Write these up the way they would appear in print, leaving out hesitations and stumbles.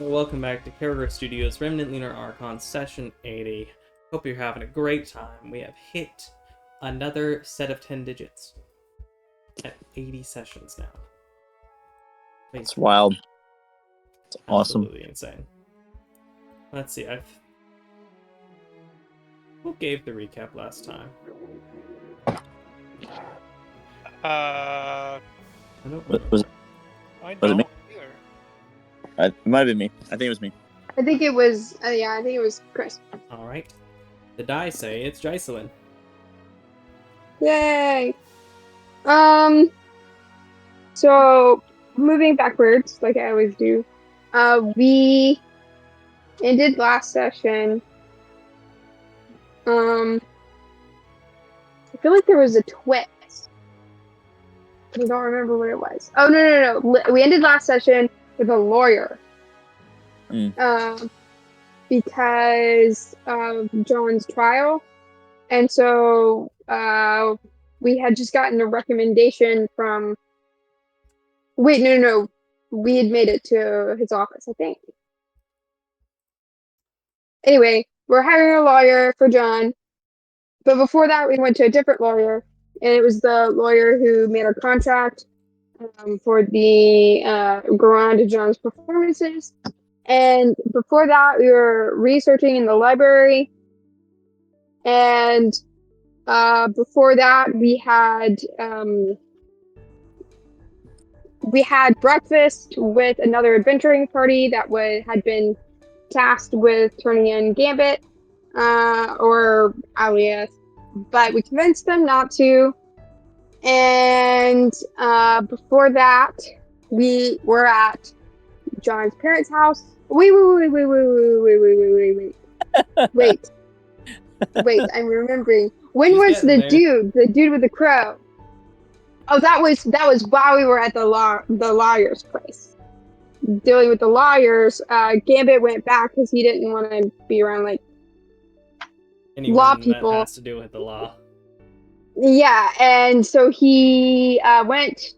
Welcome back to Character Studios Remnant Lunar Archon Session 80. Hope you're having a great time. We have hit another set of 10 digits at 80 sessions now. It's wild. It's awesome. Absolutely insane. Let's see, Who gave the recap last time? I don't Was it don't me? either. It might have been me. I think it was me. I think it was, I think it was Chris. Alright. The die say it's Jocelyn. Yay! So, moving backwards, like I always do, we ended last session. I feel like there was a twist. I don't remember what it was. Oh, no. We ended last session with a lawyer. Because of John's trial. And so we had just gotten a recommendation from... Wait, no. We had made it to his office, I think. Anyway, we're hiring a lawyer for John. But before that, we went to a different lawyer. And it was the lawyer who made our contract for the garage of John's performances. And before that, we were researching in the library. And before that, we had breakfast with another adventuring party that had been tasked with turning in Gambit, or Alias, but we convinced them not to. And before that, we were at John's parents' house. Wait, I'm remembering. When was the dude with the crow? Oh, that was while we were at the lawyer's place. Dealing with the lawyers, Gambit went back because he didn't want to be around like Anyone law people. That has to do with the law. Yeah, and so he went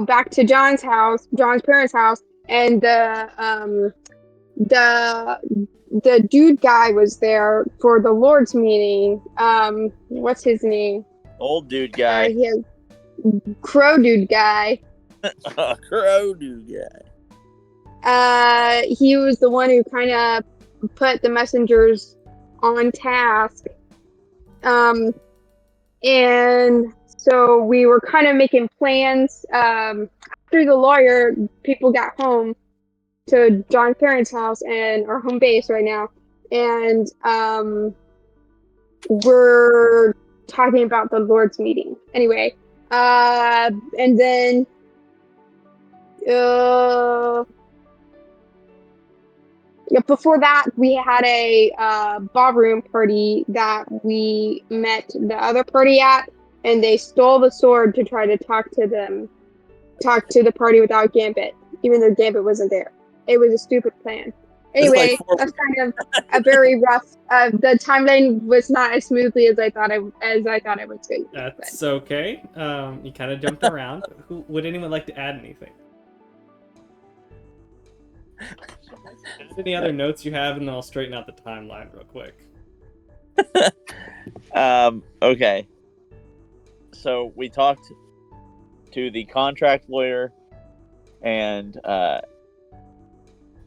back to John's parents' house, and the dude guy was there for the Lord's meeting. What's his name? Old dude guy. Crow dude guy. Crow dude guy. He was the one who kind of put the messengers on task. And so we were kind of making plans. After the lawyer, people got home to John's parents' house and our home base right now. And we're talking about the Lord's meeting. Anyway, and then before that, we had a ballroom party that we met the other party at, and they stole the sword to try to talk to the party without Gambit, even though Gambit wasn't there. It was a stupid plan. Anyway, that's kind of a very rough. The timeline was not as smoothly as I thought it was going to be. That's okay. You kind of jumped around. Would anyone like to add anything? Any other notes you have, and then I'll straighten out the timeline real quick. Okay. So we talked to the contract lawyer, and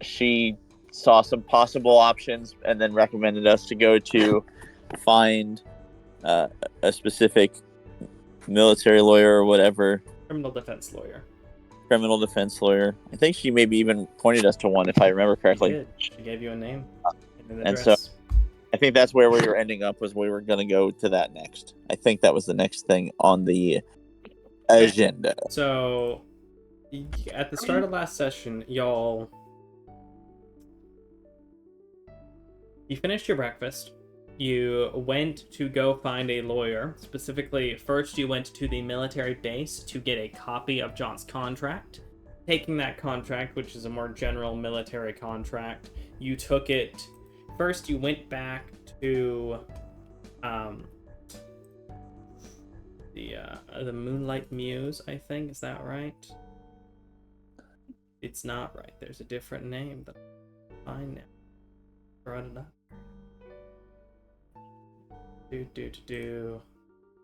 she saw some possible options and then recommended us to go to find a specific military lawyer or whatever. Criminal defense lawyer. I think she maybe even pointed us to one, if I remember correctly. She did. She gave you a name and an And address. so I think that's where we were ending up, was we were going to go to that next. I think that was the next thing on the agenda. So at the start of last session, you finished your breakfast. You went to go find a lawyer. Specifically, first you went to the military base to get a copy of John's contract. Taking that contract, which is a more general military contract, you took it. First, you went back to the Moonlight Muse, I think. Is that right? It's not right. There's a different name. Fine now. Brought it up.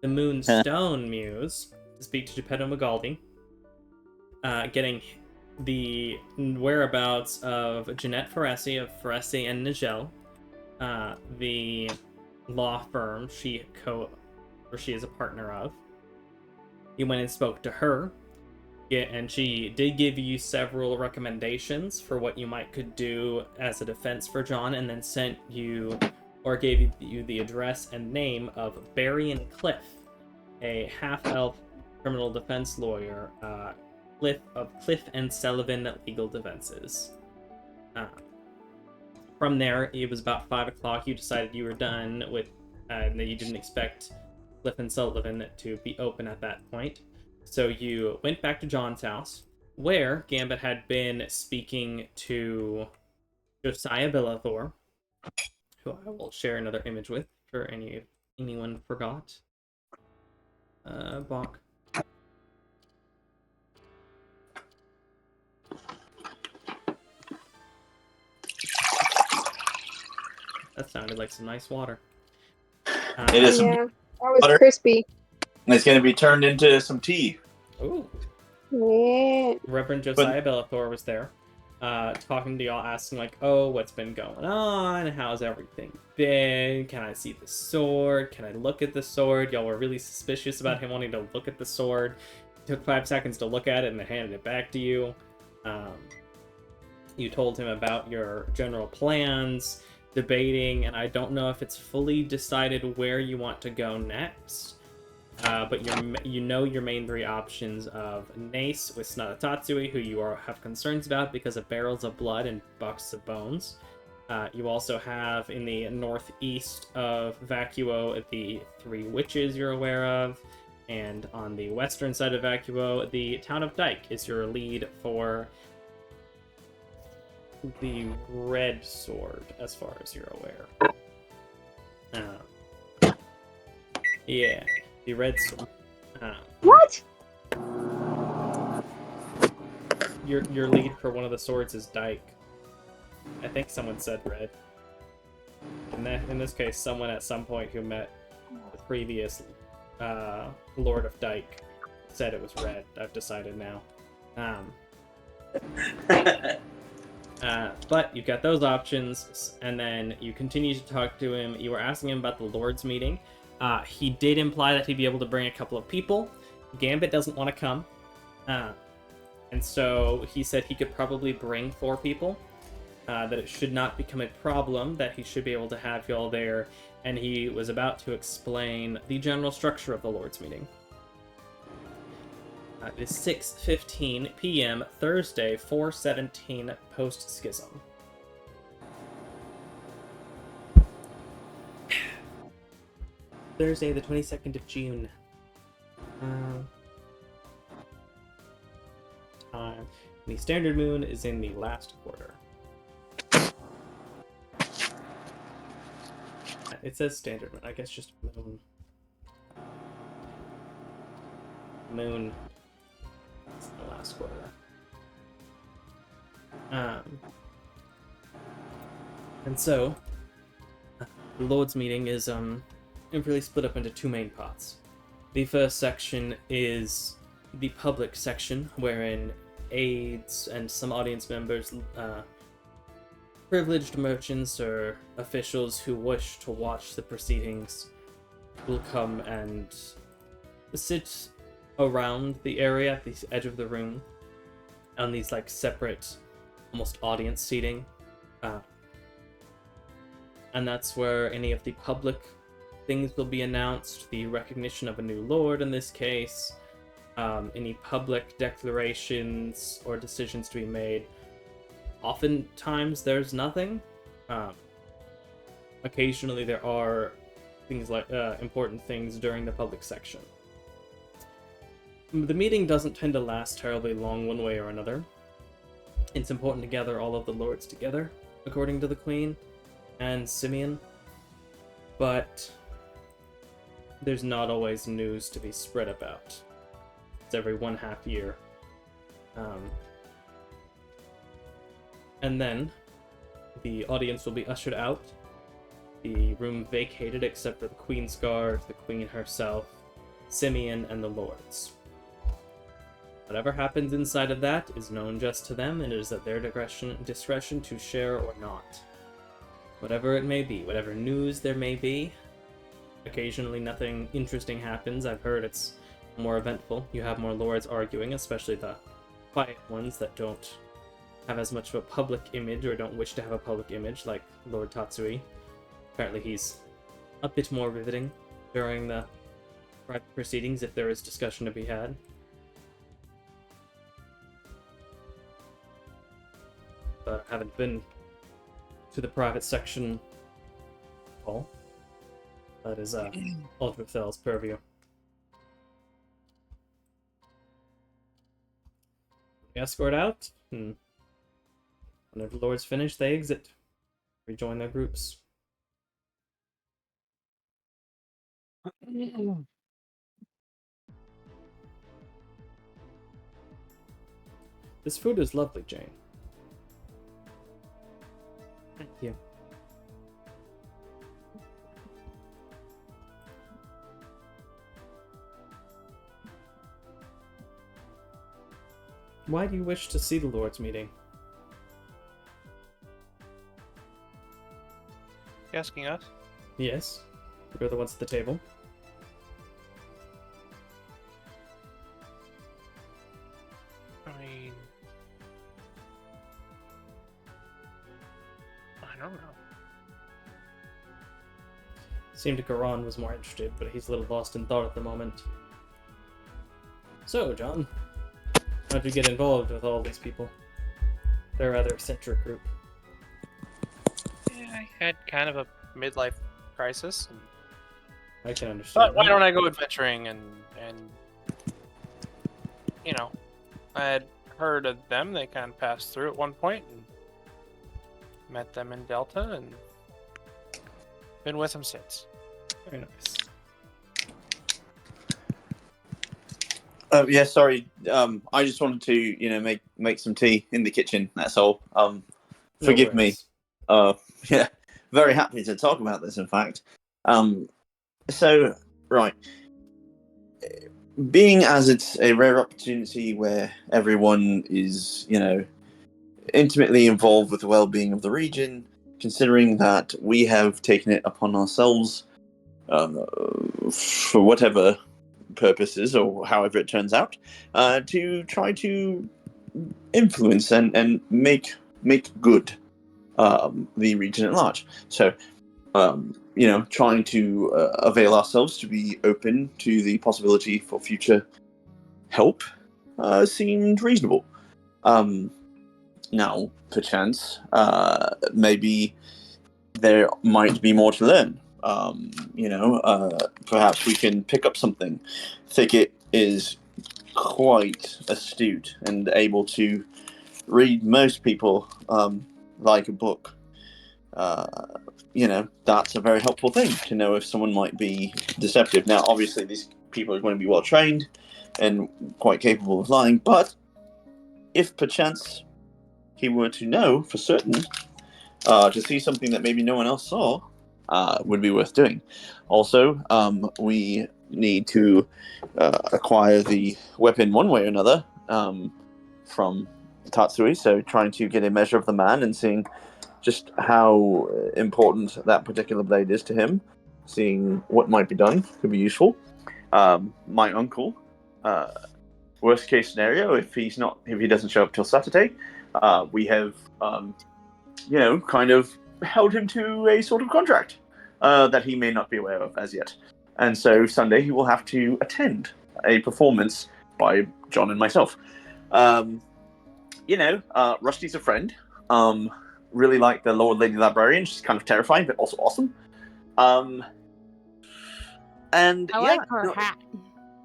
The Moonstone Muse to speak to Geppetto Magaldi. Getting the whereabouts of Jeanette Foresi of Foresi and Nigel, the law firm she is a partner of. You went and spoke to her, and she did give you several recommendations for what you could do as a defense for John, and then sent you, or gave you the address and name of Barry and Cliff, a half-elf criminal defense lawyer, Cliff and Sullivan Legal Defenses. From there, it was about 5 o'clock. You decided you were done with, and that you didn't expect Cliff and Sullivan to be open at that point. So you went back to John's house, where Gambit had been speaking to Josiah Bellathor, who I will share another image with for anyone forgot. Bonk. That sounded like some nice water. It is. Yeah, that was Butter. crispy. It's going to be turned into some tea. Ooh. Yeah. Reverend Josiah Bellathor was there, talking to y'all, asking like, "Oh, what's been going on? How's everything been? Can I see the sword? Can I look at the sword?" Y'all were really suspicious about him wanting to look at the sword. It took 5 seconds to look at it and then handed it back to you. You told him about your general plans, debating, and I don't know if it's fully decided where you want to go next. But you know your main 3 options of Nace with Snatatatsui, who you have concerns about because of barrels of blood and boxes of bones. You also have in the northeast of Vacuo the 3 witches you're aware of, and on the western side of Vacuo, the town of Dyke is your lead for the red sword, as far as you're aware. Yeah. The red sword. What? Your lead for one of the swords is Dyke. I think someone said red. In this case, someone at some point who met the previous Lord of Dyke said it was red. I've decided now. But you've got those options, and then you continue to talk to him. You were asking him about the Lord's meeting. He did imply that he'd be able to bring a couple of people. Gambit doesn't want to come. And so he said he could probably bring 4 people. That it should not become a problem, that he should be able to have you all there. And he was about to explain the general structure of the Lord's meeting. It is 6:15 p.m. Thursday, 4/17 post-schism. Thursday, the 22nd of June. Time. The standard moon is in the last quarter. It says standard moon. I guess just moon. Moon. It's the last quarter. And so, the Lord's meeting is really split up into 2 main parts. The first section is the public section, wherein aides and some audience members, privileged merchants or officials who wish to watch the proceedings will come and sit around the area at the edge of the room on these like separate, almost audience seating. And that's where any of the public things will be announced, the recognition of a new lord in this case, any public declarations or decisions to be made. Oftentimes there's nothing. Occasionally there are things like important things during the public section. The meeting doesn't tend to last terribly long one way or another. It's important to gather all of the lords together, according to the Queen and Simeon, but there's not always news to be spread about. It's every 1/2 year. And then the audience will be ushered out. The room vacated except for the Queen's Guard, the Queen herself, Simeon, and the Lords. Whatever happens inside of that is known just to them, and it is at their discretion to share or not. Whatever it may be, whatever news there may be. Occasionally nothing interesting happens. I've heard it's more eventful. You have more lords arguing, especially the quiet ones that don't have as much of a public image or don't wish to have a public image, like Lord Tatsui. Apparently he's a bit more riveting during the private proceedings if there is discussion to be had. But I haven't been to the private section at all. That is Ultrathel's purview. We escort out, and whenever the lords finish, they exit. Rejoin their groups. This food is lovely, Jane. Thank you. Why do you wish to see the Lord's meeting? You asking us? Yes. We're the ones at the table. I mean, I don't know. Seemed Garan was more interested, but he's a little lost in thought at the moment. So, John, how'd you get involved with all these people? They're a rather eccentric group. Yeah, I had kind of a midlife crisis. And I can understand. But why don't I go adventuring and you know, I had heard of them. They kind of passed through at one point and met them in Delta and been with them since. Very nice. Yeah, sorry. I just wanted to, make some tea in the kitchen. That's all. Forgive me. Yeah, very happy to talk about this. In fact, so right, being as it's a rare opportunity where everyone is, intimately involved with the well-being of the region, considering that we have taken it upon ourselves, for whatever purposes or however it turns out, to try to influence and make good the region at large. So, trying to avail ourselves to be open to the possibility for future help seemed reasonable. Now, perchance, maybe there might be more to learn. Perhaps we can pick up something. Thicket is quite astute and able to read most people like a book. That's a very helpful thing to know if someone might be deceptive. Now, obviously, these people are going to be well trained and quite capable of lying, but if perchance he were to know for certain, to see something that maybe no one else saw, would be worth doing. Also, we need to acquire the weapon one way or another from Tatsui, so trying to get a measure of the man and seeing just how important that particular blade is to him, seeing what might be done could be useful. My uncle, worst case scenario, if he doesn't show up till Saturday, we have kind of held him to a sort of contract that he may not be aware of as yet. And so Sunday he will have to attend a performance by John and myself. Rusty's a friend. Really like the Lord Lady Librarian. She's kind of terrifying, but also awesome. And I like her hat.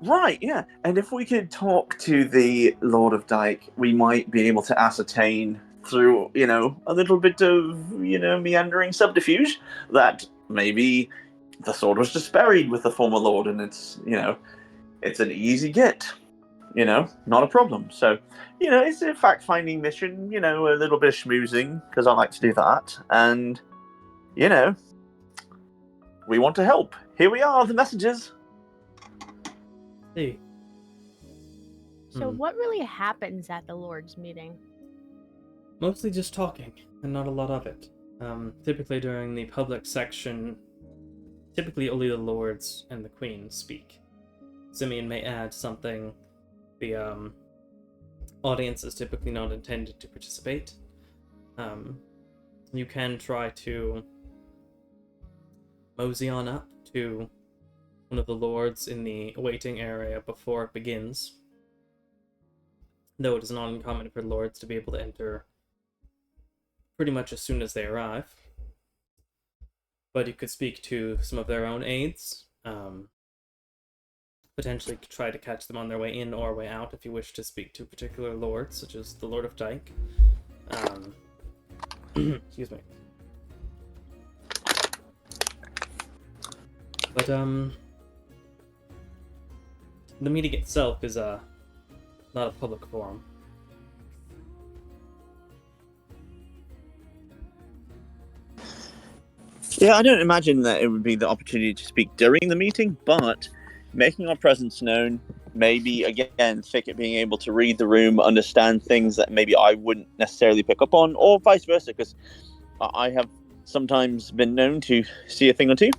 Right, yeah. And if we could talk to the Lord of Dyke, we might be able to ascertain through, a little bit of, meandering subterfuge that maybe the sword was just buried with the former lord and it's, it's an easy get. not a problem. So, it's a fact-finding mission, a little bit of schmoozing, because I like to do that. And, we want to help. Here we are, the messengers. Hey. So what really happens at the Lord's meeting? Mostly just talking, and not a lot of it. Typically during the public section, typically only the lords and the queen speak. Simeon may add something. The audience is typically not intended to participate. You can try to mosey on up to one of the lords in the waiting area before it begins. Though it is not uncommon for lords to be able to enter pretty much as soon as they arrive. But you could speak to some of their own aides, potentially try to catch them on their way in or way out if you wish to speak to a particular lord, such as the Lord of Dyke. Excuse me. But, the meeting itself is, not a public forum. Yeah, I don't imagine that it would be the opportunity to speak during the meeting, but making our presence known, maybe, again, Thicket being able to read the room, understand things that maybe I wouldn't necessarily pick up on, or vice versa, because I have sometimes been known to see a thing or two.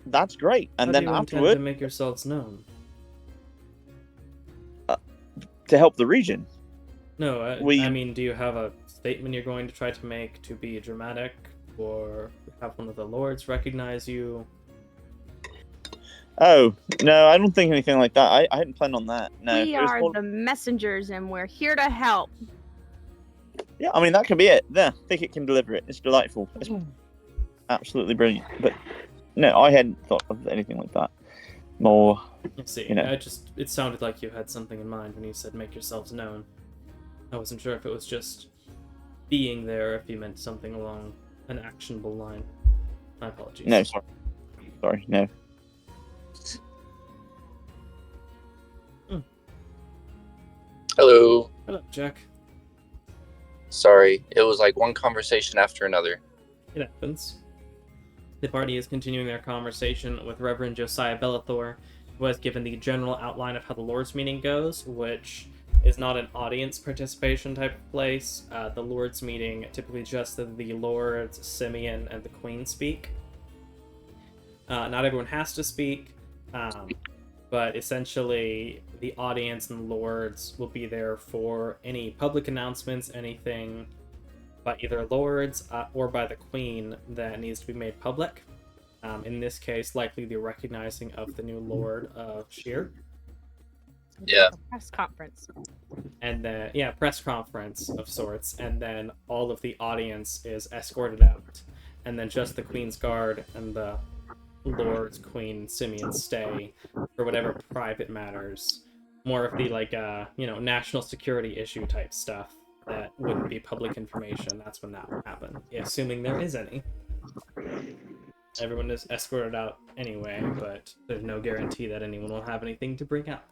That's great. And How then do you intend afterward, to make yourselves known? to help the region. No, We- I mean, do you have a statement you're going to try to make to be dramatic, or have one of the lords recognize you? Oh, no, I don't think anything like that. I hadn't planned on that. No. We It was are more- the messengers and we're here to help. Yeah, I mean, that can be it. There, Thicket can deliver it. It's delightful. It's absolutely brilliant. But no, I hadn't thought of anything like that. More, Let's see. You know. It sounded like you had something in mind when you said make yourselves known. I wasn't sure if it was just being there, or if you meant something along an actionable line. My apologies. no, sorry, no. Hello. Hello, Jack. Sorry, it was like one conversation after another. It happens. The party is continuing their conversation with Reverend Josiah Bellathor, who has given the general outline of how the Lord's meeting goes, which is not an audience participation type of place. The Lord's meeting, typically just the Lords, Simeon, and the Queen speak. Not everyone has to speak, but essentially the audience and the Lords will be there for any public announcements, anything by either Lords or by the Queen that needs to be made public. In this case, likely the recognizing of the new Lord of Sheer. Yeah. A press conference. And then, press conference of sorts, and then all of the audience is escorted out. And then just the Queen's Guard and the Lord's, Queen, Simeon stay for whatever private matters. More of the, national security issue type stuff that wouldn't be public information. That's when that will happen. Yeah, assuming there is any. Everyone is escorted out anyway, but there's no guarantee that anyone will have anything to bring up.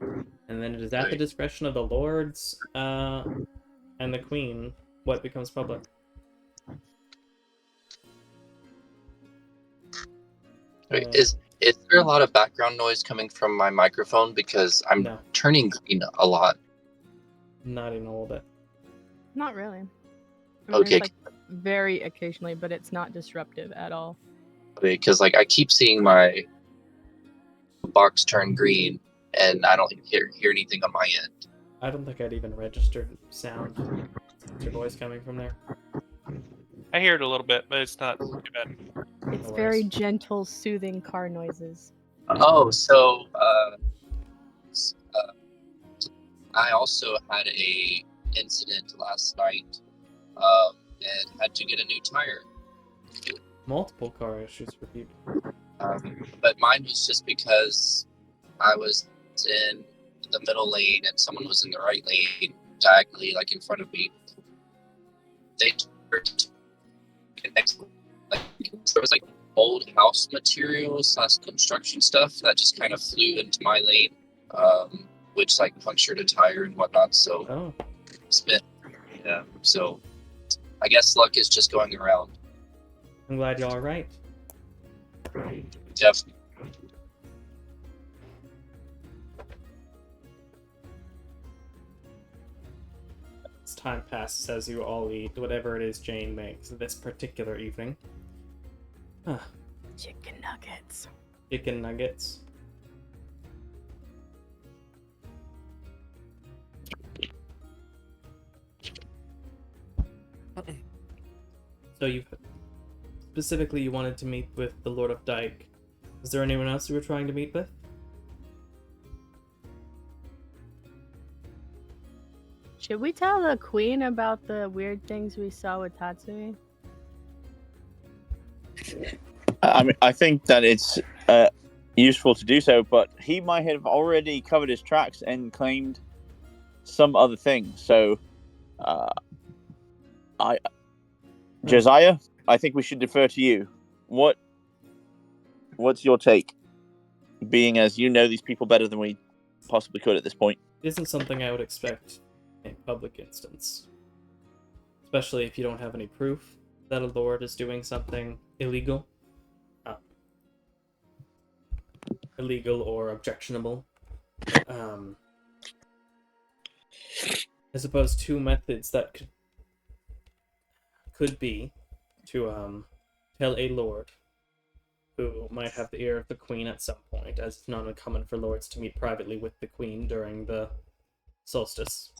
And then it is at the discretion of the Lords and the Queen what becomes public. Wait, is there a lot of background noise coming from my microphone? Because I'm No. turning green a lot. Not even a little bit. Not really. I mean, Okay. It's like very occasionally, but it's not disruptive at all. Because I keep seeing my box turn green, and I don't hear anything on my end. I don't think I'd even registered sound. Is your voice coming from there? I hear it a little bit, but it's not too bad. It's No very worries. gentle, soothing car noises. Oh, so I also had a incident last night, and had to get a new tire. Multiple car issues for people. But mine was just because I was in the middle lane and someone was in the right lane diagonally, in front of me. They were connected. There was old house materials / construction stuff that just kind of flew into my lane, which like punctured a tire and whatnot. So Oh, spit. Yeah. So I guess luck is just going around. I'm glad you're all right. Yep. As time passes, as you all eat whatever it is Jane makes this particular evening. Huh. Chicken nuggets. Chicken nuggets. So you specifically you wanted to meet with the Lord of Dyke. Is there anyone else you were trying to meet with? Should we tell the queen about the weird things we saw with Tatsumi? I mean, I think that it's useful to do so, but he might have already covered his tracks and claimed some other thing. So, Josiah, I think we should defer to you. What's your take? Being as you know these people better than we possibly could at this point. It isn't something I would expect in a public instance. Especially if you don't have any proof that a lord is doing something illegal. Illegal or objectionable. I suppose two methods that could be to tell a lord who might have the ear of the queen at some point, as it's not uncommon for lords to meet privately with the queen during the solstice.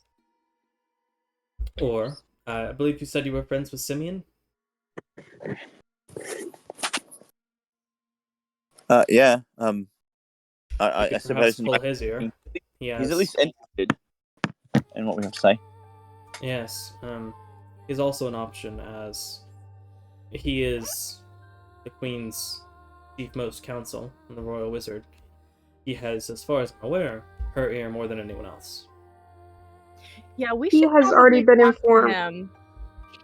Or, I believe you said you were friends with Simeon? Yeah. I Perhaps suppose pull his ear. he's at least interested in what we have to say. Yes, he's also an option as he is the Queen's chief-most counsel and the Royal Wizard. He has, as far as I'm aware, her ear more than anyone else. Yeah, we He should has probably already been talk to informed. him.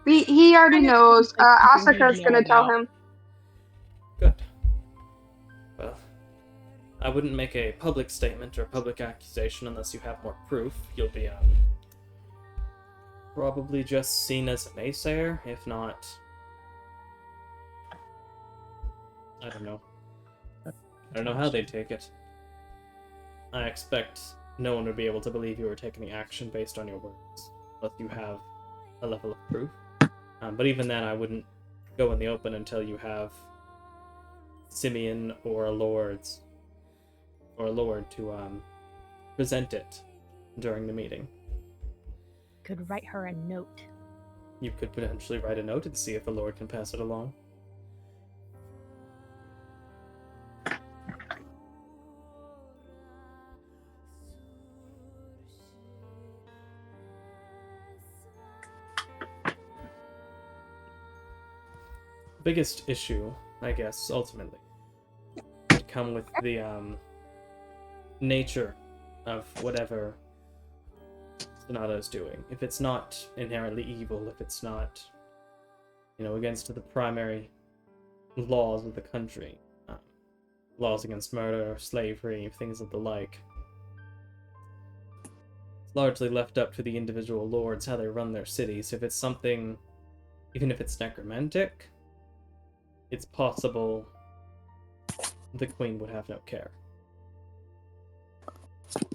He already Kind of knows. seems like something he'd Asuka's know gonna tell about. him. Good. Well, I wouldn't make a public statement or public accusation unless you have more proof. You'll be, probably just seen as a naysayer, if not... I don't know. I don't know how they'd take it. I expect no one would be able to believe you were taking any action based on your words, unless you have a level of proof. But even then, I wouldn't go in the open until you have Simeon or a lord to present it during the meeting. Could write her a note. You could potentially write a note and see if the lord can pass it along. The biggest issue, I guess, ultimately, would come with the nature of whatever Sonata is doing. If it's not inherently evil, if it's not, against the primary laws of the country, laws against murder, slavery, things of the like, it's largely left up to the individual lords how they run their cities. If it's something, even if it's necromantic, it's possible the queen would have no care.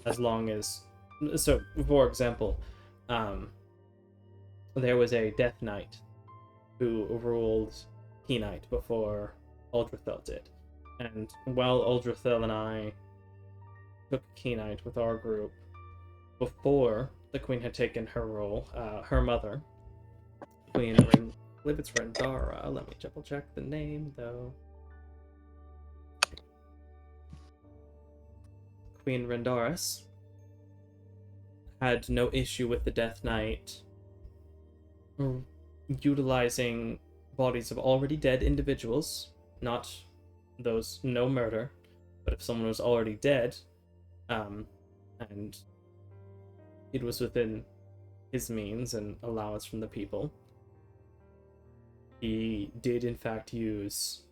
As long as... So, for example, there was a Death Knight who ruled Keenite before Uldrathel did. And while Uldrathel and I took Keenite with our group, before the queen had taken her role, her mother, Queen I believe it's Rendara. Let me double check the name, though. Queen Rendaris had no issue with the Death Knight utilizing bodies of already dead individuals, not those, no murder, but if someone was already dead, and it was within his means and allowance from the people, he did in fact use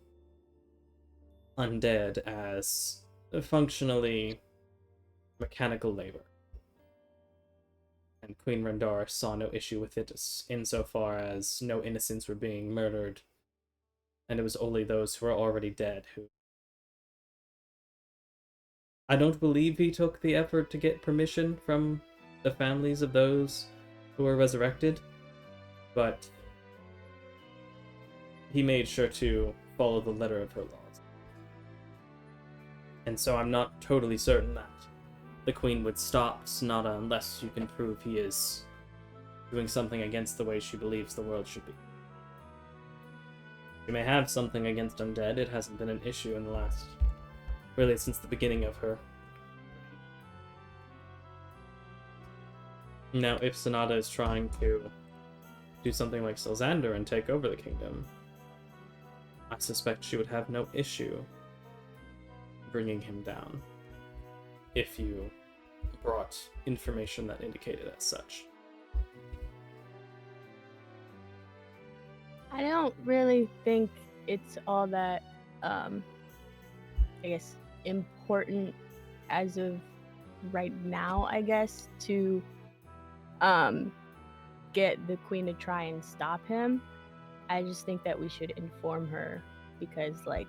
undead as functionally mechanical labor. And Queen Rendar saw no issue with it insofar as no innocents were being murdered, and it was only those who were already dead who... I don't believe he took the effort to get permission from the families of those who were resurrected, but he made sure to follow the letter of her laws. And so I'm not totally certain that the Queen would stop Sonata unless you can prove he is doing something against the way she believes the world should be. You may have something against undead, it hasn't been an issue in the last... really since the beginning of her. Now, if Sonata is trying to do something like Sylzander and take over the kingdom, I suspect she would have no issue bringing him down if you brought information that indicated as such. I don't really think it's all that, I guess, important as of right now, I guess, to get the Queen to try and stop him. I just think that we should inform her because, like,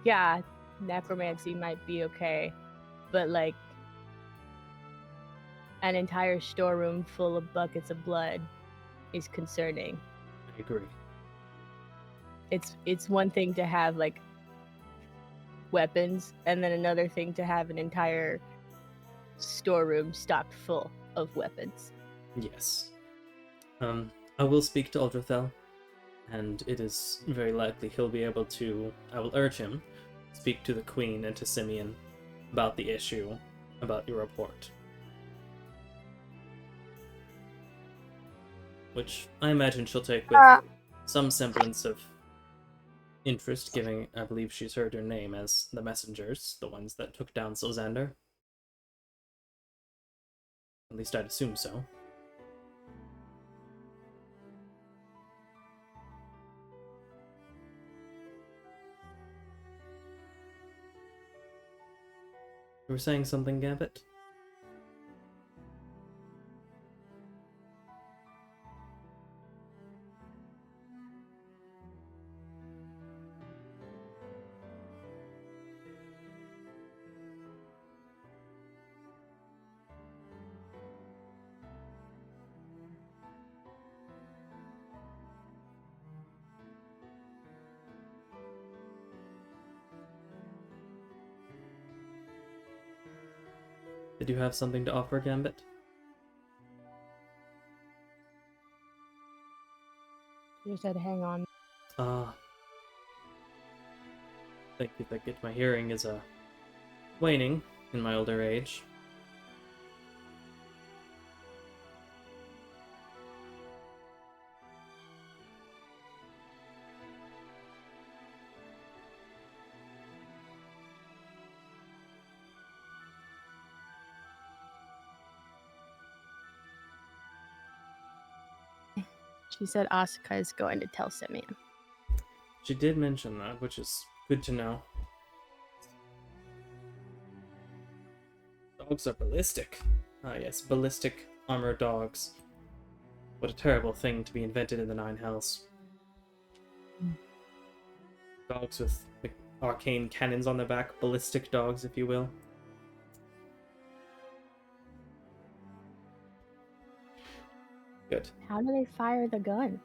yeah, necromancy might be okay, but, like, an entire storeroom full of buckets of blood is concerning. I agree. It's one thing to have, like, weapons, and then another thing to have an entire storeroom stocked full of weapons. Yes. I will speak to Uldrathel, and it is very likely he'll be able to... I will urge him to speak to the Queen and to Simeon about the issue, about your report. Which I imagine she'll take with some semblance of interest, given I believe she's heard her name as the messengers, the ones that took down Sylzander. At least I'd assume so. You were saying something, Gambit? Did you have something to offer, Gambit? You said hang on. Thank you that my hearing is waning in my older age. She said Asuka is going to tell Simeon. She did mention that, which is good to know. Dogs are ballistic. Ah yes, ballistic armored dogs. What a terrible thing to be invented in the Nine Hells. Dogs with arcane cannons on their back, ballistic dogs, if you will. Good. How do they fire the guns?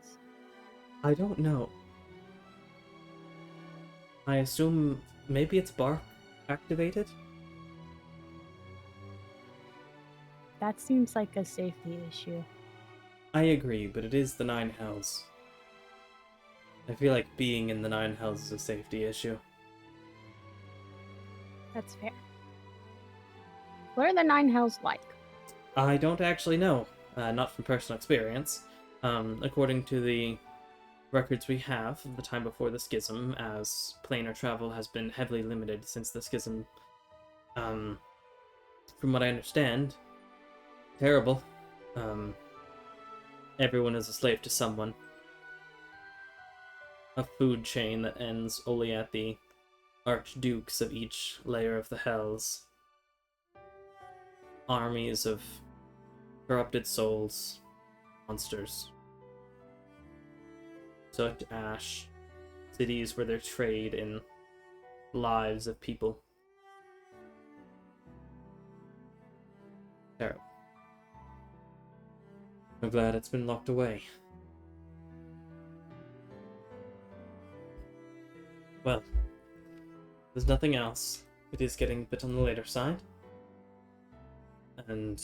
I don't know. I assume maybe it's bark activated? That seems like a safety issue. I agree, but it is the Nine Hells. I feel like being in the Nine Hells is a safety issue. That's fair. What are the Nine Hells like? I don't actually know. Not from personal experience. According to the records we have of the time before the schism, as planar travel has been heavily limited since the schism, from what I understand, terrible. Everyone is a slave to someone. A food chain that ends only at the archdukes of each layer of the hells. Armies of corrupted souls, monsters. Soot, ash, cities where they trade in lives of people. Terrible. I'm glad it's been locked away. Well, there's nothing else. It is getting a bit on the later side. And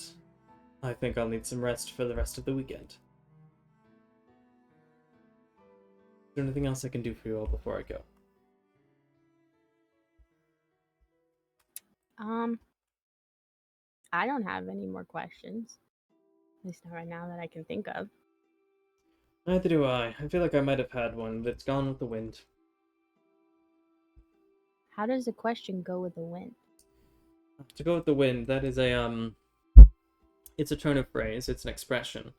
I think I'll need some rest for the rest of the weekend. Is there anything else I can do for you all before I go? I don't have any more questions. At least not right now that I can think of. Neither do I. I feel like I might have had one, but it's gone with the wind. How does a question go with the wind? To go with the wind, that is it's a turn of phrase, it's an expression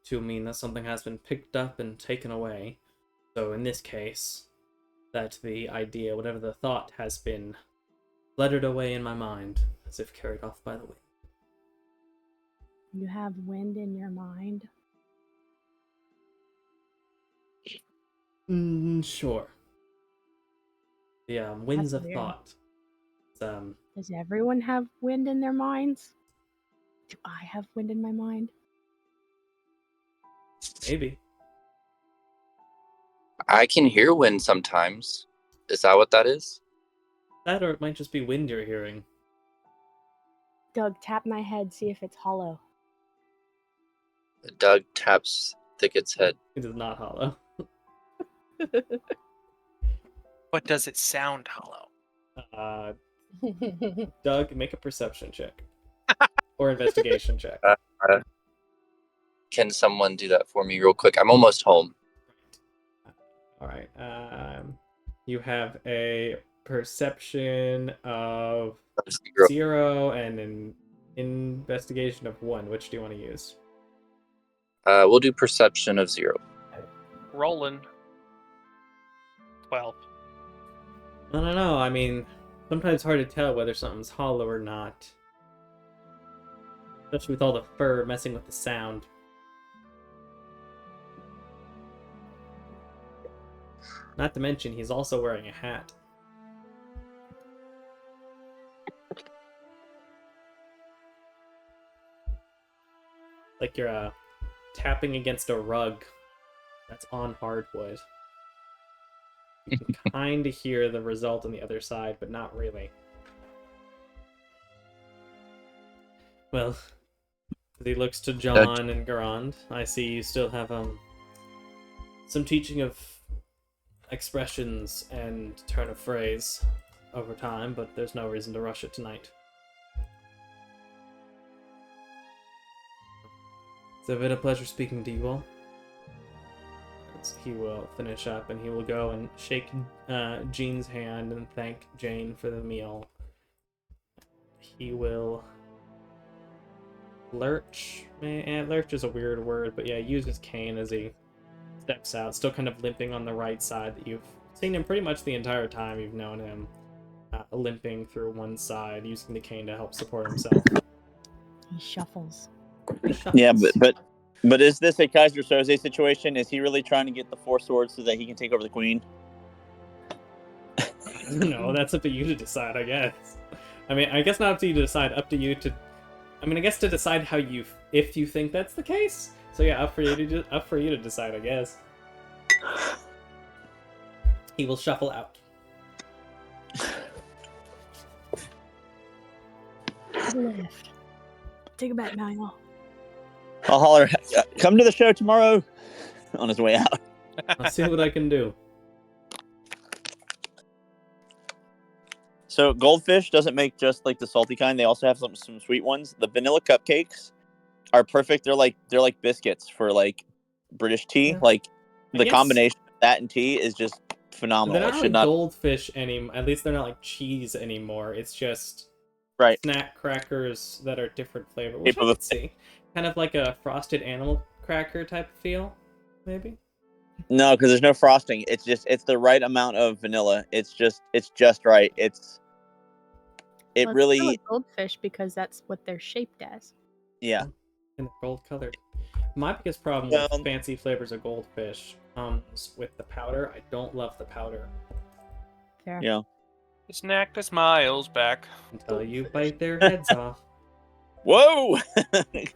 to mean that something has been picked up and taken away. So in this case, that the idea, whatever the thought, has been fluttered away in my mind, as if carried off by the wind. You have wind in your mind? Sure. The winds That's of weird. thought. It's, Does everyone have wind in their minds? Do I have wind in my mind? maybe. I can hear wind sometimes. Is that what that is? That, or it might just be wind you're hearing. Doug, tap my head, see if it's hollow. Doug taps Thicket's head. It is not hollow. But does it sound hollow? Doug, make a perception check. Or investigation check. Can someone do that for me real quick? I'm almost home. Alright, you have a perception of 0 and an investigation of 1. Which do you want to use? We'll do perception of 0. Rolling. 12. I don't know, I mean, sometimes it's hard to tell whether something's hollow or not. Especially with all the fur messing with the sound. Not to mention, he's also wearing a hat. Like you're tapping against a rug that's on hardwood. You can kind of hear the result on the other side, but not really. Well, as he looks to John and Garand, I see you still have some teaching of expressions and turn of phrase over time, but there's no reason to rush it tonight. It's been a pleasure speaking to you all. He will finish up and he will go and shake Jean's hand and thank Jane for the meal. He will lurch. Lurch is a weird word, but yeah, use his cane as he steps out, still kind of limping on the right side that you've seen him pretty much the entire time you've known him, limping through one side, using the cane to help support himself. He shuffles. Yeah, but is this a Kaiser Soze situation? Is he really trying to get the 4 swords so that he can take over the queen? No, that's up to you to decide, I guess. I mean, I guess not up to you to decide, up to you to... I mean, I guess to decide how you... if you think that's the case. So yeah, up for you to decide, I guess. He will shuffle out. Take a bet, Niall. I'll holler, come to the show tomorrow on his way out. I'll see what I can do. So Goldfish doesn't make just like the salty kind. They also have some sweet ones. The vanilla cupcakes are perfect. They're like biscuits for like British tea. Yeah. Like the combination of that and tea is just phenomenal. They're not like goldfish anymore. At least they're not like cheese anymore. It's just snack crackers that are different flavor. Which I could see. Kind of like a frosted animal cracker type of feel, maybe? No, because there's no frosting. It's the right amount of vanilla. It's just right. It Well, it's still really, a goldfish because that's what they're shaped as. yeah. And they're gold colored. My biggest problem Well- with fancy flavors of goldfish comes with the powder. I don't love the powder Fair. Yeah. Snack the smiles back. until you bite their heads off. Whoa!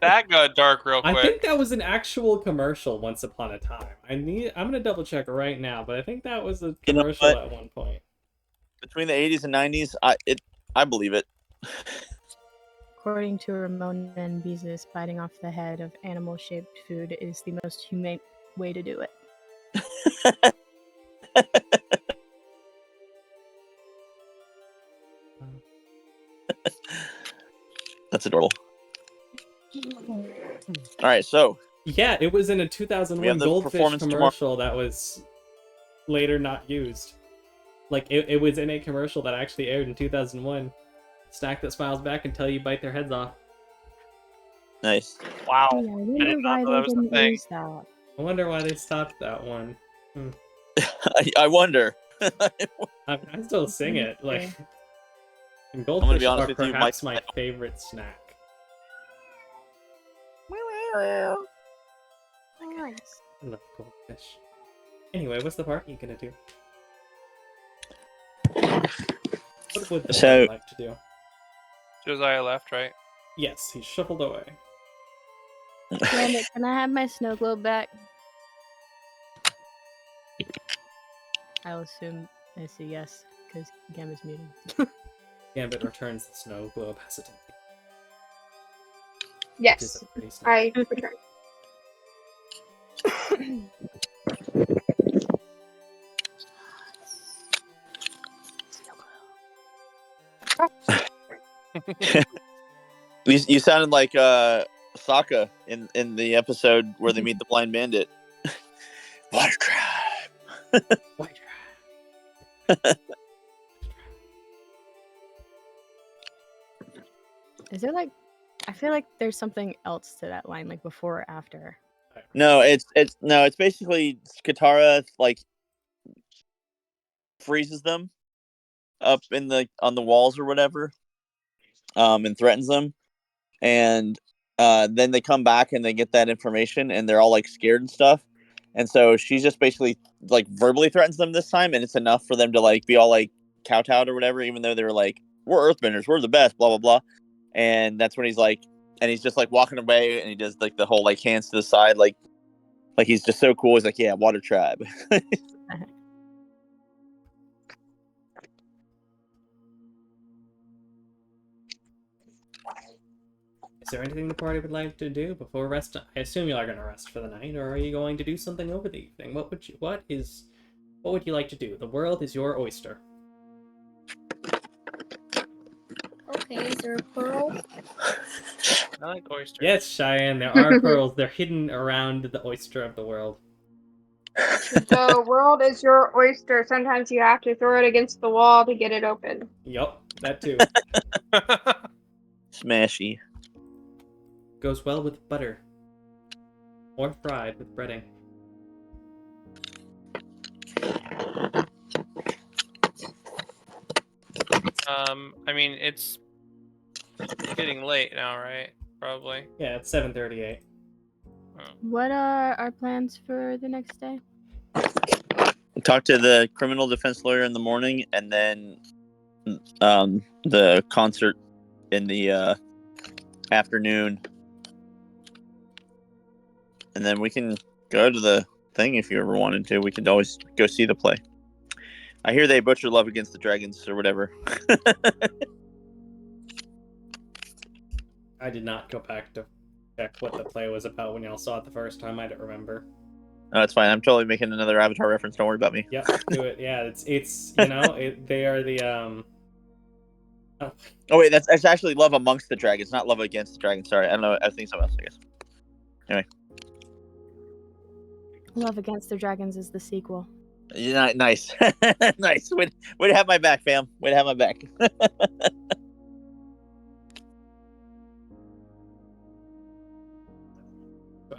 That got dark real quick. I think that was an actual commercial once upon a time. I'm gonna double check right now, but I think that was a You know commercial what? at one point. Between the 80s and 90s, I believe it. According to Ramona and Beezus, biting off the head of animal-shaped food is the most humane way to do it. That's adorable. All right, so Yeah, it was in a We 2001 have the Goldfish performance tomorrow. commercial that was later not used. Like, it was in a commercial that actually aired in 2001. Snack that smiles back until you bite their heads off. nice. Wow. Yeah, I wonder did not why know they that was a didn't thing. use that. I wonder why they stopped that one. I wonder. I still sing it. Like, Okay. and gonna goldfish be honest are with you, perhaps my- my favorite snack. Nice. I love goldfish. Anyway, what's the party gonna do? What would the So- party like to do? Josiah left, right? Yes, he shuffled away. Damn it, can I have my snow globe back? I'll assume I say yes, because Gambit's muted. Gambit returns the snow globe hesitantly. Which is Yes, a pretty snack. I return. You sounded like Sokka in the episode where they meet the blind bandit. Water tribe. White Is there like, I feel like there's something else to that line, like before or after. No, it's basically Katara like freezes them up on the walls or whatever, and threatens them, and then they come back and they get that information and they're all like scared and stuff, and so she's just basically like verbally threatens them this time, and it's enough for them to like be all like kowtowed or whatever, even though they're like, we're earthbenders, we're the best, blah blah blah, and that's when he's like, and he's just like walking away and he does like the whole like hands to the side like he's just so cool. He's like, yeah, water tribe. Is there anything the party would like to do before rest? I assume you are going to rest for the night, or are you going to do something over the evening? What would you like to do? The world is your oyster. Okay, is there a pearl? I like oysters. Yes, Cheyenne, there are pearls. They're hidden around the oyster of the world. The world is your oyster. Sometimes you have to throw it against the wall to get it open. Yup, that too. Smashy. Goes well with butter. Or fried with breading. I mean, it's getting late now, right? Probably. Yeah, it's 7:38. What are our plans for the next day? Talk to the criminal defense lawyer in the morning, and then the concert in the afternoon, and then we can go to the thing if you ever wanted to. We could always go see the play. I hear they butcher Love Against the Dragons or whatever. I did not go back to check what the play was about when y'all saw it the first time. I don't remember. No, it's fine. I'm totally making another Avatar reference. Don't worry about me. Yep, do it. Yeah, it's you know, they are the Oh, Oh wait, that's actually Love Amongst the Dragons, not Love Against the Dragons. Sorry, I don't know. I think something else. I guess. Anyway, Love Against the Dragons is the sequel. yeah, nice, nice. Way to have my back, fam. Way to have my back.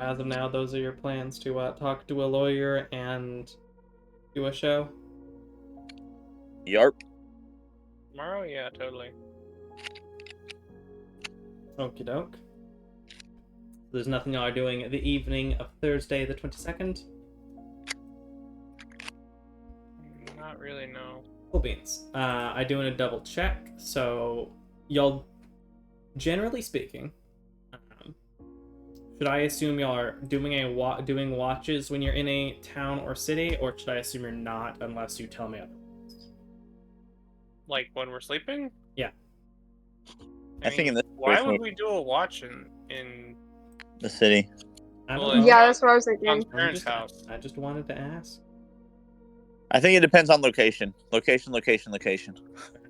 as of now, those are your plans to talk to a lawyer and do a show? Yarp. Tomorrow? Yeah, totally. Okie doke. There's nothing y'all are doing the evening of Thursday the 22nd? Not really, no. Cool beans. I doing a double check, so y'all, generally speaking, should I assume y'all are doing doing watches when you're in a town or city, or should I assume you're not unless you tell me otherwise? Like when we're sleeping? Yeah. I think in this why situation would we do a watch in the city. I don't Well, know. Yeah, that's what I was John's thinking. parents' house? I just wanted to ask. I think it depends on location. Location.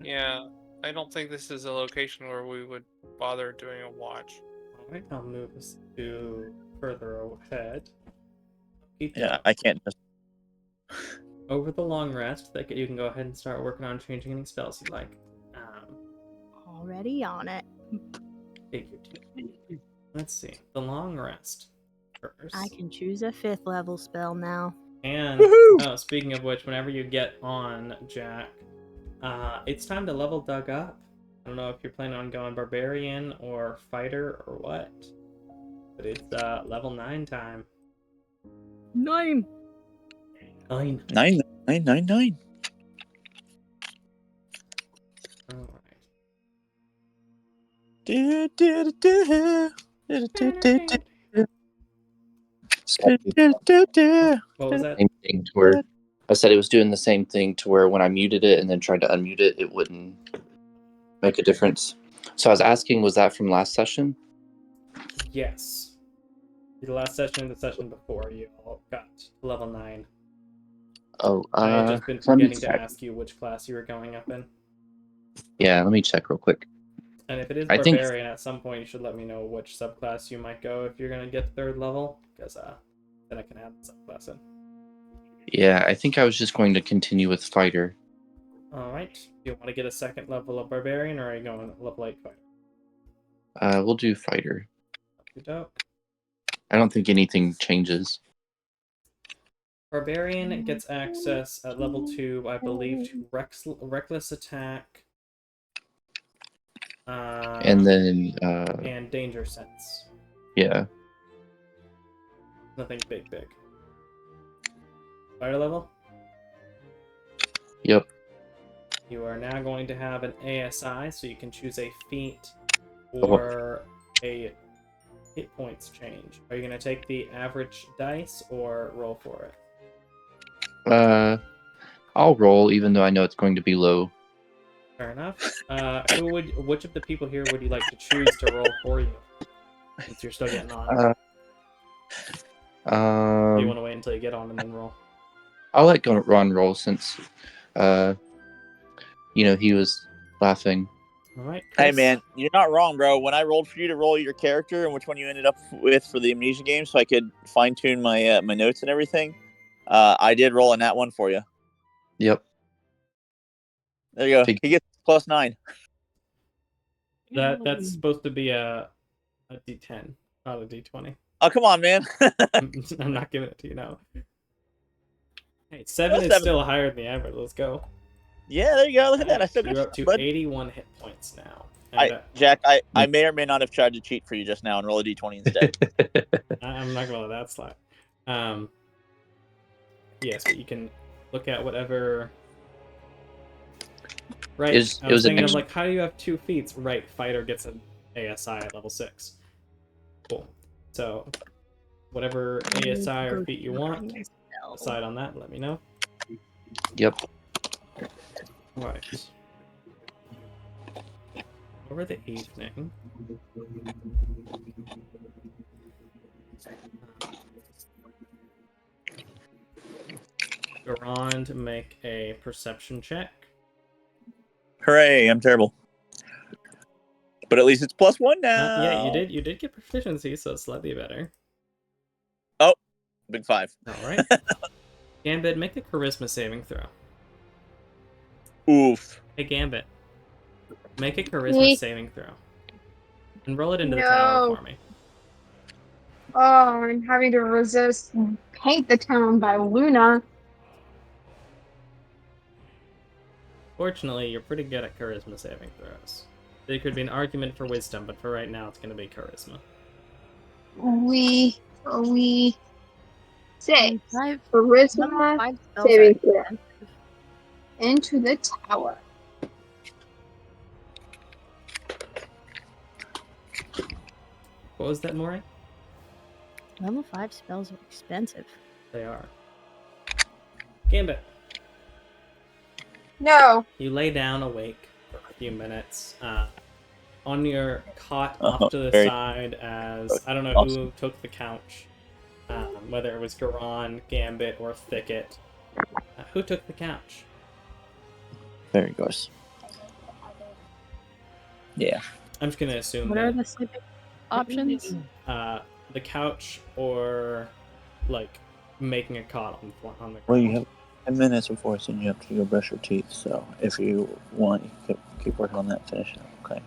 Yeah, I don't think this is a location where we would bother doing a watch. Alright, I'll move us to further ahead. Yeah, I can't just. Over the long rest, you can go ahead and start working on changing any spells you like. Already on it. Take your two. Let's see. The long rest first. I can choose a 5th level spell now. And speaking of which, whenever you get on Jack, it's time to level Doug up. I don't know if you're planning on going barbarian or fighter or what, but it's level 9 time. 9. 9. 9. All right. What was that? Same thing to where I said it was doing the same thing to where when I muted it and then tried to unmute it, it wouldn't make a difference. So I was asking, was that from last session? Yes. The last session and the session before, you all got level 9. Oh, I had just been let me forgetting to check. ask you which class you were going up in. Yeah, let me check real quick. And if it is I think- barbarian, at some point you should let me know which subclass you might go if you're gonna get 3rd level, because then I can add the subclass in. Yeah, I think I was just going to continue with fighter. All right. Do you want to get a 2nd level of barbarian, or are you going level 8 fighter? We'll do fighter. Okey-doke. I don't think anything changes. Barbarian gets access at level 2, I believe, to reckless attack. And then, and danger sense. yeah. Nothing big. Fighter level? Yep. You are now going to have an ASI, so you can choose a feat or a hit points change. Are you going to take the average dice or roll for it? I'll roll, even though I know it's going to be low. Fair enough. Which of the people here would you like to choose to roll for you? Since you're still getting on. Do you want to wait until you get on and then roll? I'll let Ron roll since, he was laughing. All right. Hey Chris. man, you're not wrong, bro. When I rolled for you to roll your character and which one you ended up with for the amnesia game, so I could fine tune my my notes and everything, I did roll in that one for you. Yep. There you go. He gets +9. That's supposed to be a D10, not a D20. Oh come on, man. I'm not giving it to you now. Hey, 7 is still higher than the average. Let's go. Yeah, there you go. Look at that. I still got You're up to bud. 81 hit points now. And, Jack, I may or may not have tried to cheat for you just now and roll a D20 instead. I'm not gonna let that slide. Yes, but you can look at whatever. Right. I was thinking of like, how do you have 2 feats? Right, fighter gets an ASI at level 6. Cool. So, whatever ASI or feat you want, decide on that. Let me know. Yep. Right. Over the evening. Garand, make a perception check. Hooray! I'm terrible. But at least it's +1 now. Yeah, you did get proficiency, so slightly better. Oh, big 5. All right. Gambit, make a charisma saving throw. Oof. Hey, Gambit, make a charisma saving throw. And roll it into the tower for me. Oh, and having to resist Paint the Town by Luna. Fortunately, you're pretty good at charisma saving throws. There could be an argument for wisdom, but for right now, it's going to be charisma. We say Level charisma 5 spells are saving throw expensive. into the tower. What was that, Mori? Level 5 spells are expensive. They are. Gambit. No. You lay down awake for a few minutes. On your cot Uh-huh, off to the very- side as... I don't know awesome. who took the couch. Whether it was Garon, Gambit, or Thicket. Who took the couch? Very gross. Yeah. I'm just going to assume What are that the sleeping options? the couch or, like, making a cot on the ground. Well, you have 10 minutes before it's in. You have to go brush your teeth. So if you want, you can keep working on that. Finish it. Okay.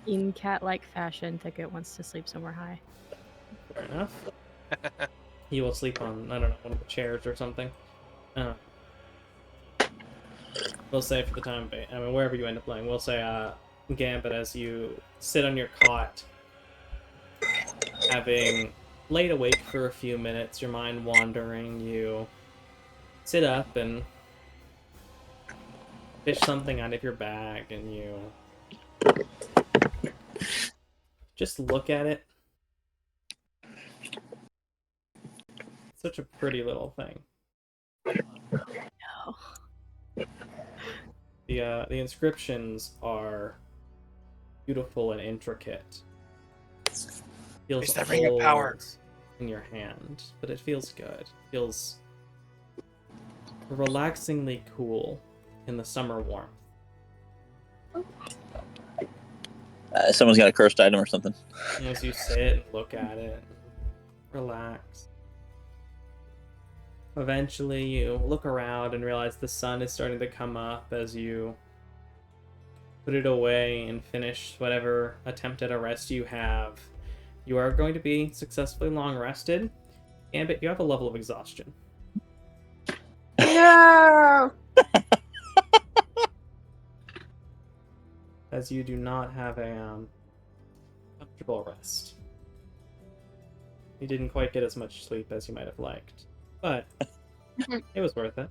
In cat-like fashion, Thicket wants to sleep somewhere high. Fair enough. He will sleep on, I don't know, one of the chairs or something. We'll say for the time being, I mean, wherever you end up playing, we'll say, Gambit, as you sit on your cot, having laid awake for a few minutes, your mind wandering, you sit up and fish something out of your bag, and you just look at it. Such a pretty little thing. No. The inscriptions are beautiful and intricate. Feels Is that ring of power? old in your hand, but it feels good. Feels relaxingly cool in the summer warmth. Someone's got a cursed item or something. And as you sit and look at it, relax. Eventually, you look around and realize the sun is starting to come up as you put it away and finish whatever attempt at a rest you have. You are going to be successfully long rested, Gambit, you have a level of exhaustion. No. As you do not have a comfortable rest. You didn't quite get as much sleep as you might have liked, but it was worth it.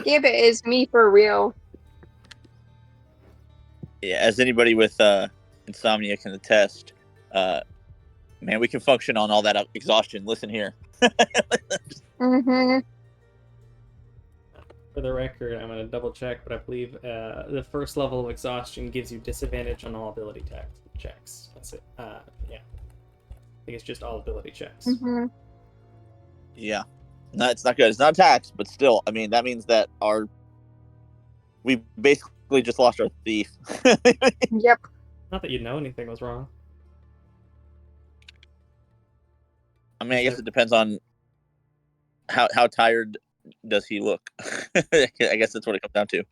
Gambit is me for real. Yeah, as anybody with insomnia can attest, man, we can function on all that exhaustion. Listen here. Mm-hmm. For the record, I'm going to double check, but I believe the first level of exhaustion gives you disadvantage on all ability checks. That's it. Yeah. I think it's just all ability checks. Mm-hmm. Yeah. No, it's not good. It's not taxed, but still, I mean, that means that we basically just lost our thief. Yep. Not that you know anything was wrong. I mean, I guess it depends on how tired does he look. I guess that's what it comes down to.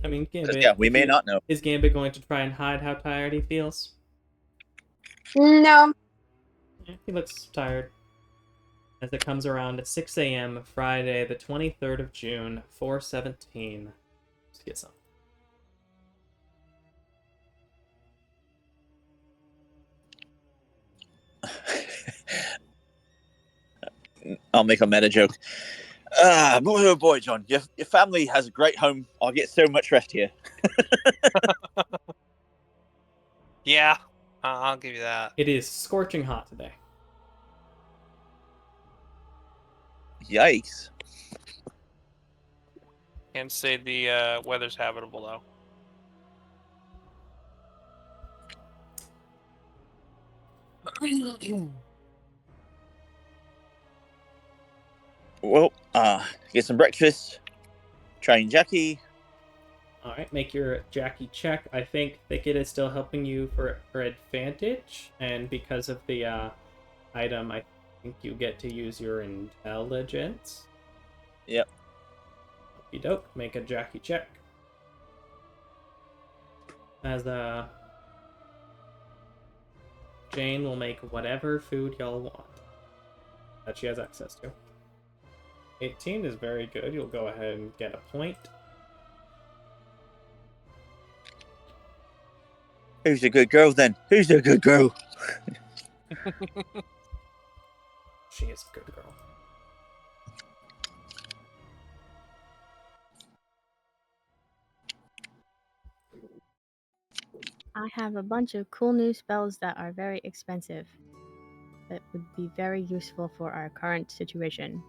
I mean, 'Cause, Gambit. yeah, we may not know. Is Gambit going to try and hide how tired he feels? No. Yeah, he looks tired. As it comes around at 6 a.m. Friday, the 23rd of June, 4:17. Let's get some. I'll make a meta joke. Boy, oh boy, John, your family has a great home. I'll get so much rest here. Yeah, I'll give you that. It is scorching hot today. Yikes. Can't say the weather's habitable though. Well, get some breakfast. Train Jackie. All right, make your Jackie check. I think Thicket is still helping you for advantage, and because of the item, I think you get to use your intelligence. Yep. Okey doke. Make a Jackie check. Jane will make whatever food y'all want that she has access to. 18 is very good. You'll go ahead and get a point. Who's a good girl then? Who's a good girl? She is a good girl. I have a bunch of cool new spells that are very expensive that would be very useful for our current situation,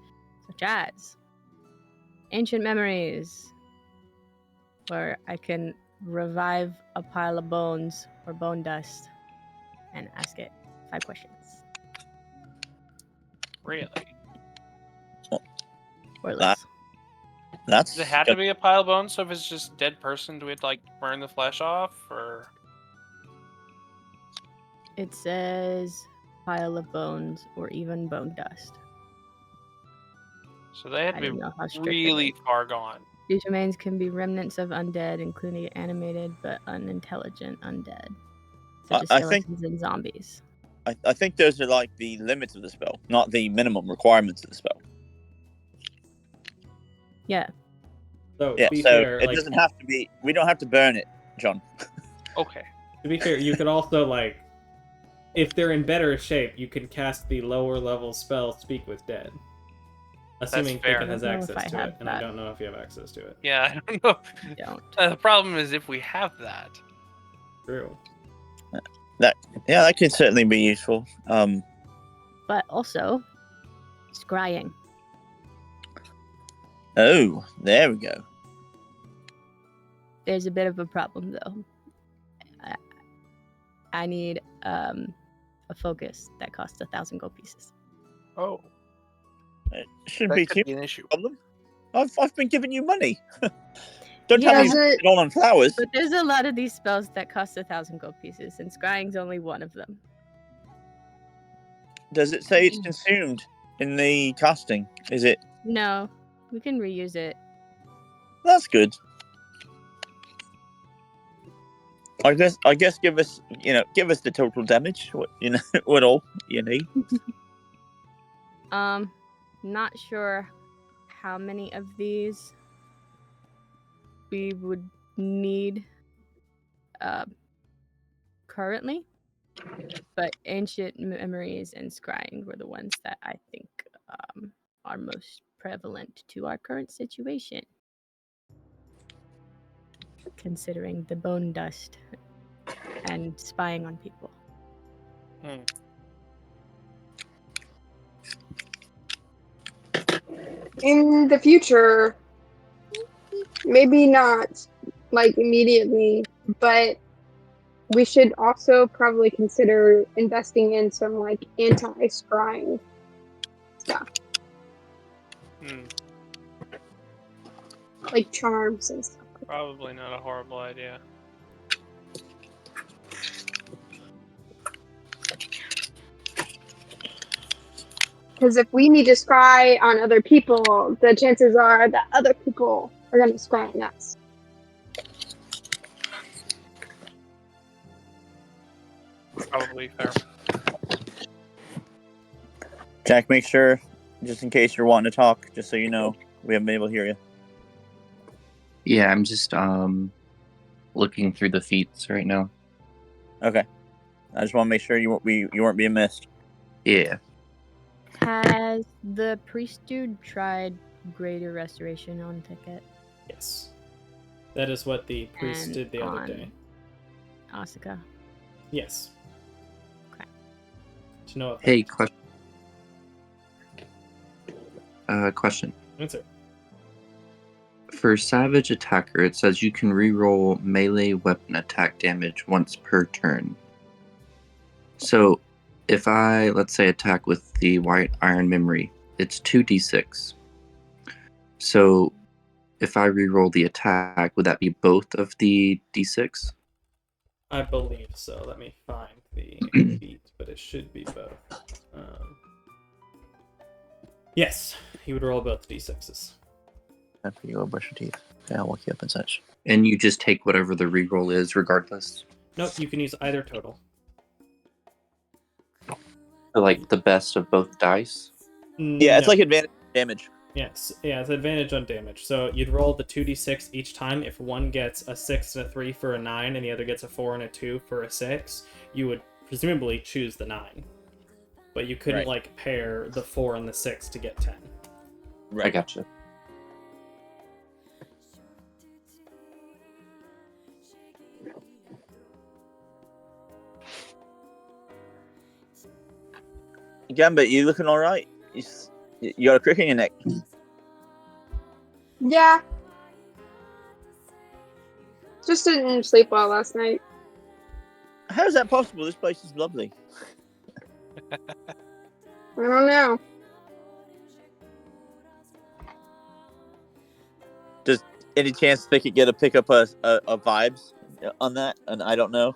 such as Ancient Memories, where I can revive a pile of bones or bone dust and ask it 5 questions. Really? Or less. That's Does it have to be a pile of bones? So if it's just dead person, do we have to, like, burn the flesh off, or? It says pile of bones or even bone dust. So they had I to don't be know how strict really it is. far gone. These remains can be remnants of undead, including animated but unintelligent undead, such as I think skeletons and zombies. I think those are like the limits of the spell, not the minimum requirements of the spell. Yeah. So, Yeah, to be so fair, it like, doesn't have to be. We don't have to burn it, John. Okay. to be fair, you could also, like, if they're in better shape, you can cast the lower level spell Speak with Dead. Assuming fair. Pinkett has I don't know if access I to have it, and I that. don't know if you have access to it. Yeah, I don't know. I don't. The problem is if we have that. True. Yeah, that could certainly be useful. But also, scrying. Oh, there we go. There's a bit of a problem though. I need a focus that costs 1,000 gold pieces. Oh, It shouldn't that be could too be an issue. problem. I've been giving you money. Don't Yeah, tell me you Does it- spent it all on flowers. But there's a lot of these spells that cost 1,000 gold pieces, and scrying's only one of them. Does it say it's consumed in the casting? Is it? No, we can reuse it. That's good. I guess give us the total damage. What what all you need. Not sure how many of these we would need currently, but Ancient Memories and Scrying were the ones that I think are most prevalent to our current situation, considering the bone dust and spying on people. In the future, maybe not like immediately, but we should also probably consider investing in some like anti-scrying stuff, like charms and stuff. Probably not a horrible idea. Because if we need to scry on other people, the chances are that other people are going to scry on us. Probably fair. Jack, make sure, just in case you're wanting to talk, just so you know, we haven't been able to hear you. Yeah, I'm just looking through the feats right now. Okay. I just want to make sure you weren't being missed. Yeah. Has the priest dude tried Greater Restoration on Ticket? Yes. That is what the priest And did the other on day. Asuka. Yes. Okay. To know Hey, question. Answer. For Savage Attacker, it says you can reroll melee weapon attack damage once per turn. So, if I, let's say, attack with the White Iron Memory, it's 2d6. So, if I reroll the attack, would that be both of the d6? I believe so. Let me find the feat, but it should be both. Yes, he would roll both d6s. After you go brush your teeth. Okay, I'll walk you up and such. And you just take whatever the reroll is, regardless. Nope, you can use either total. So, like the best of both dice. Yeah, it's No. like advantage damage. Yes, yeah, it's advantage on damage. So you'd roll the 2d6 each time. If one gets a 6 and a 3 for a 9, and the other gets a 4 and a 2 for a 6, you would presumably choose the 9. But you couldn't, Right. like, pair the 4 and the 6 to get 10. I gotcha. Gambit, you looking all right? You got a crick in your neck. Yeah. Just didn't sleep well last night. How is that possible? This place is lovely. I don't know. Does any chance they could get a pick up a vibes on that? And I don't know.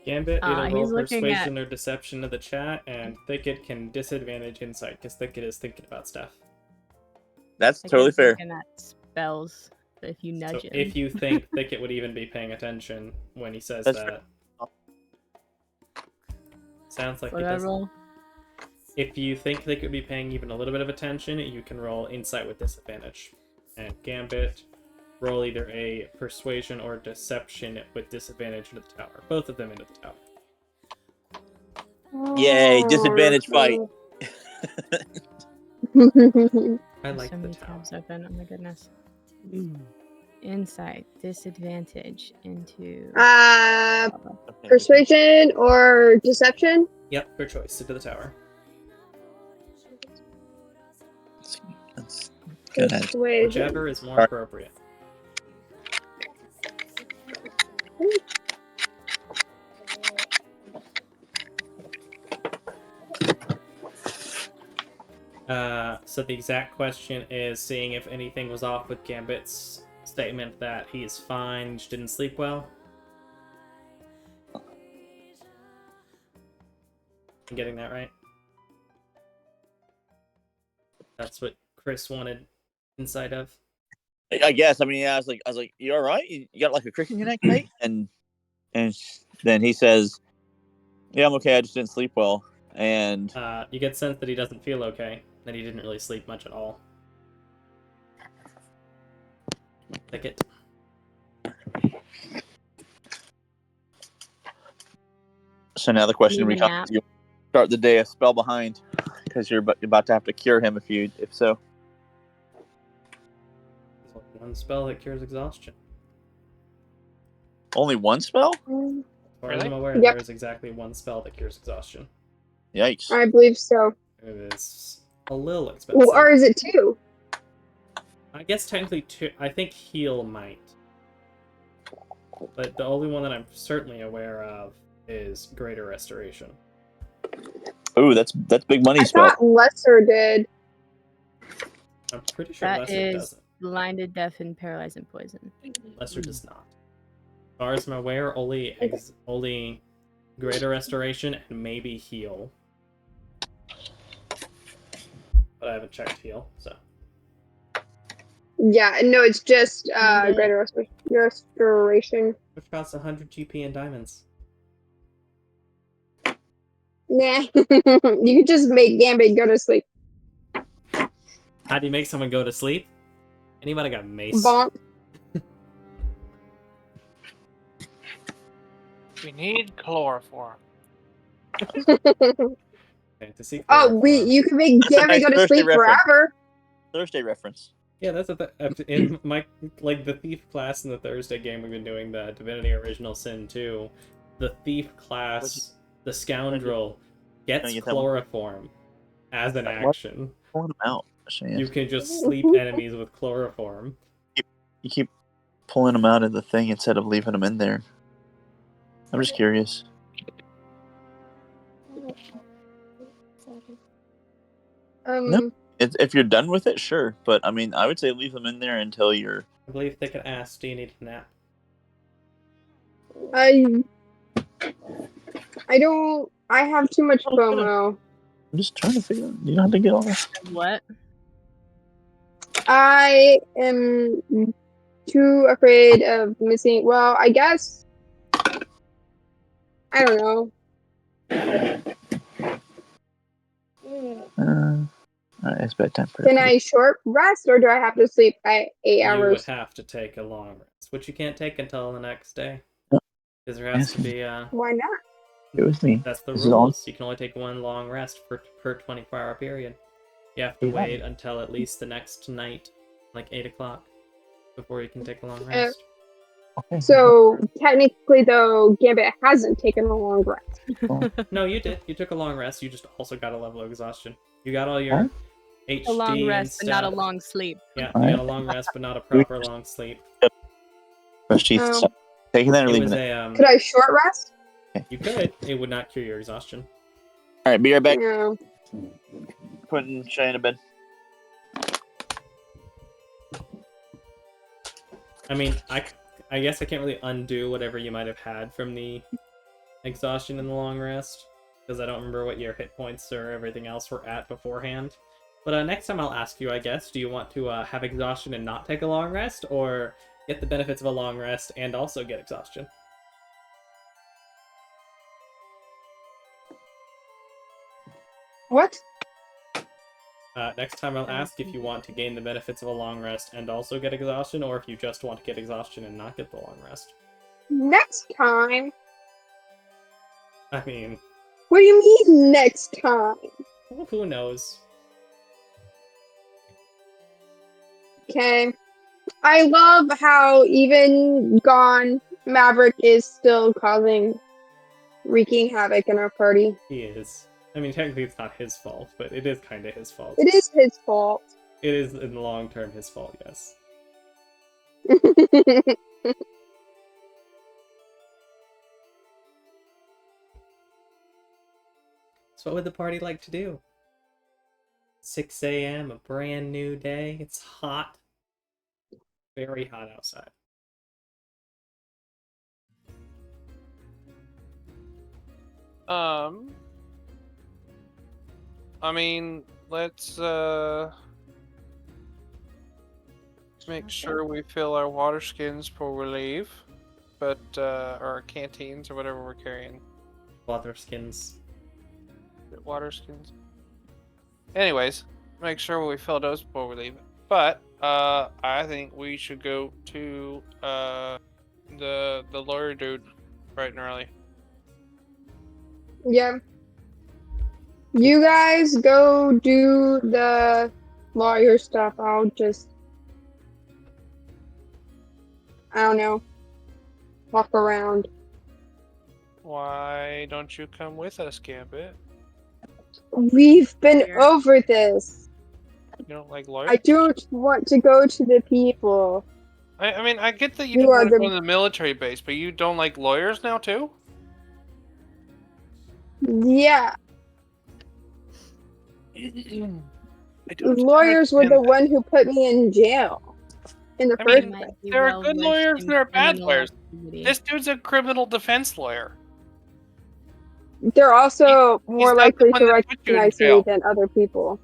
Gambit, either he's roll looking persuasion or deception to the chat, and Thicket can disadvantage insight, because Thicket is thinking about stuff. That's Like, totally he's fair. looking at spells. But if you nudge So him, if you think Thicket would even be paying attention when he says That's that. Sounds like what he do I does. roll? If you think they could be paying even a little bit of attention, you can roll insight with disadvantage. And Gambit, roll either a persuasion or deception with disadvantage into the tower. Both of them into the tower. Yay, disadvantage fight. I like so the many tower. tabs open. Oh my goodness. Insight, disadvantage into. Persuasion or deception? Yep, your choice. Into the tower. That's good. Persuasion. Whichever is more appropriate. So the exact question is seeing if anything was off with Gambit's statement that he's fine, just didn't sleep well. I'm getting that right? That's what Chris wanted insight of. I guess. I mean, yeah. I was like, you all right? You got like a crick in your neck, mate? And then he says, yeah, I'm okay. I just didn't sleep well. And You get the sense that he doesn't feel okay, that he didn't really sleep much at all. Thicket. so now the question Need a becomes: nap. you start the day a spell behind because you're about to have to cure him if so. There's only one spell that cures exhaustion. Only one spell? As far as I'm aware, Yep. there is exactly one spell that cures exhaustion. Yikes! I believe so. It is a little expensive. Or is it two? I guess technically two. I think heal might. But the only one that I'm certainly aware of is Greater Restoration. Ooh, that's big money I spell. thought Lesser did. I'm pretty sure That Lesser is doesn't. blinded, deaf, and paralyzed, and poison. Lesser does not. As far as I'm aware, only Greater Restoration and maybe Heal. But I haven't checked Heal, so. Yeah, no, it's just Yeah. Greater Restoration. Which costs 100 GP and diamonds. Nah. You could just make Gambit go to sleep. How do you make someone go to sleep? Anybody got mace? Bonk. We need chloroform. Fantasy Oh, chloroform. you can make That's a Gambit nice go to Thursday sleep reference. forever. Thursday reference. Yeah, that's in my the thief class in the Thursday game we've been doing, the Divinity Original Sin 2. The thief class, the scoundrel, gets get that one? chloroform as an What? action. Pulling him out. Shane. You can just sleep enemies with chloroform. You keep pulling him out of the thing instead of leaving him in there. I'm just curious. No. If you're done with it, sure. But I mean, I would say leave them in there until you're. I believe they could ask, do you need a nap? I don't. I have too much FOMO. I'm just trying to figure out. You don't have to get all this. What? I am too afraid of missing. Well, I guess. I don't know. It's bedtime for Can I short rest, or do I have to sleep at 8 You would hours? have to take a long rest, which you can't take until the next day. No. Because there has to Yes. be Why not? It was me. That's the This is all- rules. You can only take one long rest per 24-hour period. You have to Yeah. wait until at least the next night, like 8 o'clock, before you can take a long Uh, rest. Okay. So technically, though, Gambit hasn't taken a long rest. No, you did. You took a long rest. You just also got a level of exhaustion. You got all your Huh? HD A long and rest, but stuff. not a long sleep. Yeah, All you right. got a long rest, but not a proper long sleep. Brush teeth. Um, So, taking that or It leaving was it. a Could I short rest? You could. It would not cure your exhaustion. All right, be right back. No. Putting Shay in bed. I mean, I guess I can't really undo whatever you might have had from the exhaustion and the long rest, because I don't remember what your hit points or everything else were at beforehand. But next time I'll ask you, I guess, do you want to have exhaustion and not take a long rest, or get the benefits of a long rest and also get exhaustion? What? Next time I'll ask if you want to gain the benefits of a long rest and also get exhaustion, or if you just want to get exhaustion and not get the long rest. Next time? I mean, What do you mean next time? well, who knows? Okay. I love how even gone Maverick is still wreaking havoc in our party. He is. I mean, technically it's not his fault, but it is kind of his fault. It is his fault. It is, in the long term, his fault, yes. So what would the party like to do? 6 a.m., a brand new day. It's hot. Very hot outside. I mean, let's make sure we fill our water skins before we leave, but or our canteens or whatever we're carrying. Leather skins. Water skins. Anyways, make sure we fill those before we leave. But I think we should go to the lawyer dude bright and early. Yeah. You guys go do the lawyer stuff. I'll just, I don't know, walk around. Why don't you come with us, Gambit? We've been Lawyer. over this. You don't like lawyers? I don't want to go to the people. I mean, I get that you You didn't are want to the- go to the military base, but you don't like lawyers now too? Yeah, I don't lawyers were the understand that. one who put me in jail in the I first mean, place. Might be there are well good versed lawyers in and there are bad criminal lawyers. activity. This dude's a criminal defense lawyer. They're also more not the likely one to that put you in recognize me jail. than other people.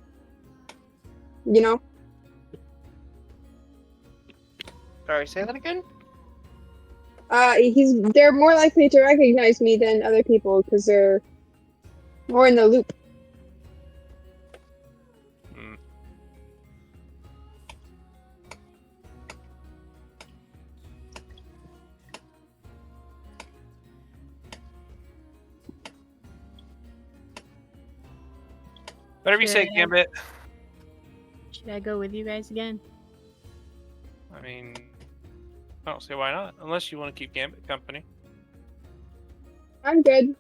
You know? Sorry, say that again? They're more likely to recognize me than other people because they're more in the loop. Hmm. Whatever you say, Should I- Gambit. Should I go with you guys again? I mean, I don't see why not, unless you want to keep Gambit company. I'm good.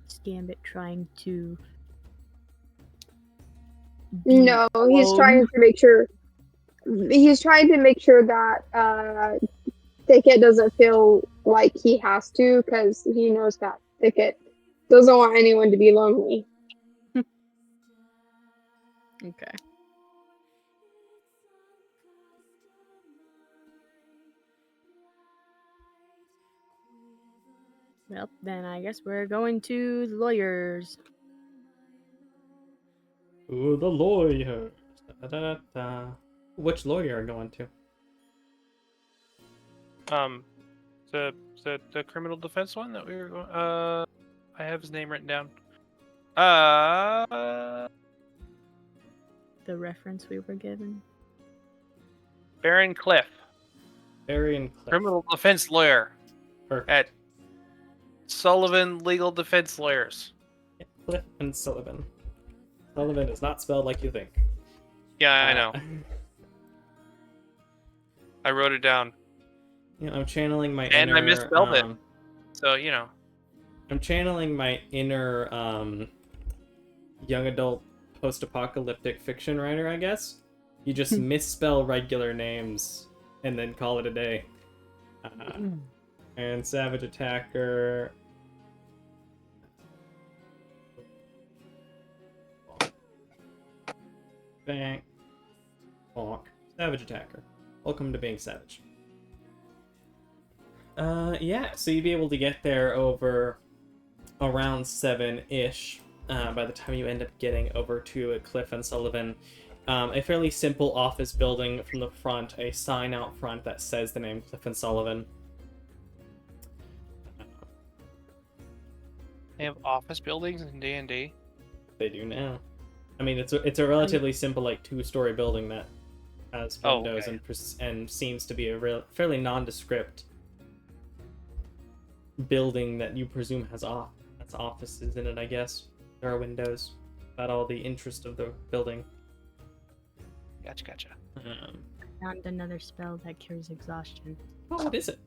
Is Gambit trying to be No, he's alone? trying to make sure. He's trying to make sure that Thicket doesn't feel like he has to, because he knows that Thicket doesn't want anyone to be lonely. Okay. Well, then I guess we're going to the lawyers. Ooh, the lawyers. Da-da-da-da. Which lawyer are you going to? The criminal defense one that we were going. I have his name written down. The reference we were given. Baron Cliff, Barry and Cliff. criminal defense lawyer Perfect. at Sullivan Legal Defense Lawyers. Yeah, Cliff and Sullivan. Sullivan is not spelled like you think. Yeah, I know. I wrote it down, Yeah, I'm channeling my and inner. I misspelled it. So I'm channeling my inner young adult post-apocalyptic fiction writer, I guess. You just misspell regular names and then call it a day. And Savage Attacker. Bang. Bonk. Savage Attacker. Welcome to being savage. Yeah, so you'd be able to get there over around 7-ish by the time you end up getting over to Cliff and Sullivan. A fairly simple office building from the front, a sign out front that says the name Cliff and Sullivan. they have office buildings in D&D. They do now. I mean, it's a relatively simple, like, 2-story building that has windows and seems to be a fairly nondescript building that you presume has offices in it, I guess. There are windows. About all the interest of the building. Gotcha. Found another spell that cures exhaustion. Oh, what is it?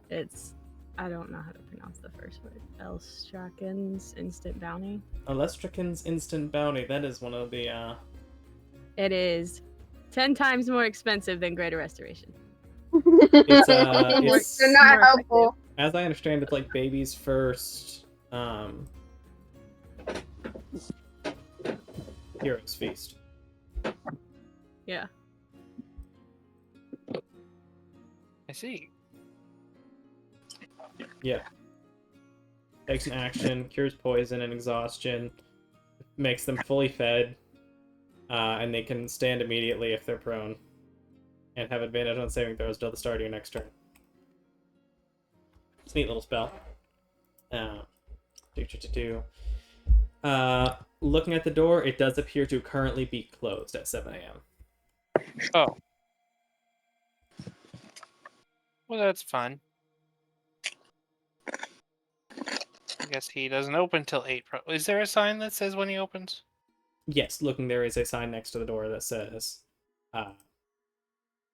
It's I don't know how to pronounce the first word. Elstraken's Instant Bounty. Elestrakin's Instant Bounty. That is one of the It is 10 times more expensive than Greater Restoration. it's They're not more helpful. as I understand, it's like baby's first Hero's Feast. Yeah. I see. Yeah. Takes an action, cures poison and exhaustion, makes them fully fed, and they can stand immediately if they're prone, and have advantage on saving throws till the start of your next turn. It's a neat little spell. Looking at the door, it does appear to currently be closed at 7 a.m. Oh. Well, that's fun. I guess he doesn't open till 8. Is there a sign that says when he opens? Yes, looking, there is a sign next to the door that says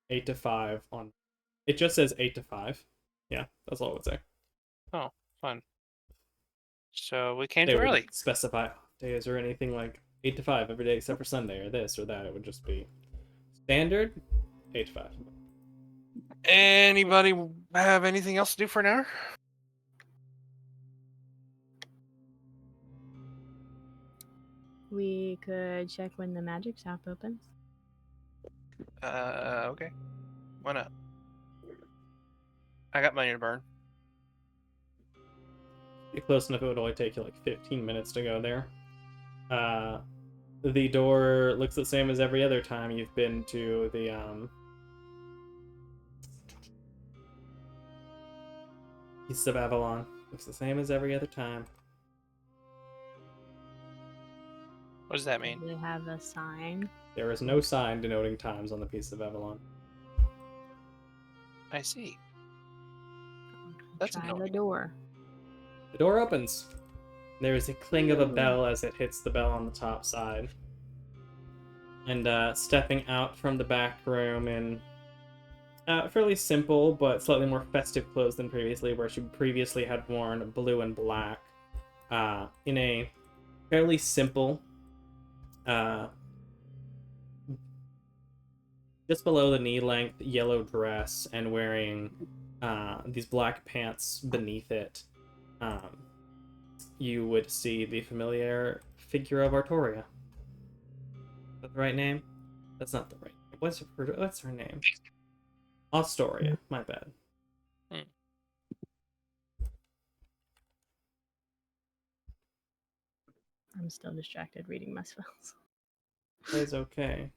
8 to 5 on... It just says 8 to 5. Yeah, that's all it would say. Oh, fun. So we came They too wouldn't early. specify days or anything like 8 to 5 every day except for Sunday or this or that. It would just be standard 8 to 5. Anybody have anything else to do for an hour? We could check when the magic shop opens. Okay. Why not? I got money to burn. Be close enough, it would only take you like 15 minutes to go there. The door looks the same as every other time you've been to the East of Avalon. Looks the same as every other time. What does that mean? They have a sign. There is no sign denoting times on the Piece of Avalon. I see. That's Try annoying. the door. The door opens. There is a cling of a bell as it hits the bell on the top side. And stepping out from the back room in fairly simple but slightly more festive clothes than previously, where she previously had worn blue and black, in a fairly simple, just below the knee length yellow dress and wearing these black pants beneath it, you would see the familiar figure of Artoria. Is that the right name? That's not the right name. What's her name? Astoria, my bad. I'm still distracted reading my spells. Plays okay.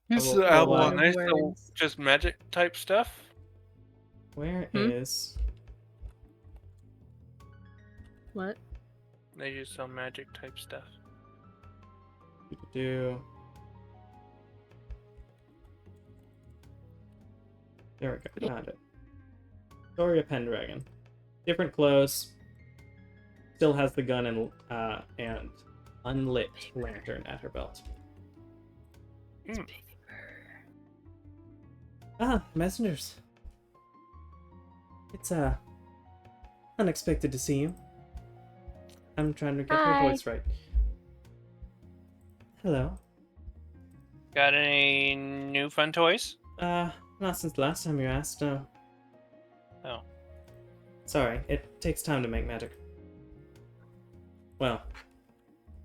This Oh, is the well, album why? on there, so Words. just magic type stuff. Where Hmm? is... What? They use some magic type stuff. Do... There we go. Found it. Story of Pendragon. Different clothes. Still has the gun and unlit lantern at her belt. Ah, messengers. It's unexpected to see you. I'm trying to get her Hi. voice right. Hello. Got any new fun toys? Not since the last time you asked, no. Oh. Sorry, it takes time to make magic. Well,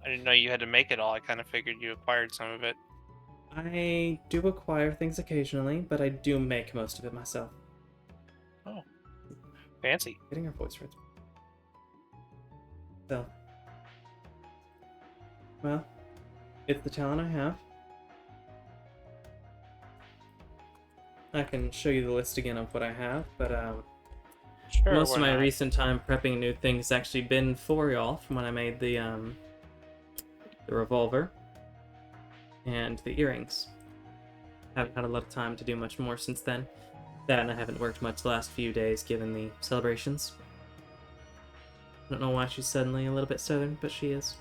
I didn't know you had to make it all. I kind of figured you acquired some of it. I do acquire things occasionally, but I do make most of it myself. Oh. Fancy. Getting her voice right. So, well, it's the talent I have. I can show you the list again of what I have, but Sure, most why of my not? recent time prepping new things has actually been for y'all from when I made the revolver and the earrings. Haven't had a lot of time to do much more since then. That and I haven't worked much the last few days given the celebrations. I don't know why she's suddenly a little bit southern, but she is.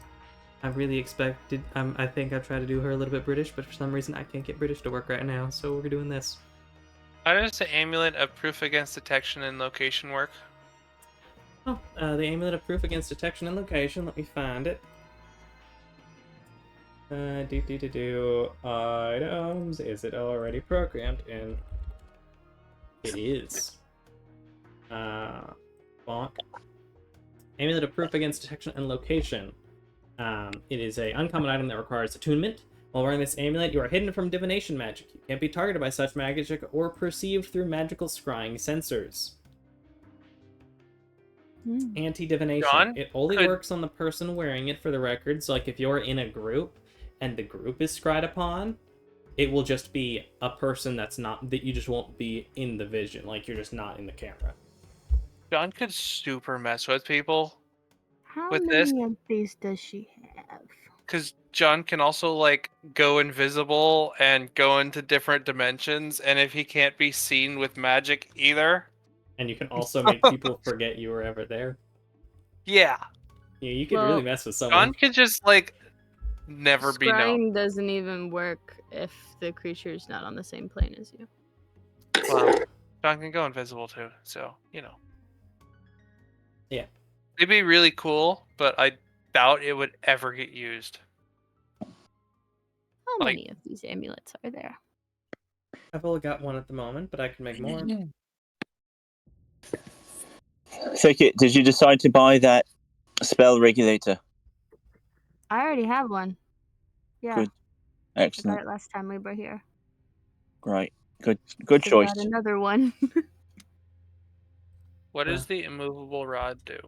I really expected... I think I've tried to do her a little bit British, but for some reason I can't get British to work right now, so we're doing this. How does the amulet of proof against detection and location work? Oh, the amulet of proof against detection and location. Let me find it. Items. Is it already programmed in? It is. Bonk. Amulet of proof against detection and location. It is an uncommon item that requires attunement. While wearing this amulet, you are hidden from divination magic. You can't be targeted by such magic or perceived through magical scrying sensors. Anti-divination. John, It only could- works on the person wearing it, for the record. So, like, if you're in a group and the group is scryed upon, it will just be a person that you just won't be in the vision. Like, you're just not in the camera. John could super mess with people How with many this, of these does she have? because John can also like go invisible and go into different dimensions, and if he can't be seen with magic either, And you can also make people forget you were ever there. yeah, Yeah, you could Well, really mess with John someone. could just like never be known. Scrying doesn't even work if the creature's not on the same plane as you. Well, John can go invisible too, so you know. Yeah. It'd be really cool, but I doubt it would ever get used. How Like- many of these amulets are there? I've only got one at the moment, but I can make more. Thicket, did you decide to buy that spell regulator? I already have one. Yeah, Good. I got Excellent. it last time we were here. Great. Good I choice. got another one. What does the immovable rod do?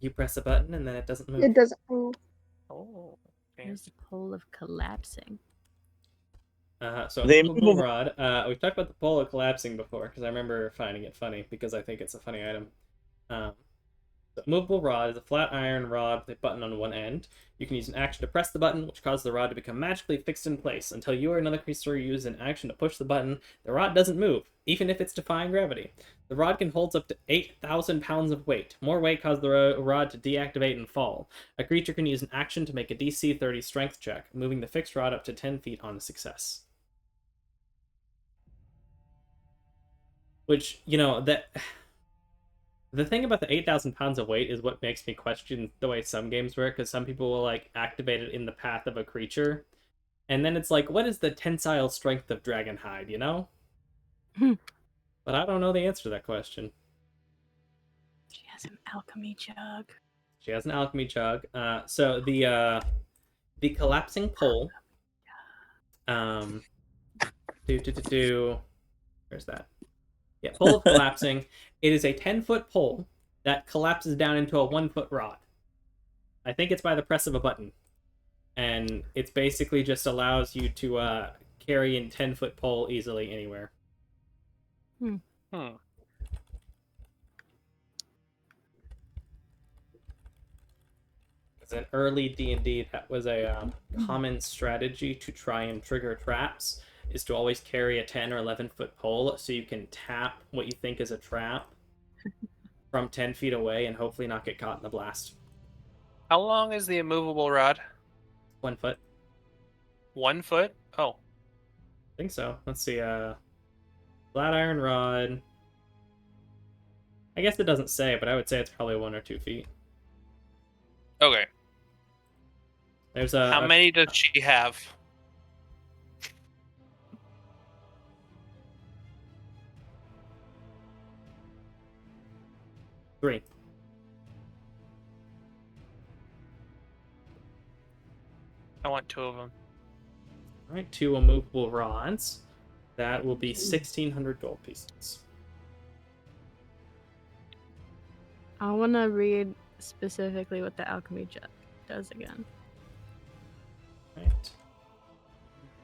You press a button and then it doesn't move. It doesn't move. Oh, There's fancy. the pole of collapsing. So The immovable immovable- rod. We've talked about the pole of collapsing before because I remember finding it funny because I think it's a funny item. The immovable rod is a flat iron rod with a button on one end. You can use an action to press the button, which causes the rod to become magically fixed in place. Until you or another creature use an action to push the button, the rod doesn't move, even if it's defying gravity. The rod can hold up to 8,000 pounds of weight. More weight causes the rod to deactivate and fall. A creature can use an action to make a DC 30 strength check, moving the fixed rod up to 10 feet on a success. Which, you know, that... The thing about the 8,000 pounds of weight is what makes me question the way some games work, because some people will, like, activate it in the path of a creature. And then it's like, what is the tensile strength of Dragonhide, you know? But I don't know the answer to that question. She has an alchemy jug. She has an alchemy jug. So the collapsing pole. Where's that? Yeah, pole of collapsing. It is a 10-foot pole that collapses down into a 1-foot rod. I think it's by the press of a button. and it's basically just allows you to carry a 10-foot pole easily anywhere. As an early D&D, that was a common strategy to try and trigger traps, is to always carry a 10 or 11-foot pole so you can tap what you think is a trap from 10 feet away and hopefully not get caught in the blast. How long is the immovable rod? 1 foot. 1 foot? Oh. I think so. Let's see. Flat iron rod. I guess it doesn't say, but I would say it's probably 1 or 2 feet. Okay. There's How many does she have? Three. I want 2 of them. All right, 2 immovable rods. That will be 1,600 gold pieces. I want to read specifically what the alchemy jug does again. Right.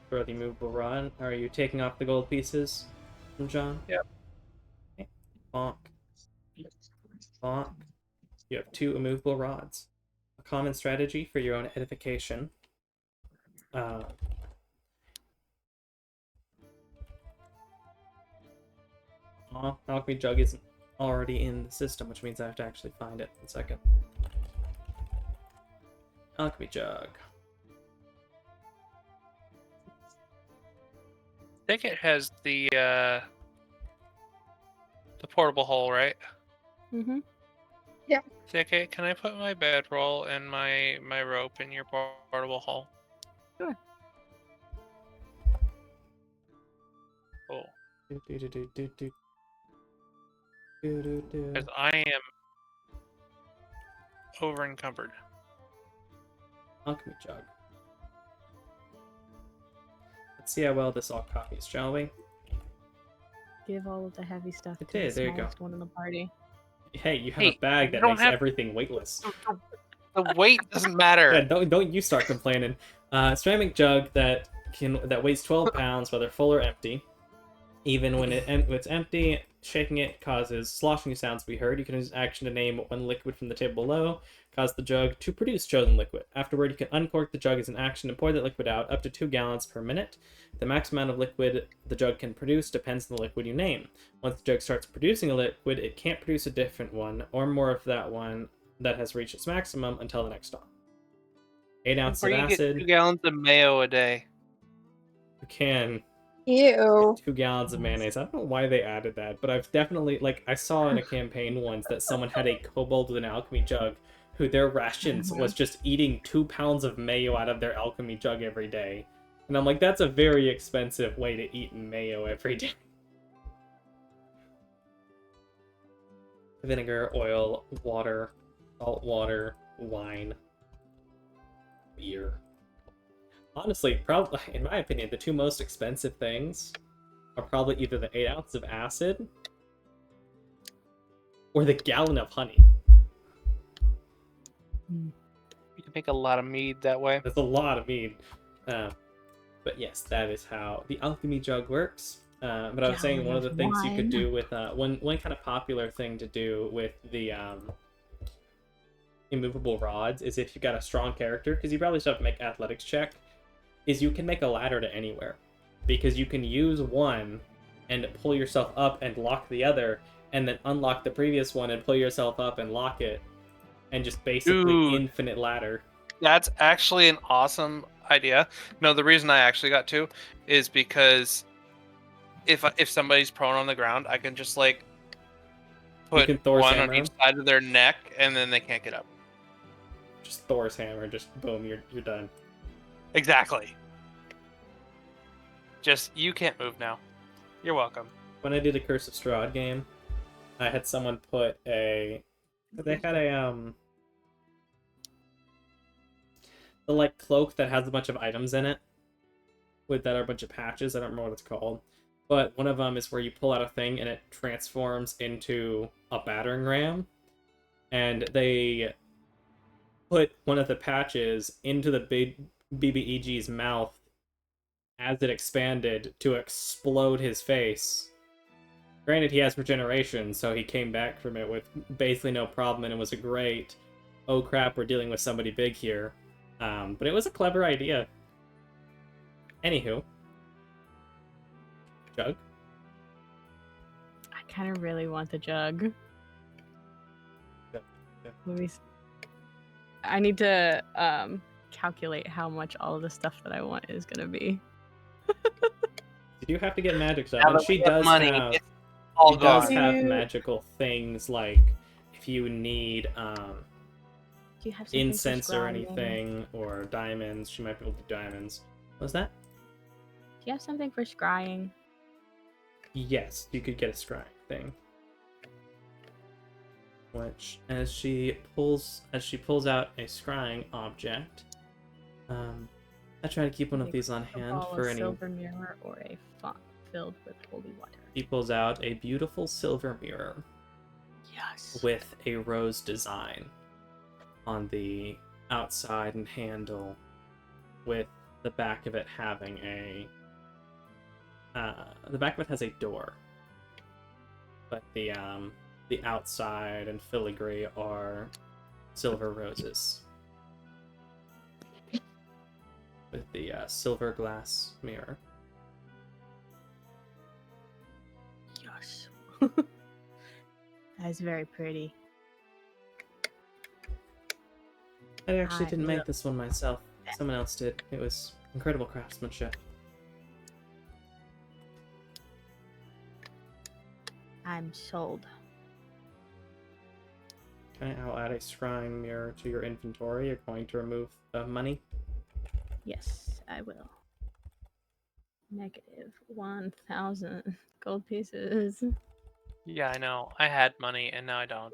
For the immovable rod, are you taking off the gold pieces from John? Yep. Okay. Bonk. Bonk. You have 2 immovable rods. A common strategy for your own edification. Alchemy jug isn't already in the system, which means I have to actually find it. 1 second. Alchemy jug. I think it has the portable hole, right? Mm-hmm. Okay, can I put my bedroll and my rope in your portable hole? Sure. Cool. Because Because I am over encumbered. Alchemy jug. Let's see how well this all copies, shall we? Give all of the heavy stuff It to did, the there you go. smallest one in the party. Hey, you have Hey, a bag you that don't makes have- everything weightless. The weight doesn't matter. Yeah, don't you start complaining. Ceramic jug that weighs 12 pounds, whether full or empty. Even when it's empty, shaking it causes sloshing sounds to be heard. You can use action to name one liquid from the table below, cause the jug to produce chosen liquid. Afterward, you can uncork the jug as an action and pour that liquid out, up to 2 gallons per minute. The max amount of liquid the jug can produce depends on the liquid you name. Once the jug starts producing a liquid, it can't produce a different one, or more of that one that has reached its maximum until the next stop. 8 ounces Before of you get acid. 2 gallons of mayo a day. You can Ew. 2 gallons of mayonnaise. I don't know why they added that, but I've definitely, like, I saw in a campaign once that someone had a kobold with an alchemy jug who their rations was just eating 2 pounds of mayo out of their alchemy jug every day. And I'm like, that's a very expensive way to eat mayo every day. Vinegar, oil, water, salt water, wine, beer. Honestly, probably, in my opinion, the 2 most expensive things are probably either the 8 ounces of acid or the gallon of honey. You can make a lot of mead that way. That's a lot of mead. But yes, that is how the alchemy jug works. But I was saying Gallon one of the of things you could wine. do with one kind of popular thing to do with the immovable rods is if you got a strong character, because you probably still have to make athletics check, is you can make a ladder to anywhere, because you can use one and pull yourself up and lock the other, and then unlock the previous one and pull yourself up and lock it, and just basically Dude. infinite ladder. That's actually an awesome idea. No, the reason I actually got 2 is because if somebody's prone on the ground, I can just like put can Thor's one on hammer each them. side of their neck, and then they can't get up. Just Thor's hammer, just boom, you're done. Exactly. Just you can't move now. You're welcome. When I did a Curse of Strahd game, I had someone put they had a the like cloak that has a bunch of items in it that are a bunch of patches. I don't remember what it's called, but one of them is where you pull out a thing and it transforms into a battering ram, and they put one of the patches into the BBEG's mouth as it expanded to explode his face. Granted, he has regeneration, so he came back from it with basically no problem, and it was a great, oh crap, we're dealing with somebody big here. But it was a clever idea. Anywho. Jug? I kind of really want the jug. I need to calculate how much all of the stuff that I want is gonna be. You do have to get magic stuff, Now and that she we have does money, have... it's all She does gone. have You- magical things, like if you need Do you have something for incense or scrying? anything, or diamonds, she might be able to do diamonds. What's that? Do you have something for scrying? Yes, you could get a scrying thing. Which, as she pulls out a scrying object, I try to keep one of Like these on a hand ball for of any. silver mirror or a font filled with holy water. She pulls out a beautiful silver mirror Yes. with a rose design on the outside and handle, with the back of it having a the back of it has a door, but the outside and filigree are silver roses with the silver glass mirror. Yes. That is very pretty. I actually I didn't make love this one myself. Someone else did. It was incredible craftsmanship. I'm sold. Okay, I'll add a scrying mirror to your inventory. You're going to remove the money. Yes, I will. Negative 1,000 gold pieces. Yeah, I know. I had money and now I don't.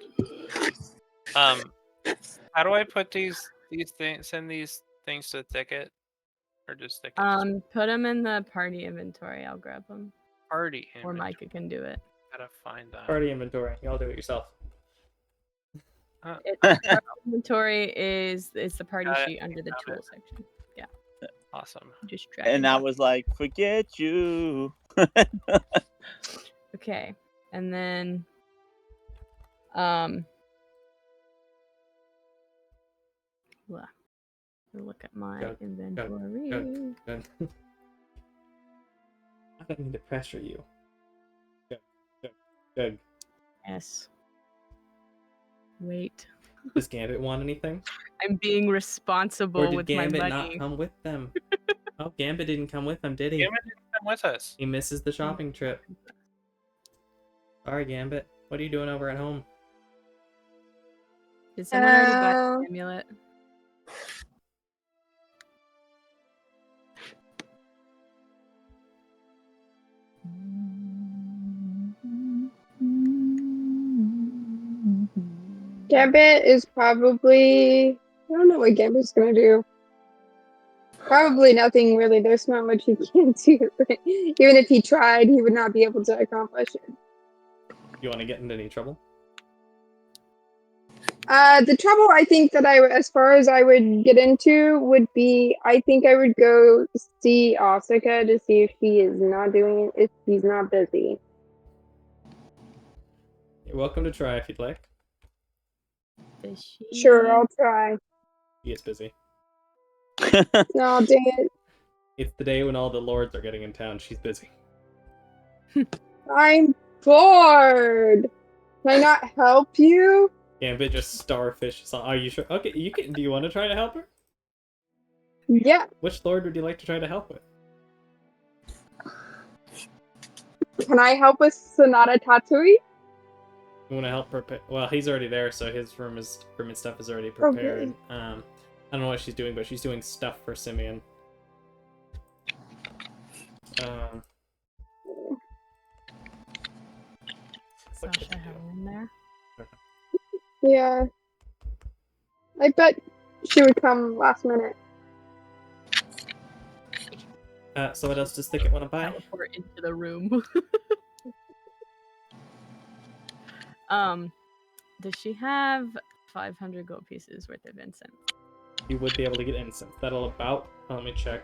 How do I put these things? Send these things to the ticket, or just tickets? Put them in the party inventory. I'll grab them. Party. Or inventory. Micah can do it. Gotta find that. Party inventory. Y'all do it yourself. Inventory is the party Got it, sheet under the got tool it. section. Yeah. Awesome. Just drag And and I drop. was like, forget you. Okay. And then look at my Go, inventory. Good. I don't need to pressure you. Good. Yes. Wait. Does Gambit want anything? I'm being Or responsible did with Gambit my not money. come with them? Oh, Gambit didn't come with them, did he? Gambit didn't come with us. He misses the shopping trip. Sorry, Gambit. What are you doing over at home? Did someone already buy the amulet? Gambit is probably. I don't know what Gambit's gonna do. Probably nothing really. There's not much he can do. Even if he tried, he would not be able to accomplish it. You want to get into any trouble? The trouble I think that as far as I would get into would be, I think I would go see Asuka to see if she is not doing it, if she's not busy. You're welcome to try if you'd like. Does she? Sure, I'll try. He is busy. No, dang it. It's the day when all the lords are getting in town. She's busy. I'm bored. Can I not help you? Gambit just starfishes on. Are you sure? Okay, you can. Do you want to try to help her? Yeah. Which lord would you like to try to help with? Can I help with Sonata Tatsui? You want to help prepare? Well, he's already there, so his room and stuff is already prepared. I don't know what she's doing, but she's doing stuff for Simeon. Sasha have in there. Yeah. I bet she would come last minute. So what else does Thicket want to buy? Teleport into the room. Does she have 500 gold pieces worth of incense? You would be able to get incense. That'll Let me check.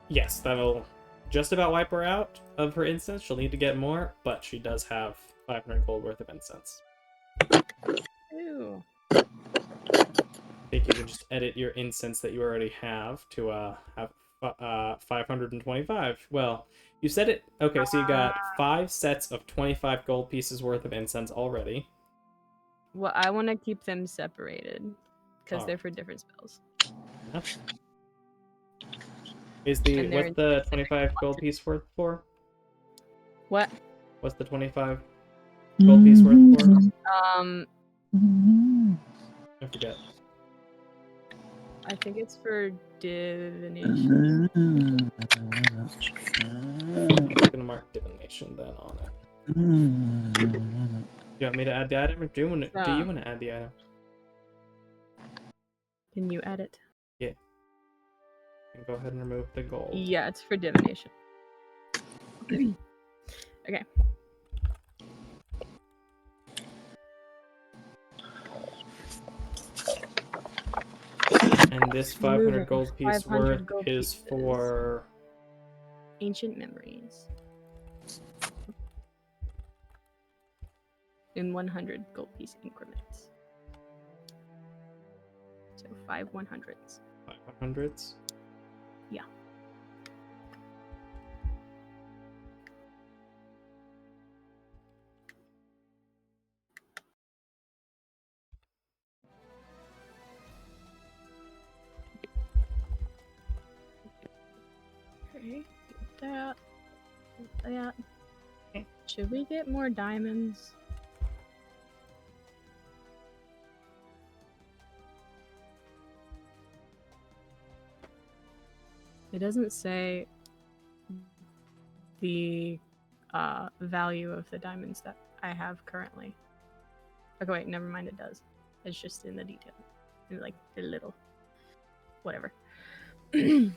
Yes, that'll just about wipe her out of her incense. She'll need to get more, but she does have 500 gold worth of incense. Ew. I think you can just edit your incense that you already have to have 525. Well, you said it. Okay, so you got 5 sets of 25 gold pieces worth of incense already. Well, I want to keep them separated because Oh. they're for different spells. Yep. Is the And they're what's the specific 25 gold piece worth for? What? What's the 25 gold piece worth for? I forget. I think it's for divination. I'm gonna mark divination then on it. You want me to add the item, or do you want to add the item? Can you add it? Yeah. You can go ahead and remove the gold. Yeah, it's for divination. Okay. And this 500 Moving. gold piece 500 worth gold is pieces. for Ancient memories. In 100 gold piece increments. So 5 100s. 500s. Yeah. Okay, that. That. Should we get more diamonds? It doesn't say the value of the diamonds that I have currently. Okay, wait, never mind, it does. It's just in the detail. In like the little whatever. I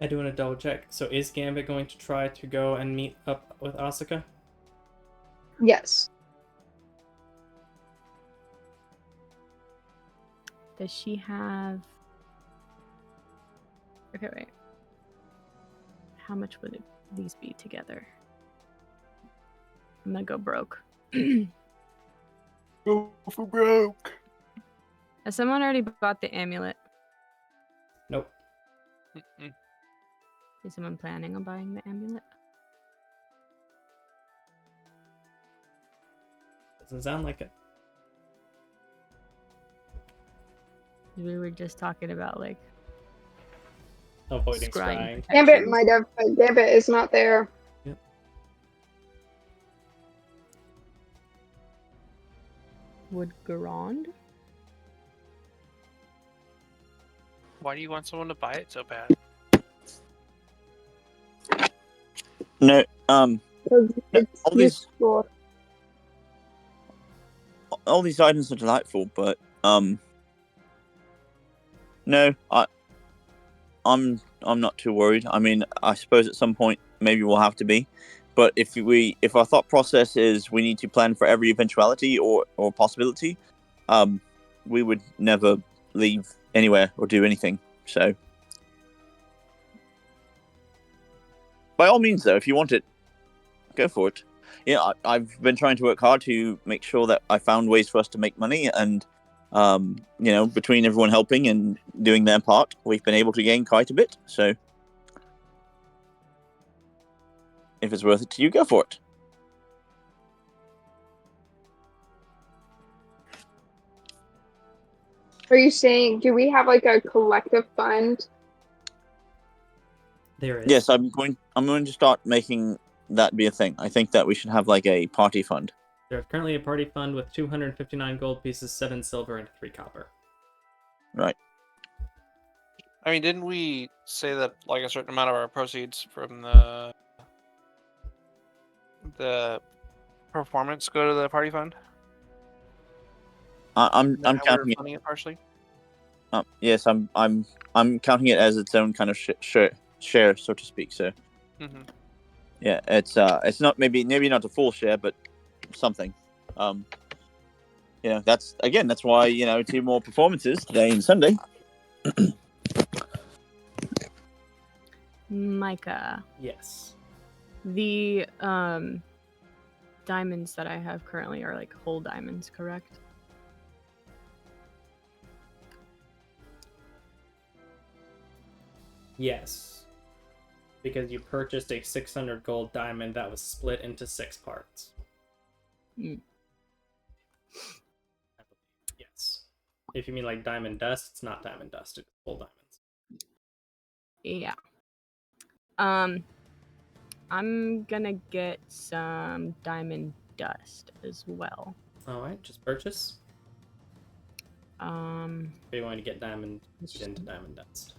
do want to double check. So is Gambit going to try to go and meet up with Asuka? Yes. Does she have... Okay, wait. How much would these be together? I'm gonna go broke. Go for broke. Has someone already bought the amulet? Nope. Mm-mm. Is someone planning on buying the amulet? Doesn't sound like it. We were just talking about like Avoiding scrying scrying. protection. Gambit might have, but Gambit is not there. Yep. Would Garand? Why do you want someone to buy it so bad? No, 'Cause it's all these useful. all these items are delightful, but no, I'm not too worried. I mean, I suppose at some point maybe we'll have to be, but if our thought process is we need to plan for every eventuality or possibility, we would never leave anywhere or do anything. So, by all means, though, if you want it, go for it. Yeah, I've been trying to work hard to make sure that I found ways for us to make money, and between everyone helping and doing their part, we've been able to gain quite a bit. So, if it's worth it to you, go for it. Are you saying, do we have like a collective fund? There is. Yes, I'm going to start making that be a thing. I think that we should have like a party fund. There's currently a party fund with 259 gold pieces, 7 silver, and 3 copper. Right. I mean, didn't we say that like a certain amount of our proceeds from the performance go to the party fund? I'm Isn't that how counting we're it. funding it partially. Yes, I'm counting it as its own kind of share, so to speak. So, Mm-hmm. yeah, it's not maybe not a full share, but something. that's why 2 more performances today and Sunday. Micah, Yes. the diamonds that I have currently are like whole diamonds, correct? Yes. Because you purchased a 600 gold diamond that was split into 6 parts. Mm. Yes. If you mean like diamond dust, it's not diamond dust, it's full diamonds. Yeah. I'm gonna get some diamond dust as well. Alright, just purchase. Um, If you want to get diamond into diamond dust.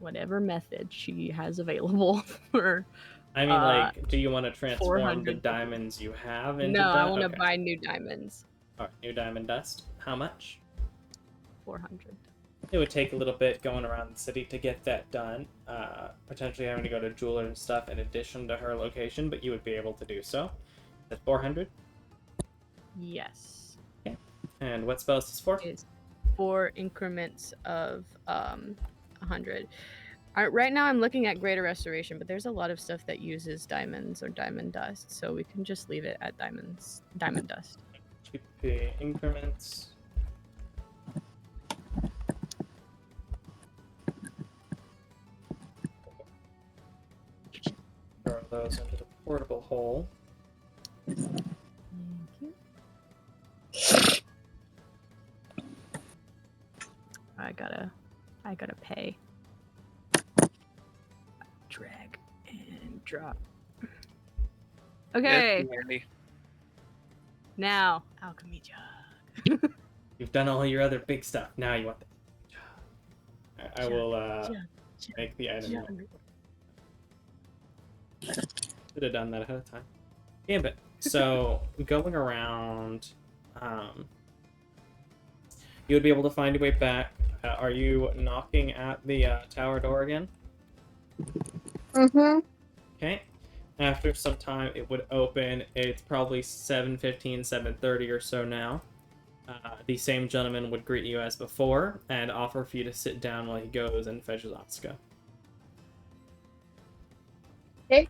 whatever method she has available for. I mean, like, do you want to transform the 400. diamonds you have into No, dust? I want to buy new diamonds. Alright, new diamond dust. How much? 400. It would take a little bit going around the city to get that done. Potentially having to go to jeweler and stuff in addition to her location, but you would be able to do so. At 400? Yes. Okay. And what spell is this for? It's 4 increments of 100. Right now I'm looking at Greater Restoration, but there's a lot of stuff that uses diamonds or diamond dust, so we can just leave it at diamond dust. GP increments. Throw those into the portable hole. Thank you. I gotta pay. Drag and drop. Okay, now alchemy jug. You've done all your other big stuff. Now you want the I will make the item. Should have done that ahead of time. Gambit. So going around, you would be able to find your way back. Are you knocking at the tower door again? Mm-hmm. Okay. After some time, it would open. It's probably 7:15, 7:30 or so now. The same gentleman would greet you as before and offer for you to sit down while he goes and fetches Asuka. Okay.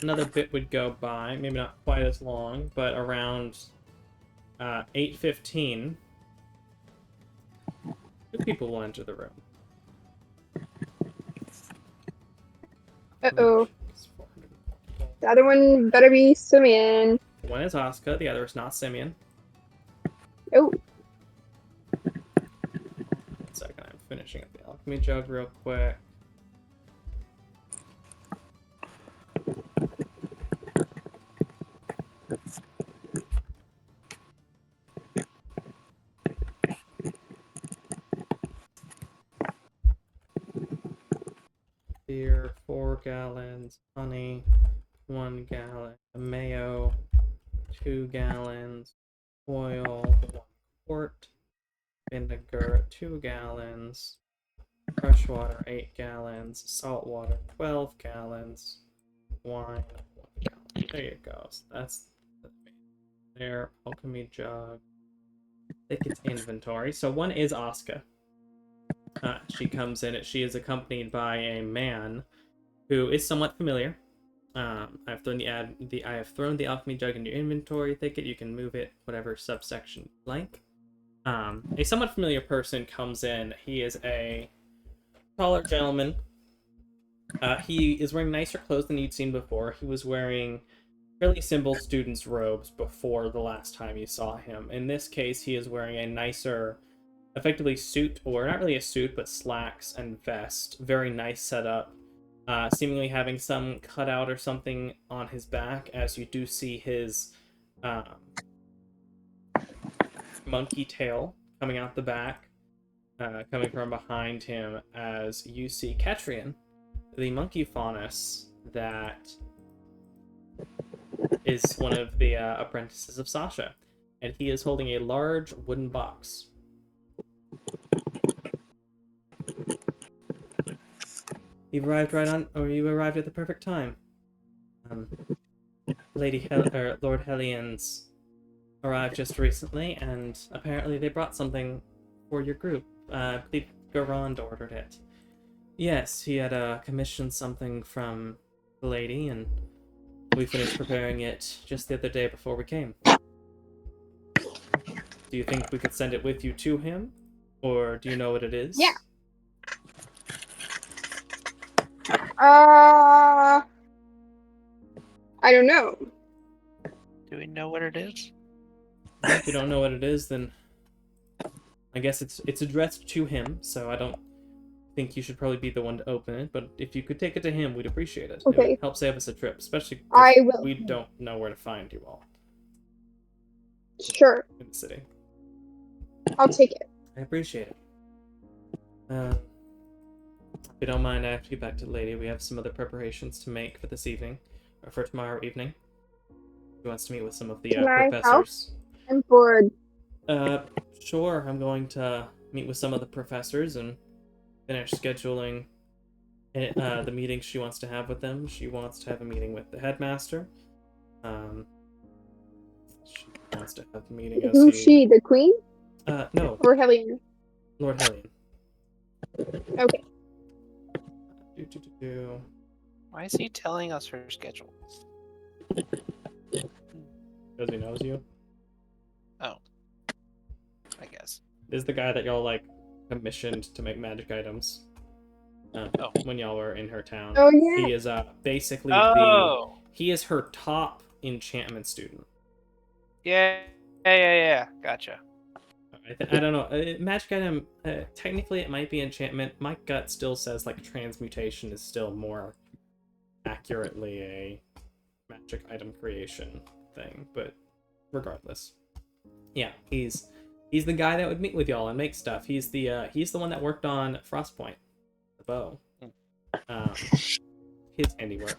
Another bit would go by, maybe not quite as long, but around 8:15, 2 people will enter the room. Uh-oh. The other one better be Simeon. One is Asuka, the other is not Simeon. Oh. 1 second, I'm finishing up the alchemy jug real quick. Beer, 4 gallons. Honey, 1 gallon. Mayo, 2 gallons. Oil, 1 quart. Vinegar, 2 gallons. Fresh water, 8 gallons. Salt water, 12 gallons. Wine, 1 gallon. There you go. So that's their alchemy jug. I think it's inventory. So one is Asuka. She comes in. She is accompanied by a man who is somewhat familiar. I've thrown I have thrown the alchemy jug in your inventory thicket. You can move it whatever subsection you like. A somewhat familiar person comes in. He is a taller gentleman. He is wearing nicer clothes than you'd seen before. He was wearing fairly simple student's robes before the last time you saw him. In this case, he is wearing a nicer, effectively suit, or not really a suit, but slacks and vest. Very nice setup. Seemingly having some cutout or something on his back, as you do see his monkey tail coming out the back, coming from behind him, as you see Ketrian, the monkey faunus that is one of the apprentices of Sasha, and he is holding a large wooden box. You arrived you arrived at the perfect time. Lord Hellions arrived just recently, and apparently they brought something for your group. I believe Garand ordered it. Yes, he had commissioned something from the lady, and we finished preparing it just the other day before we came. Do you think we could send it with you to him? Or do you know what it is? Yeah. I don't know. Do we know what it is? If you don't know what it is, then I guess it's addressed to him, so I don't think you should probably be the one to open it, but if you could take it to him, we'd appreciate it. Okay. It would help save us a trip, especially I because will. we don't know where to find you all Sure, in the city. I'll take it. I appreciate it. If you don't mind, I have to get back to the lady. We have some other preparations to make for this evening, or for tomorrow evening. She wants to meet with some of the Can I help? professors. I'm bored. Sure. I'm going to meet with some of the professors and finish scheduling the meetings she wants to have with them. She wants to have a meeting with the headmaster. She wants to have a meeting as Who's she? The queen no, or Hellion? Lord Hellion. Okay. Why is he telling us her schedule? Because he knows you. Oh. I guess. Is the guy that y'all like commissioned to make magic items when y'all were in her town. Oh yeah. He is basically Oh. he is her top enchantment student. Yeah. Gotcha. I don't know. Magic item, technically it might be enchantment. My gut still says like transmutation is still more accurately a magic item creation thing, but regardless. Yeah, he's the guy that would meet with y'all and make stuff. He's the one that worked on Frostpoint, the bow. His handiwork.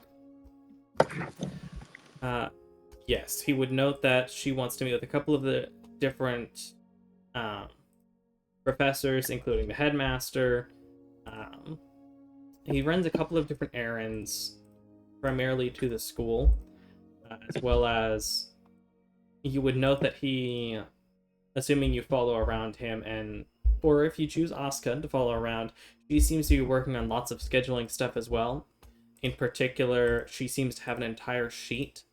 Yes, he would note that she wants to meet with a couple of the different professors, including the headmaster. He runs a couple of different errands, primarily to the school, as well as you would note that he, assuming you follow around him, or if you choose Asuka to follow around, she seems to be working on lots of scheduling stuff as well. In particular, she seems to have an entire sheet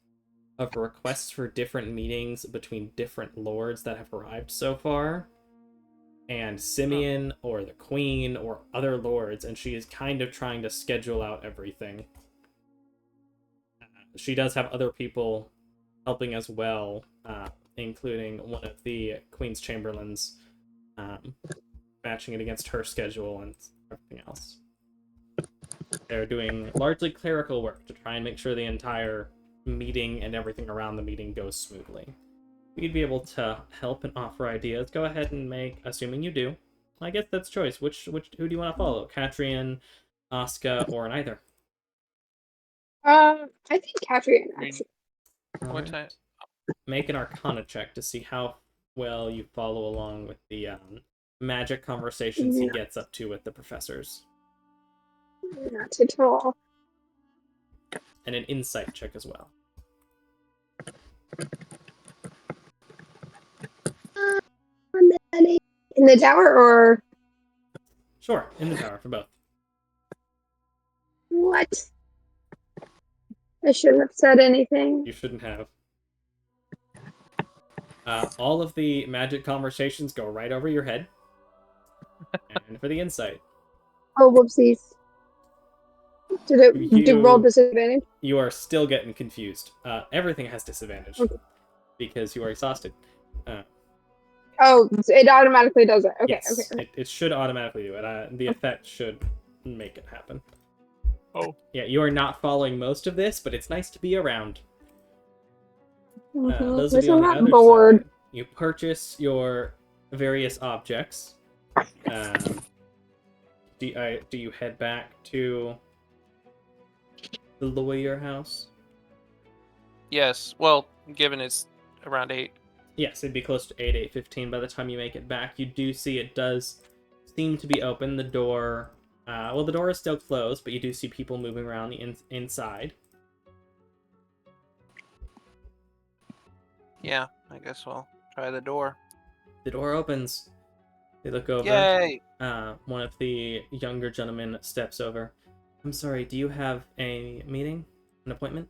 of requests for different meetings between different lords that have arrived so far, and Simeon or the Queen or other lords, and she is kind of trying to schedule out everything. She does have other people helping as well, including one of the Queen's Chamberlains, matching it against her schedule and everything else. They're doing largely clerical work to try and make sure the entire meeting and everything around the meeting goes smoothly. We'd be able to help and offer ideas. Go ahead and make, assuming you do. I guess that's choice. Who do you want to follow? Catrian, Asuka, or neither? I think Catrian actually. What time? Make an Arcana check to see how well you follow along with the magic conversations he gets up to with the professors. Not at all. And an insight check as well. In the tower or? Sure, in the tower for both. What? I shouldn't have said anything. You shouldn't have. All of the magic conversations go right over your head. And for the insight. Oh, whoopsies. Did it roll disadvantage? You are still getting confused. Everything has disadvantage. Okay. Because you are exhausted. Oh, it automatically does it. Okay, yes, okay. It should automatically do it. The effect should make it happen. Oh. Yeah, you are not following most of this, but it's nice to be around. Those of you on the other side, you purchase your various objects. Do you head back to the lawyer house? Yes. Well, given it's around 8. Yes, it'd be close to 8:15 by the time you make it back. You do see it does seem to be open. The door Well, the door is still closed, but you do see people moving around the inside. Yeah, I guess we'll try the door. The door opens. They look over. Yay! One of the younger gentlemen steps over. I'm sorry, do you have a meeting? An appointment?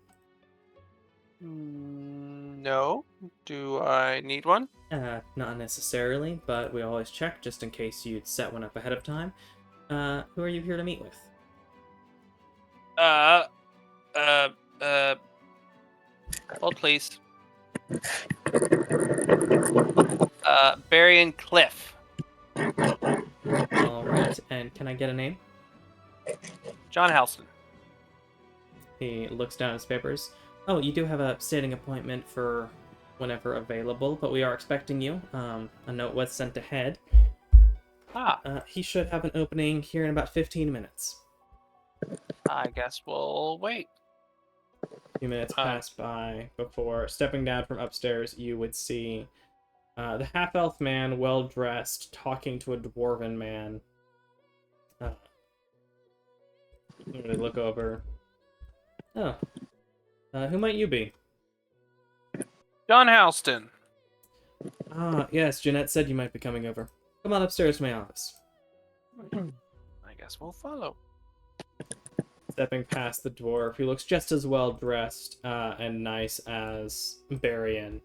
No. Do I need one? Not necessarily, but we always check just in case you'd set one up ahead of time. Who are you here to meet with? Hold please. Barry and Cliff. Alright, and can I get a name? John Halston. He looks down at his papers. Oh, you do have a sitting appointment for whenever available, but we are expecting you. A note was sent ahead. He should have an opening here in about 15 minutes. I guess we'll wait. A few minutes pass by before stepping down from upstairs. You would see the half-elf man, well-dressed, talking to a dwarven man. I'm gonna look over. Oh. Who might you be? John Halston. Ah, yes, Jeanette said you might be coming over. Come on upstairs to my office. I guess we'll follow. Stepping past the dwarf, he looks just as well dressed and nice as Barian.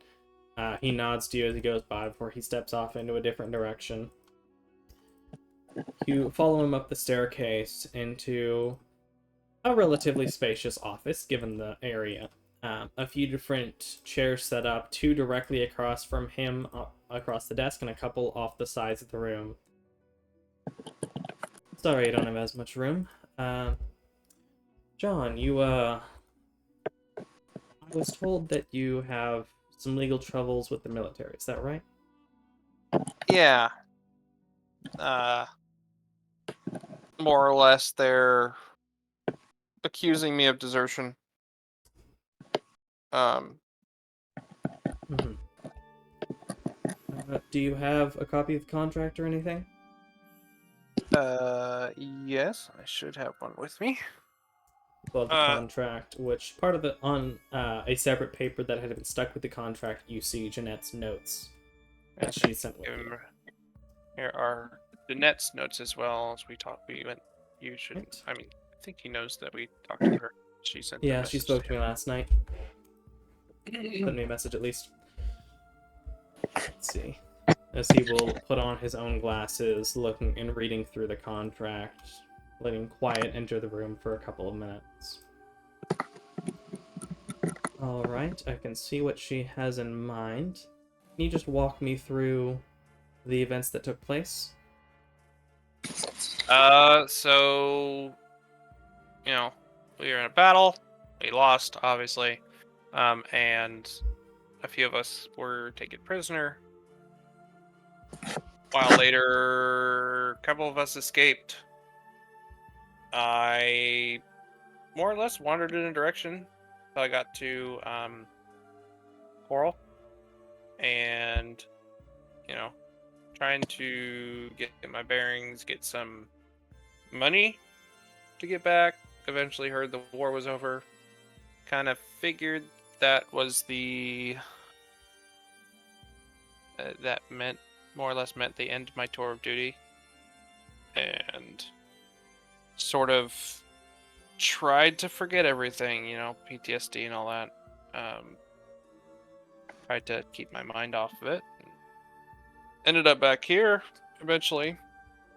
He nods to you as he goes by before he steps off into a different direction. You follow him up the staircase into a relatively spacious office, given the area. A few different chairs set up, two directly across from him across the desk, and a couple off the sides of the room. Sorry, I don't have as much room. John, I was told that you have some legal troubles with the military, is that right? Yeah. More or less, they're accusing me of desertion. Do you have a copy of the contract or anything? Yes, I should have one with me. Well, the contract, which part of it on a separate paper that had been stuck with the contract, you see Jeanette's notes that she sent with you. Here are Jeanette's notes as well. As we talked, you should. Right. I mean, I think he knows that we talked to her. She sent. Yeah, she spoke to me last night. Sent me a message at least. Let's see. As he will put on his own glasses, looking and reading through the contract, letting quiet enter the room for a couple of minutes. Alright, I can see what she has in mind. Can you just walk me through the events that took place? So, we were in a battle. We lost, obviously. And a few of us were taken prisoner. While later, a couple of us escaped. I more or less wandered in a direction until I got to Coral, and trying to get my bearings, get some money to get back. Eventually heard the war was over. Kind of figured that was that more or less meant the end of my tour of duty, and sort of tried to forget everything, PTSD and all that. Tried to keep my mind off of it. Ended up back here eventually.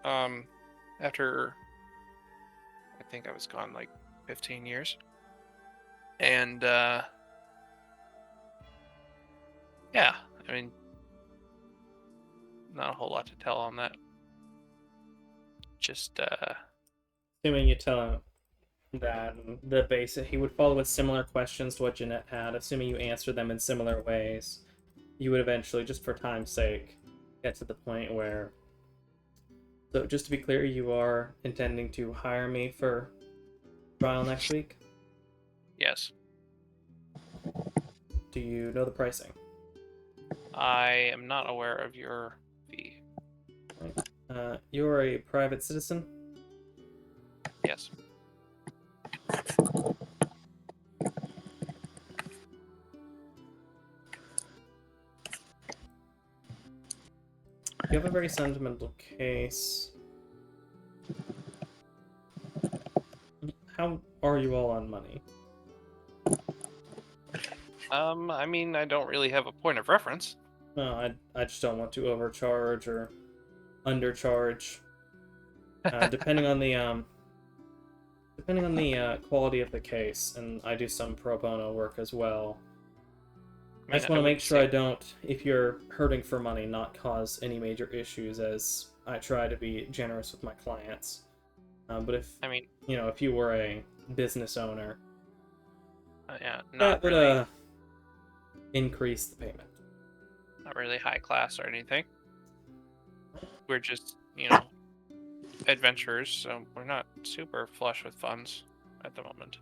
After I think I was gone like 15 years. And yeah, I mean, not a whole lot to tell on that. Just Assuming you tell him that the basic, he would follow with similar questions to what Jeanette had. Assuming you answer them in similar ways, you would eventually, just for time's sake, get to the point where. So, just to be clear, you are intending to hire me for trial next week? yes. Do you know the pricing? I am not aware of your fee. Right. You're a private citizen? Yes. You have a very sentimental case. How are you all on money? I mean, I don't really have a point of reference. No, I just don't want to overcharge or undercharge. Depending on the quality of the case, and I do some pro bono work as well. I just want to make sure I don't, if you're hurting for money, not cause any major issues, as I try to be generous with my clients. But if, I mean, if you were a business owner, yeah, that not would really, increase the payment. not really high class or anything. We're just, adventurers, so we're not super flush with funds at the moment.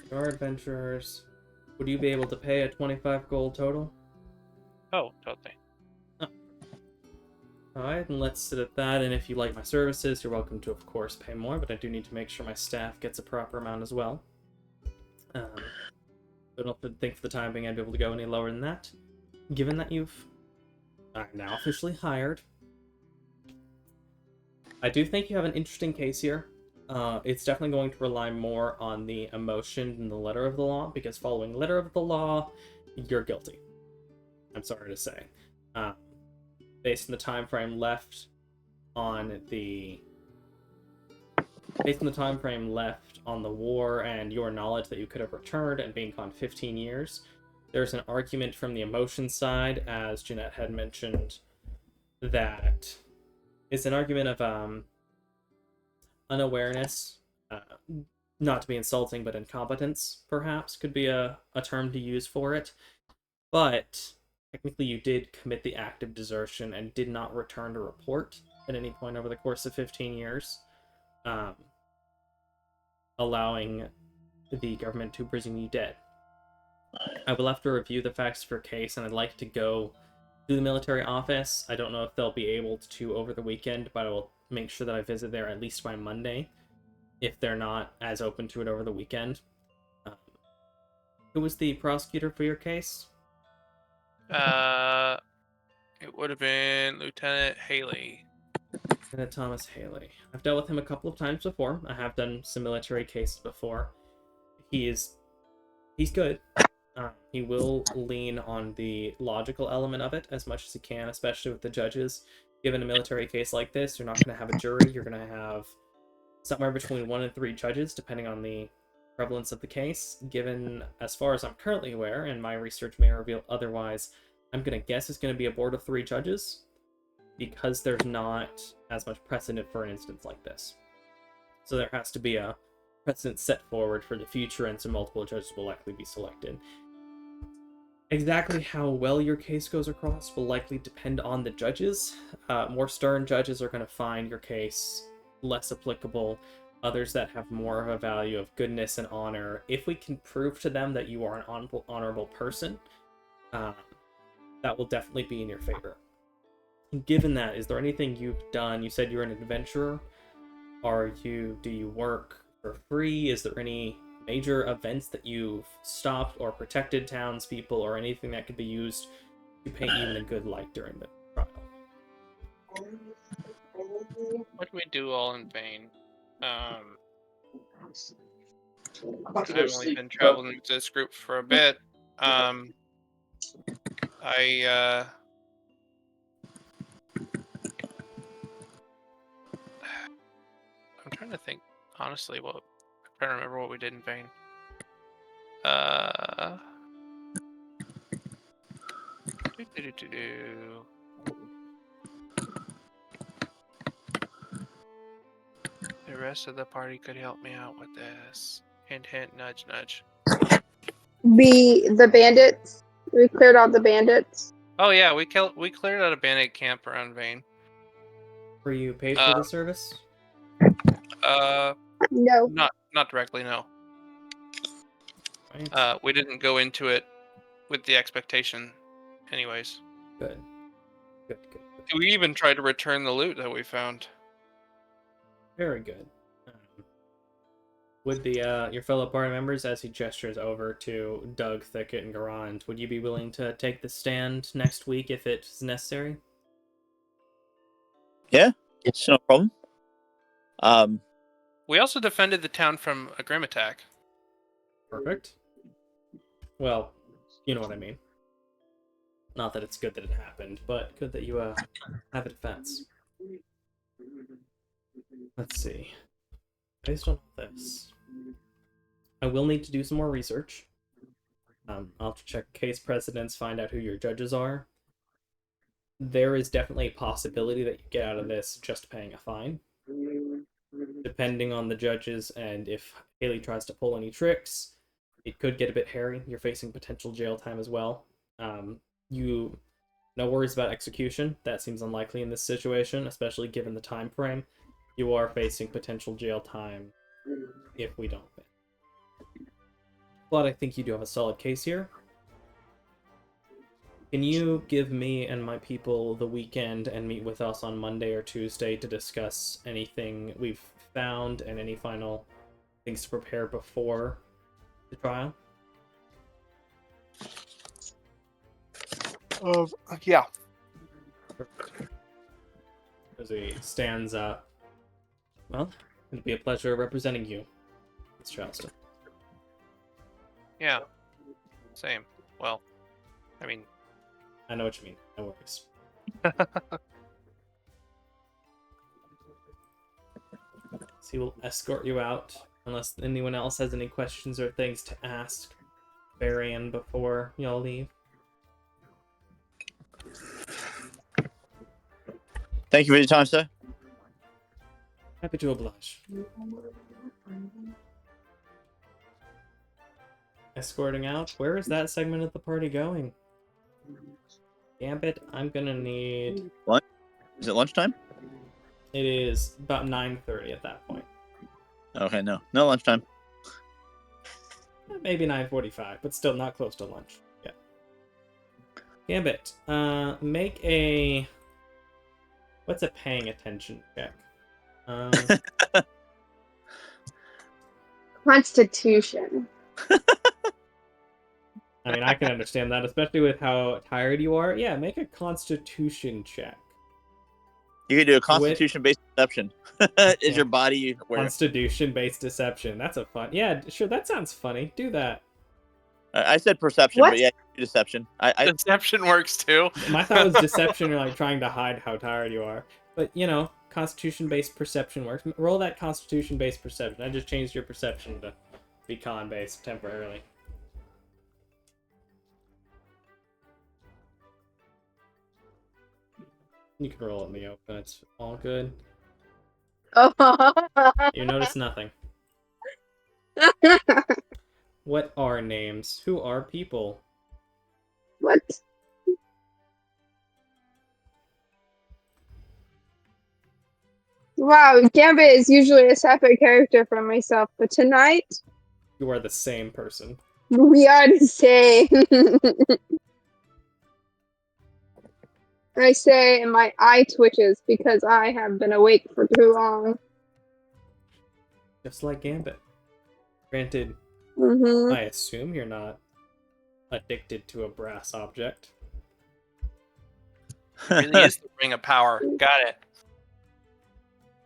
Your adventurers, would you be able to pay a 25 gold total? Oh, totally. Alright, and let's sit at that, and if you like my services, you're welcome to, of course, pay more, but I do need to make sure my staff gets a proper amount as well. I don't think for the time being I'd be able to go any lower than that, given that you've now officially hired. I do think you have an interesting case here. It's definitely going to rely more on the emotion than the letter of the law, because following letter of the law, you're guilty. I'm sorry to say. Based on the time frame left on the war and your knowledge that you could have returned and being gone 15 years, there's an argument from the emotion side, as Jeanette had mentioned, that it's an argument of unawareness, not to be insulting, but incompetence, perhaps, could be a term to use for it. But technically you did commit the act of desertion and did not return to report at any point over the course of 15 years, allowing the government to presume you dead. I will have to review the facts of your case, and I'd like to go to the military office. I don't know if they'll be able to over the weekend, but I will make sure that I visit there at least by Monday, if they're not as open to it over the weekend. Who was the prosecutor for your case? It would have been Lieutenant Haley. Lieutenant Thomas Haley. I've dealt with him a couple of times before. I have done some military cases before. He's good. He will lean on the logical element of it as much as he can, especially with the judges. Given a military case like this, you're not going to have a jury. You're going to have somewhere between 1 and 3 judges, depending on the prevalence of the case. Given, as far as I'm currently aware, and my research may reveal otherwise, I'm going to guess it's going to be a board of 3 judges, because there's not as much precedent for an instance like this. So there has to be a precedent set forward for the future, and so multiple judges will likely be selected. Exactly how well your case goes across will likely depend on the judges. More stern judges are going to find your case less applicable. Others that have more of a value of goodness and honor, if we can prove to them that you are an honorable person, that will definitely be in your favor. Given that, is there anything you've done? You said you're an adventurer. Do you work for free? Is there any major events that you've stopped or protected townspeople, or anything that could be used to paint you in a good light during the trial? What do we do all in vain? I've only been traveling with this group for a bit. I'm trying to think, honestly, I'm trying to remember what we did in vain. The rest of the party could help me out with this. Hint, hint, nudge, nudge. The bandits. We cleared out the bandits. Oh yeah, we cleared out a bandit camp around Vane. Were you paid for the service? No. Not directly, no. Right. We didn't go into it with the expectation, anyways. Good. We even tried to return the loot that we found. Very good. Would the your fellow party members, as he gestures over to Doug, Thicket, and Garand, would you be willing to take the stand next week if it's necessary? Yeah, it's no problem. We also defended the town from a grim attack. Perfect. Well, you know what I mean. Not that it's good that it happened, but good that you have a defense. Let's see. Based on this, I will need to do some more research. I'll have to check case precedents, find out who your judges are. There is definitely a possibility that you get out of this just paying a fine. Depending on the judges and if Haley tries to pull any tricks, it could get a bit hairy. You're facing potential jail time as well. No worries about execution. That seems unlikely in this situation, especially given the time frame. You are facing potential jail time if we don't win. But I think you do have a solid case here. Can you give me and my people the weekend and meet with us on Monday or Tuesday to discuss anything we've found and any final things to prepare before the trial? Yeah. As he stands up. Well, it'll be a pleasure representing you, Miss Charleston. Yeah. Same. Well, I mean... I know what you mean. No worries. So he will escort you out, unless anyone else has any questions or things to ask Varian before y'all leave. Thank you for your time, sir. Happy to oblige. Escorting out? Where is that segment of the party going? Gambit, I'm gonna need... Lunch? Is it lunchtime? It is about 9:30 at that point. Okay, no lunchtime. Maybe 9:45, but still not close to lunch. Yeah. Gambit, make a... What's a paying attention check? Constitution. I mean, I can understand that, especially with how tired you are. Yeah, make a Constitution check. You can do a Constitution-based deception. Is your body aware? Constitution-based deception. That's a fun... Yeah, sure, that sounds funny. Do that. I said perception, What? but yeah, deception. Deception works too. My thought was deception or like trying to hide how tired you are. But, you know, Constitution-based perception works. Roll that Constitution-based perception. I just changed your perception to be con-based temporarily. You can roll it in the open. It's all good. You notice nothing. What are names? Who are people? What? Wow, Gambit is usually a separate character from myself, but tonight You are the same person. we are the same. I say, and my eye twitches because I have been awake for too long. Just like Gambit. Granted, Mm-hmm. I assume you're not addicted to a brass object. Really is the ring of power. Got it.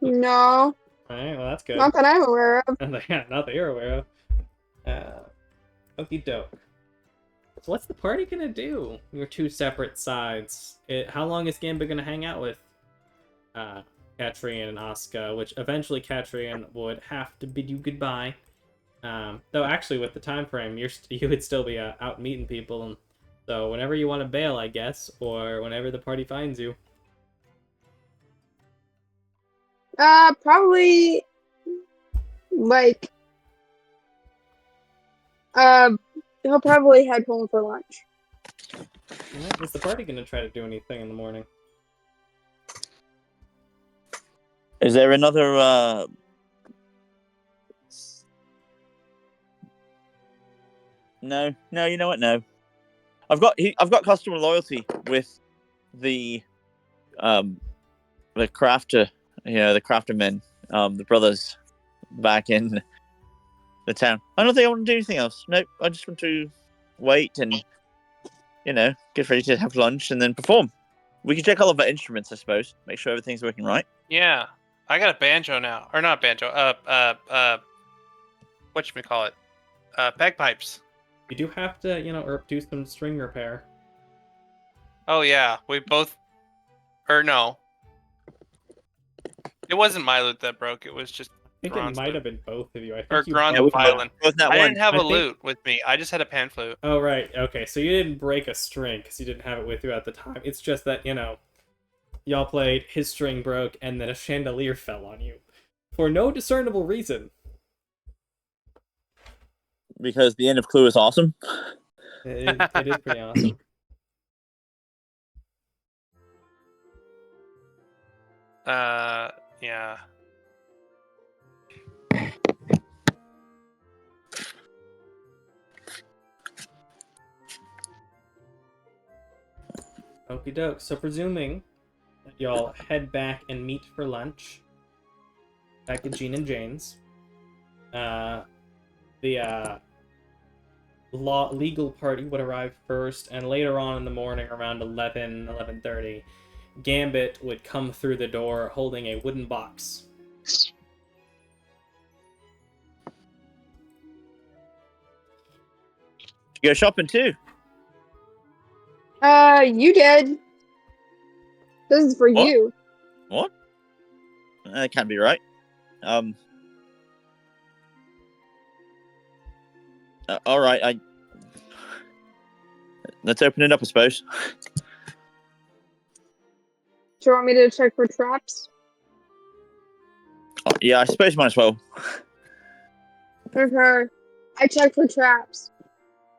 No, Alright, well that's good. not that I'm aware of. Yeah, not that you're aware of. Okie doke. So what's the party gonna do? Your two separate sides. How long is Gambit gonna hang out with Catrian and Asuka, which eventually Catrian would have to bid you goodbye. Though actually with the time frame, you would still be out meeting people, and so whenever you want to bail, I guess, or whenever the party finds you. Probably like he'll probably head home for lunch. Is the party gonna try to do anything in the morning? Is there another No, you know what? No. I've got customer loyalty with the crafter, the crafter men the brothers back in the town. I don't think I want to do anything else. Nope, I just want to wait and, get ready to have lunch and then perform. We can check all of our instruments, I suppose. Make sure everything's working right. Yeah, I got a banjo now, or not banjo. Whatchamacallit? Bagpipes. You do have to, or do some string repair. Oh yeah, we both. Or no, it wasn't my lute that broke. It was just I think Gron's it might lute. have been both of you. I Or think you Gron's both- violin. Both that I one. didn't have I a think- lute with me. I just had a pan flute. Oh, right. Okay, so you didn't break a string because you didn't have it with you at the time. It's just that, y'all played, his string broke, and then a chandelier fell on you. For no discernible reason. Because the end of Clue is awesome. It is pretty awesome. Yeah. Okie doke. So presuming that y'all head back and meet for lunch back at Gene and Jane's, the legal party would arrive first, and later on in the morning, around 11:30, Gambit would come through the door holding a wooden box. You go shopping too. You did. This is for What? you. What? That can't be right. All right. Let's open it up, I suppose. Do you want me to check for traps? Yeah, I suppose might as well. Okay. I checked for traps.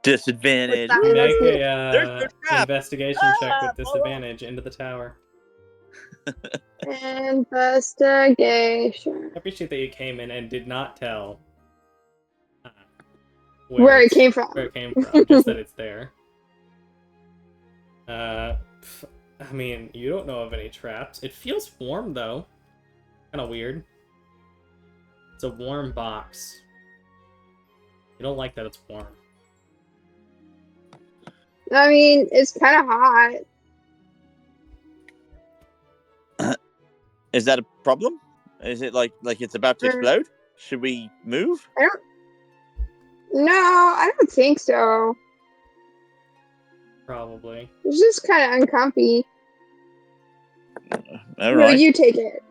Disadvantage. What's that? Make There's no a trap. investigation check with disadvantage into the tower. Investigation. I appreciate that you came in and did not tell Where it came from. Where it came from, just that it's there. I mean, you don't know of any traps. It feels warm, though. Kind of weird. It's a warm box. You don't like that it's warm. I mean, it's kind of hot. Is that a problem? Is it like it's about to explode? Should we move? No, I don't think so. Probably. It's just kind of uncomfy. All No, right. you take it.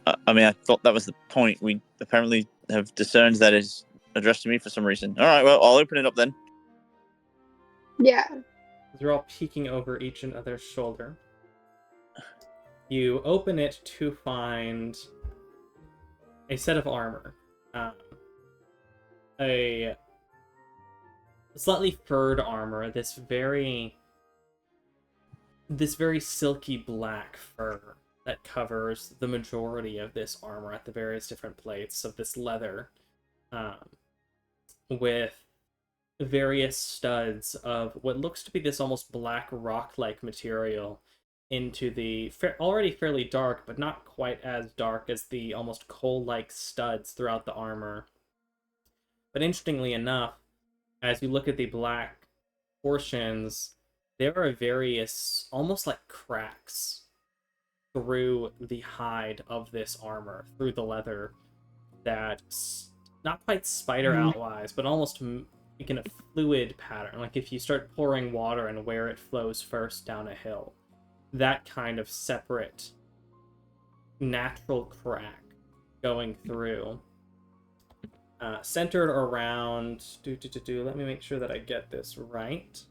I mean, I thought that was the point. We apparently have discerned that is addressed to me for some reason. All right, well, I'll open it up then. Yeah. They're all peeking over each and other's shoulder. You open it to find a set of armor. A slightly furred armor, this very silky black fur that covers the majority of this armor at the various different plates of this leather, with various studs of what looks to be this almost black rock-like material into the already fairly dark, but not quite as dark as the almost coal-like studs throughout the armor. But interestingly enough, as you look at the black portions, there are various, almost like cracks through the hide of this armor, through the leather, that not quite spider outwise, but almost in a fluid pattern. Like if you start pouring water and where it flows first down a hill. That kind of separate, natural crack going through. Centered around... Let me make sure that I get this right.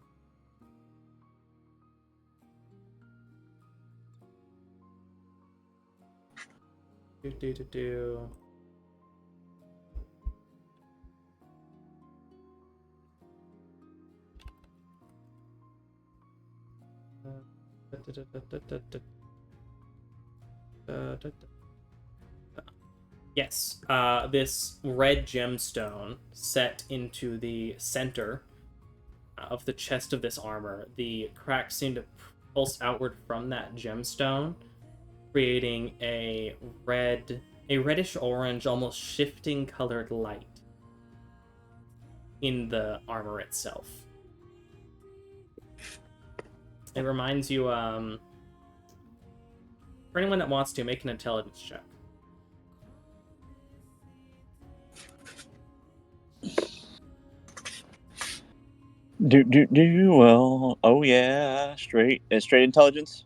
Yes, this red gemstone set into the center of the chest of this armor. The cracks seem to pulse outward from that gemstone, creating a reddish orange, almost shifting colored light in the armor itself. It reminds you, for anyone that wants to, make an intelligence check. Well, oh yeah, straight intelligence.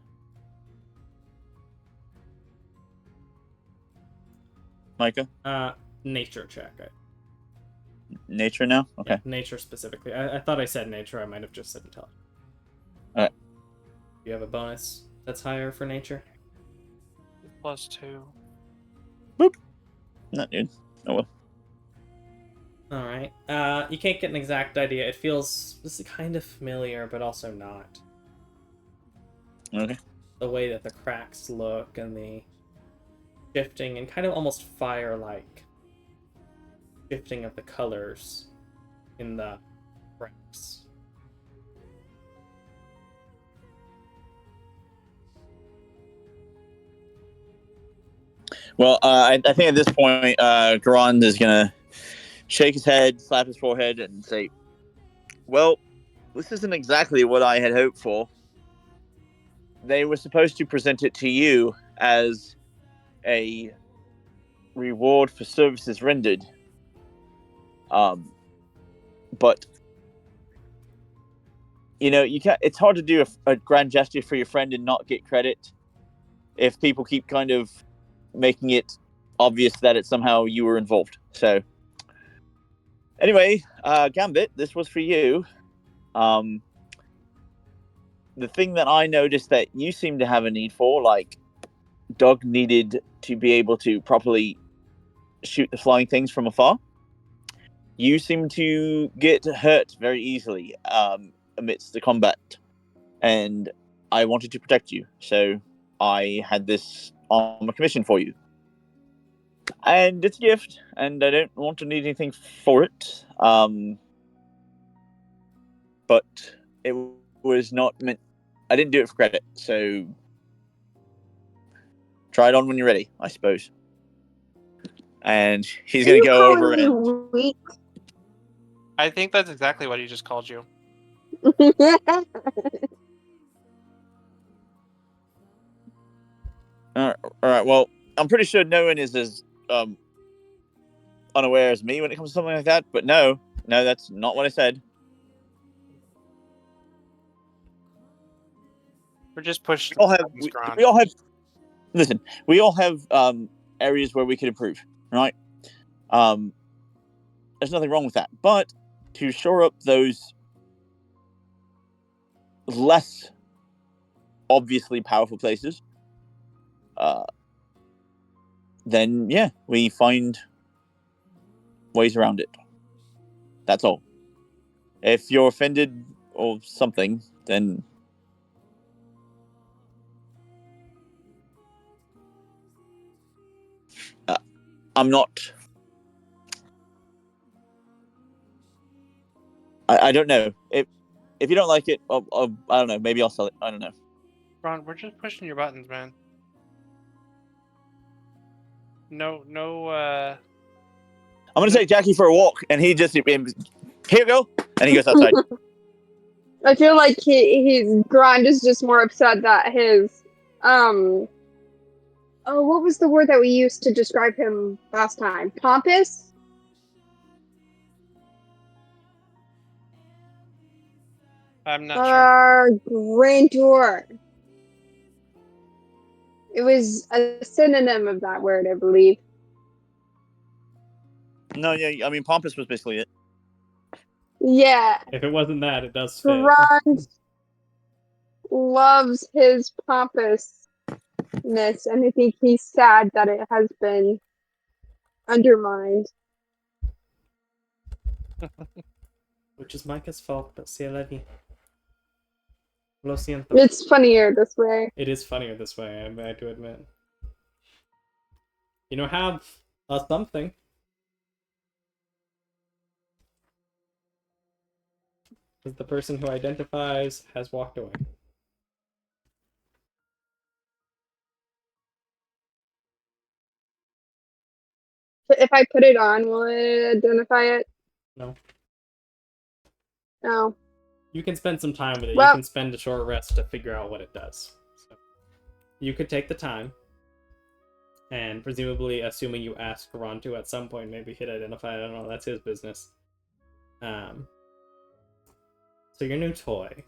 Micah, Nature check. nature now. Okay. Yeah, nature specifically. I thought I said nature. I might have just said intelligence. Alright. Do you have a bonus that's higher for nature? +2. Not good. Oh well. All right. You can't get an exact idea. It feels this is kind of familiar, but also not. Okay. The way that the cracks look and the shifting and kind of almost fire-like shifting of the colors in the cracks. Well, I think at this point, Garand is gonna shake his head, slap his forehead, and say, "Well, this isn't exactly what I had hoped for. They were supposed to present it to you as a reward for services rendered. But you know, you can't. It's hard to do a grand gesture for your friend and not get credit if people keep kind of making it obvious that it's somehow you were involved. So, anyway, Gambit, this was for you. The thing that I noticed that you seem to have a need for, like Doug needed to be able to properly shoot the flying things from afar. You seem to get hurt very easily amidst the combat, and I wanted to protect you, so I had this on a commission for you. And it's a gift, and I don't want to need anything for it. But it was not meant. I didn't do it for credit, so try it on when you're ready, I suppose. And he's going to go over and. Weak? I think that's exactly what he just called you. All right. Well, I'm pretty sure no one is as unaware as me when it comes to something like that. But no, that's not what I said. We're just pushing. We all have. Listen, we all have areas where we could improve, right? There's nothing wrong with that, but to shore up those less obviously powerful places, then yeah, we find ways around it. That's all. If you're offended or something, then I'm not. I don't know. If you don't like it, I don't know. Maybe I'll sell it. I don't know. Ron, we're just pushing your buttons, man. No. I'm gonna take Jackie for a walk, and he just here you go, and he goes outside. I feel like his grind is just more upset that his oh, what was the word that we used to describe him last time? Pompous? I'm not sure. Grandeur. It was a synonym of that word, I believe. No, yeah, I mean pompous was basically it. Yeah. If it wasn't that, it does fit. Grant loves his pompousness, and I think he's sad that it has been undermined. Which is Micah's fault, but c'est la vie. Lo siento. It's funnier this way. It is funnier this way, I have to admit. You know, have something. Because the person who identifies has walked away. If I put it on, will it identify it? No. No. You can spend some time with it. Well- You can spend a short rest to figure out what it does. So, you could take the time, and presumably, assuming you ask Ron to at some point, maybe hit identify. I don't know. That's his business. So your new toy.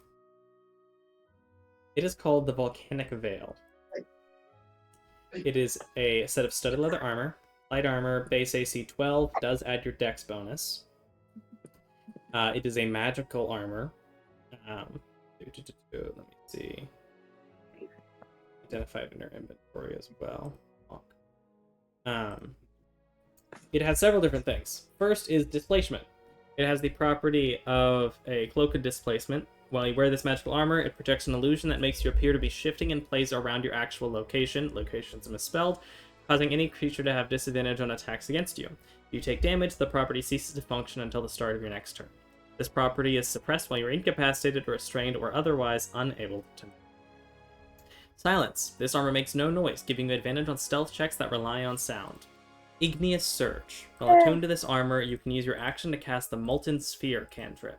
It is called the Volcanic Veil. It is a set of studded leather armor, light armor, base AC 12, does add your dex bonus. It is a magical armor. Let me see. Identified in our inventory as well. It has several different things. First is displacement. It has the property of a cloak of displacement. While you wear this magical armor, it projects an illusion that makes you appear to be shifting in place around your actual location. Locations misspelled, causing any creature to have disadvantage on attacks against you. If you take damage, the property ceases to function until the start of your next turn. This property is suppressed while you're incapacitated, restrained, or otherwise unable to move. Silence. This armor makes no noise, giving you advantage on stealth checks that rely on sound. Igneous Surge. While attuned to this armor, you can use your action to cast the Molten Sphere cantrip.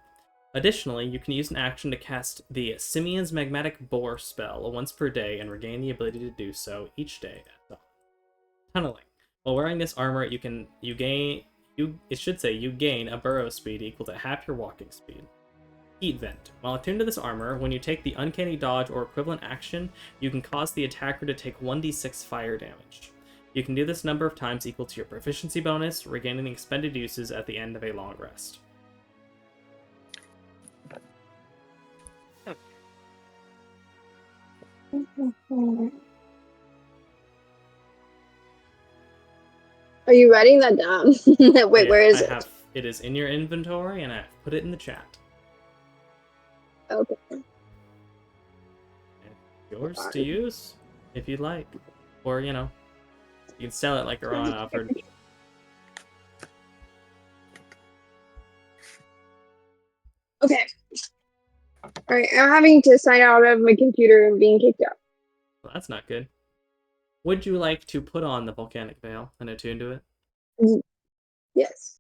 Additionally, you can use an action to cast the Simian's Magmatic Bore spell once per day and regain the ability to do so each day at dawn. Tunneling. While wearing this armor, you gain a burrow speed equal to half your walking speed. Heat Vent. While attuned to this armor, when you take the Uncanny Dodge or equivalent action, you can cause the attacker to take 1d6 fire damage. You can do this number of times equal to your proficiency bonus, regaining the expended uses at the end of a long rest. Are you writing that down? Wait, where is it? It is in your inventory, and I've put it in the chat. Okay. Yours to use, if you'd like. Or, you can sell it like Ron offered. Okay. Alright, I'm having to sign out of my computer and being kicked out. Well, that's not good. Would you like to put on the Volcanic Veil and attune to it? Yes.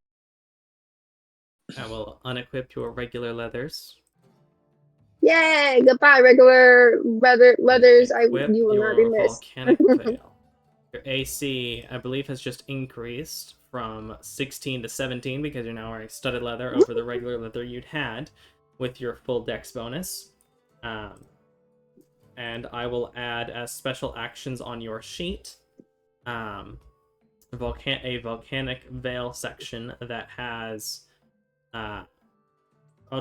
I will unequip your regular leathers. Yay! Goodbye, regular leathers. Equip You will not be your missed. Volcanic Veil. Your AC, I believe, has just increased from 16 to 17 because you're now wearing studded leather over the regular leather you'd had with your full dex bonus. And I will add as special actions on your sheet a Volcanic Veil section that has... I'll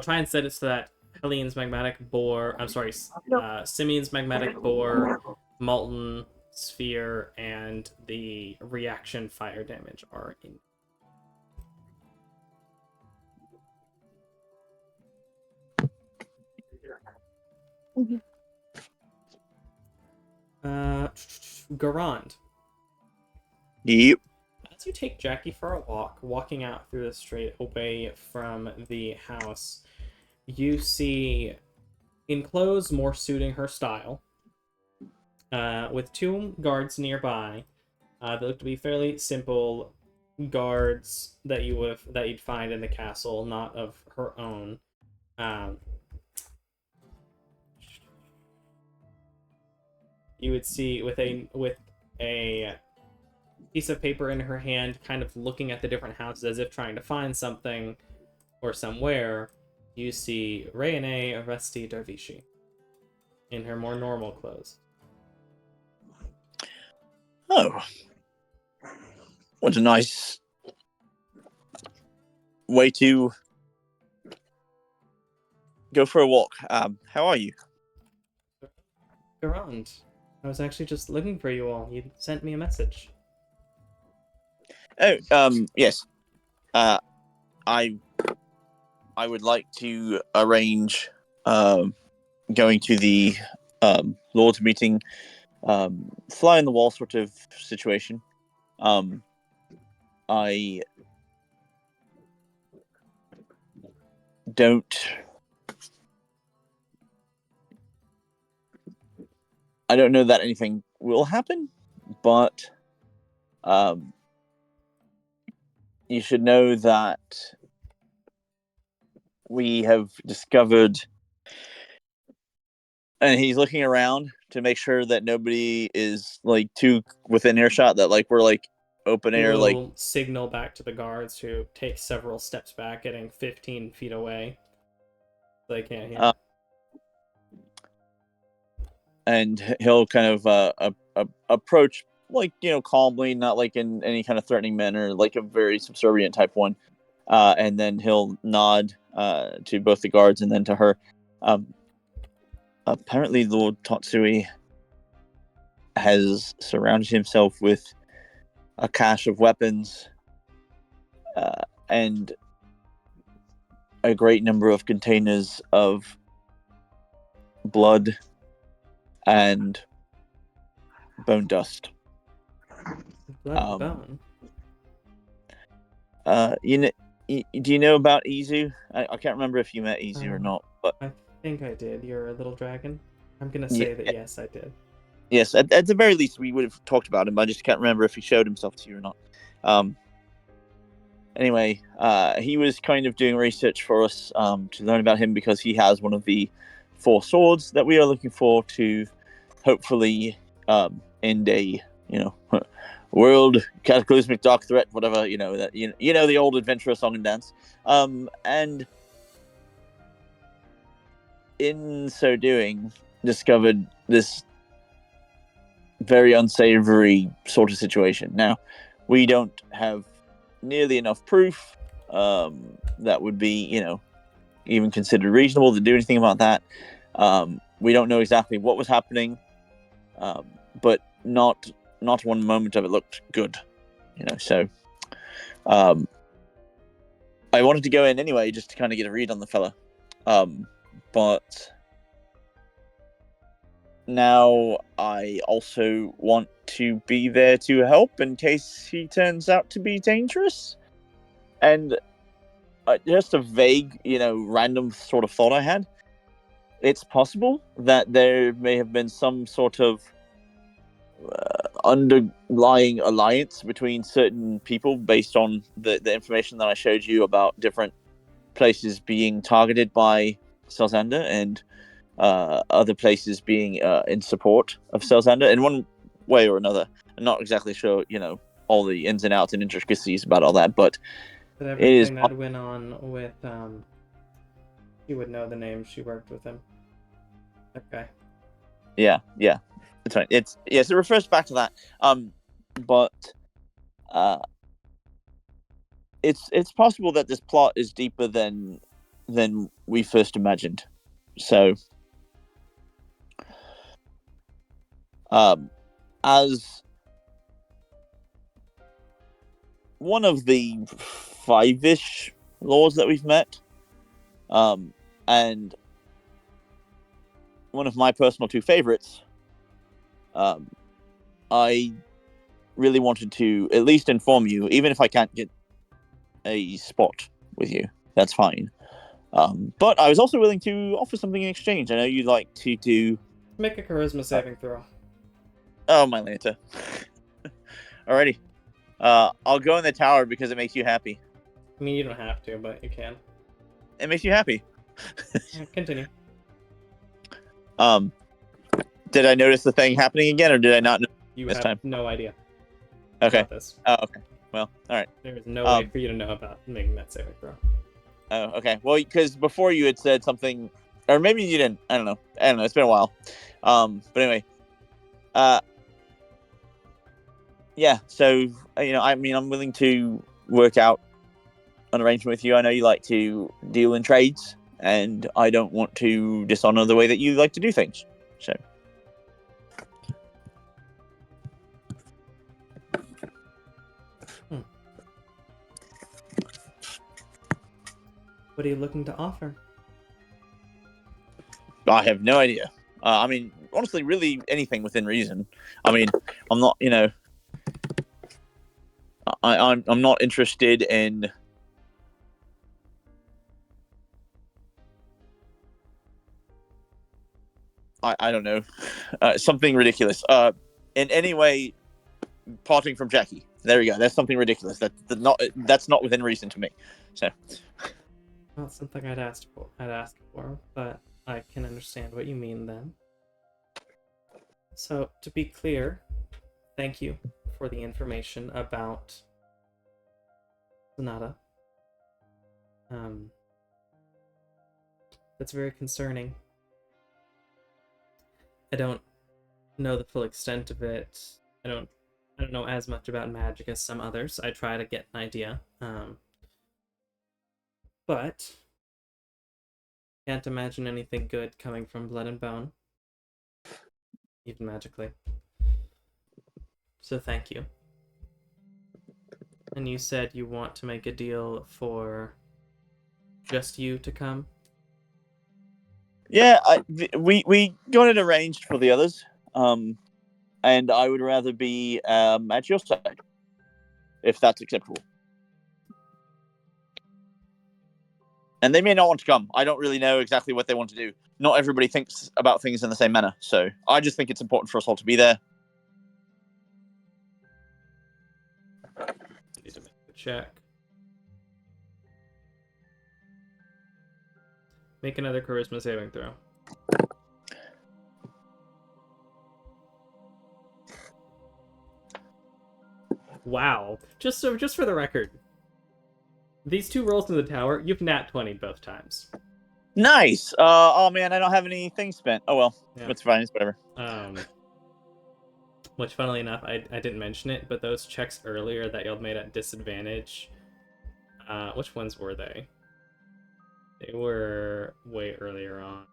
try and set it so that Simian's Magmatic Bore, Molten Sphere, and the reaction fire damage are in. Garand. Yep. As you take Jackie for a walk, walking out through the street away from the house, you see in clothes more suiting her style, with two guards nearby. They look to be fairly simple guards that you'd find in the castle, not of her own. You would see with a piece of paper in her hand, kind of looking at the different houses as if trying to find something or somewhere. You see Rayane Resti Darvishi in her more normal clothes. Oh. What a nice way to go for a walk. How are you? Garand, I was actually just looking for you all. You sent me a message. Oh, yes. I would like to arrange going to the Lord's meeting, fly on the wall sort of situation. I don't know that anything will happen, but you should know that we have discovered, and he's looking around to make sure that nobody is like too within earshot, that like we're like open You air, like will signal back to the guards who take several steps back, getting 15 feet away. They can't hear. and he'll kind of approach, like, calmly, not like in any kind of threatening manner, like a very subservient type one. And then he'll nod to both the guards and then to her. Apparently, Lord Tatsui has surrounded himself with a cache of weapons and a great number of containers of blood and bone dust. Blood and bone. Do you know about Izu? I can't remember if you met Izu or not, but I think I did. You're a little dragon. I'm gonna say that yes, I did. Yes, at the very least, we would have talked about him. I just can't remember if he showed himself to you or not. Anyway, he was kind of doing research for us to learn about him because he has one of the 4 swords that we are looking for to hopefully end a world cataclysmic dark threat, whatever, that the old adventurer song and dance. And in so doing, discovered this very unsavory sort of situation. Now, we don't have nearly enough proof that would be, even considered reasonable to do anything about that. We don't know exactly what was happening, but not one moment of it looked good, So, I wanted to go in anyway just to kind of get a read on the fella, but now I also want to be there to help in case he turns out to be dangerous. And just a vague, random sort of thought I had. It's possible that there may have been some sort of underlying alliance between certain people based on the information that I showed you about different places being targeted by Selzander and other places being in support of Selzander in one way or another. I'm not exactly sure, all the ins and outs and intricacies about all that, but everything that went on with you would know the name. She worked with him. Okay. Yeah, that's right. It refers back to that. But it's possible that this plot is deeper than we first imagined. So, as one of the 5-ish lords that we've met, and one of my personal 2 favorites, I really wanted to at least inform you, even if I can't get a spot with you, that's fine. But I was also willing to offer something in exchange. I know you'd like to do... Make a charisma saving throw. Oh, my Lanta. Alrighty. I'll go in the tower because it makes you happy. I mean, you don't have to, but you can. It makes you happy. Continue. Did I notice the thing happening again, or did I not know You this have time? no idea. Okay. About this. Oh, okay. Well, all right. There is no way for you to know about making that saving throw. Oh, okay. Well, because before you had said something, or maybe you didn't. I don't know. It's been a while. But anyway, yeah. So I'm willing to work out an arrangement with you. I know you like to deal in trades, and I don't want to dishonor the way that you like to do things. So. What are you looking to offer? I have no idea. Honestly, really anything within reason. I'm not, I'm not interested in. I don't know, something ridiculous. In any way, parting from Jackie. There we go. That's something ridiculous. That's not within reason to me. So. Not something I'd ask for, but I can understand what you mean then. So, to be clear, thank you for the information about Sonata. That's very concerning. I don't know the full extent of it. I don't know as much about magic as some others. I try to get an idea. But can't imagine anything good coming from blood and bone. Even magically. So thank you. And you said you want to make a deal for just you to come? Yeah, we got it arranged for the others, and I would rather be at your side, if that's acceptable. And they may not want to come. I don't really know exactly what they want to do. Not everybody thinks about things in the same manner, so I just think it's important for us all to be there. Need to make a check. Make another charisma saving throw. Wow. Just for the record, these two rolls in the tower, you've nat 20'd both times. Nice. Oh man, I don't have any things spent. Oh well, Yeah. it's fine. It's whatever. Which, funnily enough, I didn't mention it, but those checks earlier that y'all made at disadvantage, which ones were they? They were way earlier on.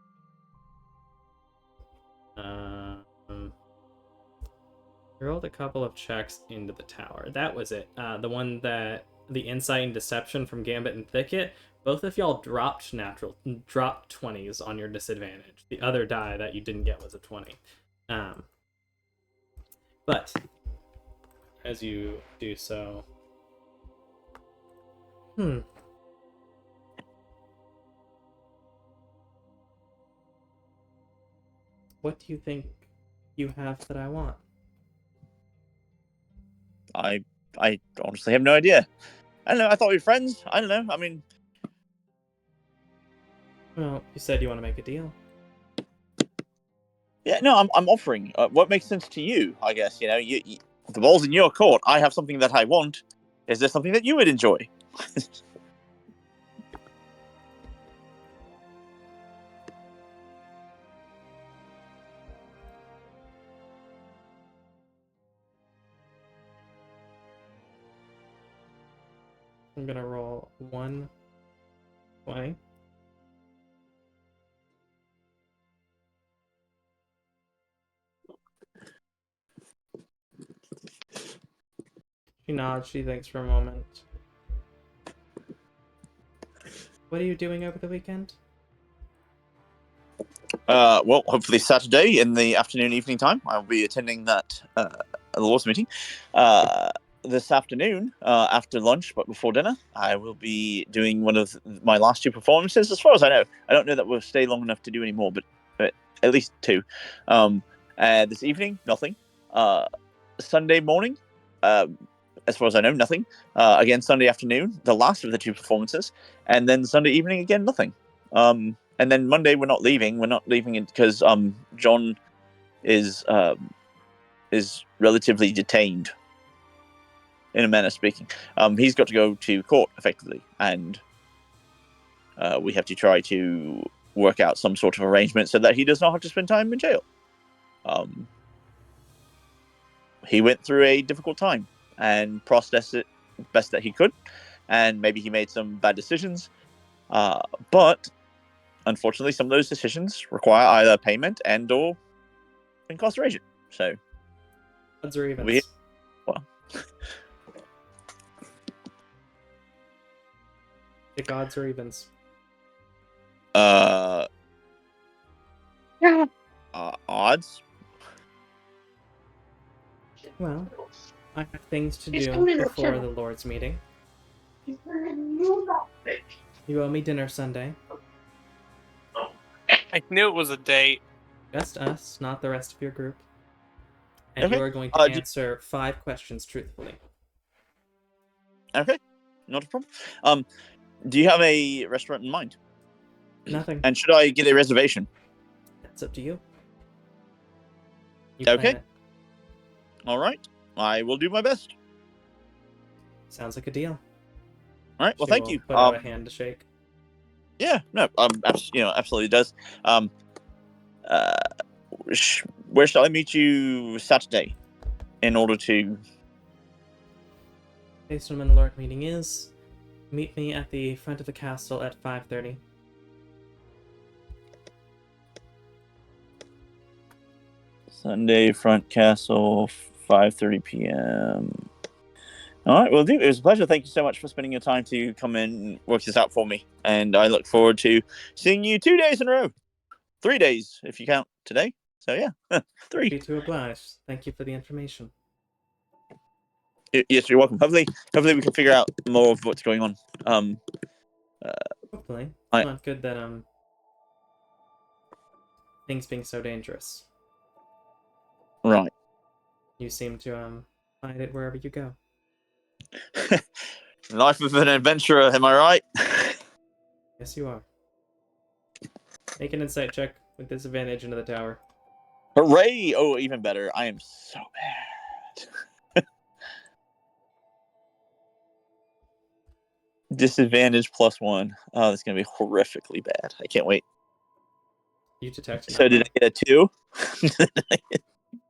I rolled a couple of checks into the tower. That was it. The one that the insight and deception from Gambit and Thicket. Both of y'all dropped 20s on your disadvantage. The other die that you didn't get was a 20. But as you do so, what do you think you have that I want? I honestly have no idea. I don't know. I thought we were friends. I don't know. I mean, well, you said you want to make a deal. yeah, no, I'm offering. What makes sense to you? I guess you know. You the ball's in your court. I have something that I want. Is there something that you would enjoy? I'm gonna roll 120. She nods, she thinks for a moment. What are you doing over the weekend? Well, hopefully Saturday in the afternoon, evening time, I'll be attending that Lord's meeting. This afternoon, after lunch, but before dinner, I will be doing one of my last two performances. As far as I know, I don't know that we'll stay long enough to do any more, but at least two. This evening, nothing. Sunday morning, as far as I know, nothing. Again, Sunday afternoon, the last of the two performances, and then Sunday evening again, nothing. And then Monday we're not leaving. We're not leaving it because John is relatively detained, in a manner speaking. He's got to go to court effectively, and we have to try to work out some sort of arrangement so that he does not have to spend time in jail. He went through a difficult time and processed it best that he could, and maybe he made some bad decisions, but unfortunately, some of those decisions require either payment and/or incarceration. So, Odds or evens? Well, Pick odds or evens. Odds. Well, I have things to do before the Lord's meeting. You owe me dinner Sunday. I knew it was a date. Just us, not the rest of your group. And Okay. you are going to answer 5 questions truthfully. Okay, not a problem. Do you have a restaurant in mind? Nothing. And should I get a reservation? That's up to you. You Okay. plan it. All right, I will do my best. Sounds like a deal. All right, well, She thank will you. Put out a hand to shake. Yeah, no, absolutely does. Where shall I meet you Saturday in order to? Based on when the Lord meeting is, meet me at the front of the castle at 5:30. Sunday, front castle, 5:30 p.m. All right, well, dude, it was a pleasure. Thank you so much for spending your time to come in and work this out for me. And I look forward to seeing you 2 days in a row. 3 days, if you count today. So, yeah, 3. Be too obliged. Thank you for the information. Yes, you're welcome. Hopefully we can figure out more of what's going on. Hopefully. It's I- not good that, things being so dangerous. Right. You seem to, find it wherever you go. Life of an adventurer, am I right? Yes, you are. Make an insight check with disadvantage into the tower. Hooray! Oh, even better. I am so bad. Disadvantage +1. Oh, that's going to be horrifically bad. I can't wait. You detect So did nothing. I get a 2?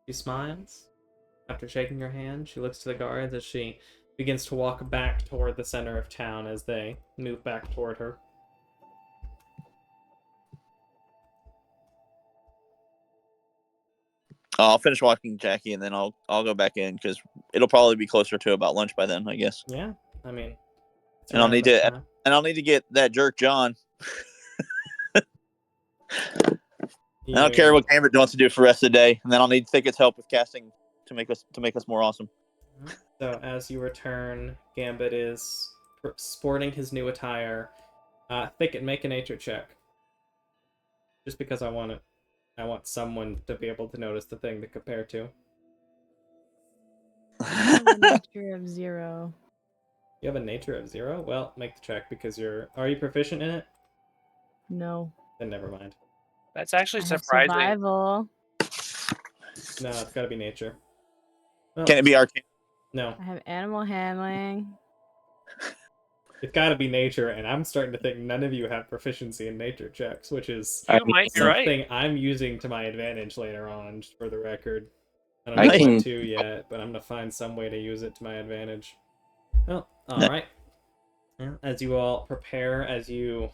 She smiles. After shaking your hand, she looks to the guards as she begins to walk back toward the center of town as they move back toward her. I'll finish walking Jackie, and then I'll go back in because it'll probably be closer to about lunch by then, I guess. Yeah, I mean, it's And I'll around need that to time. and I'll need to get that jerk John. I don't care what Gambit wants to do for the rest of the day, and then I'll need Thicket's help with casting to make us more awesome. So as you return, Gambit is sporting his new attire. Thicket, make a nature check. Just because I want someone to be able to notice the thing to compare to. I have a nature of 0. You have a nature of 0? Well, make the check because are you proficient in it? No. Then never mind. That's actually I have surprising. survival. No, it's gotta be nature. Well, Can it be arcane? no. I have animal handling. It's gotta be nature, and I'm starting to think none of you have proficiency in nature checks, which is You might be right. something I'm using to my advantage later on, just for the record. I don't I know can- what to yet, but I'm gonna find some way to use it to my advantage. Well, alright. Yeah, as you all prepare, as you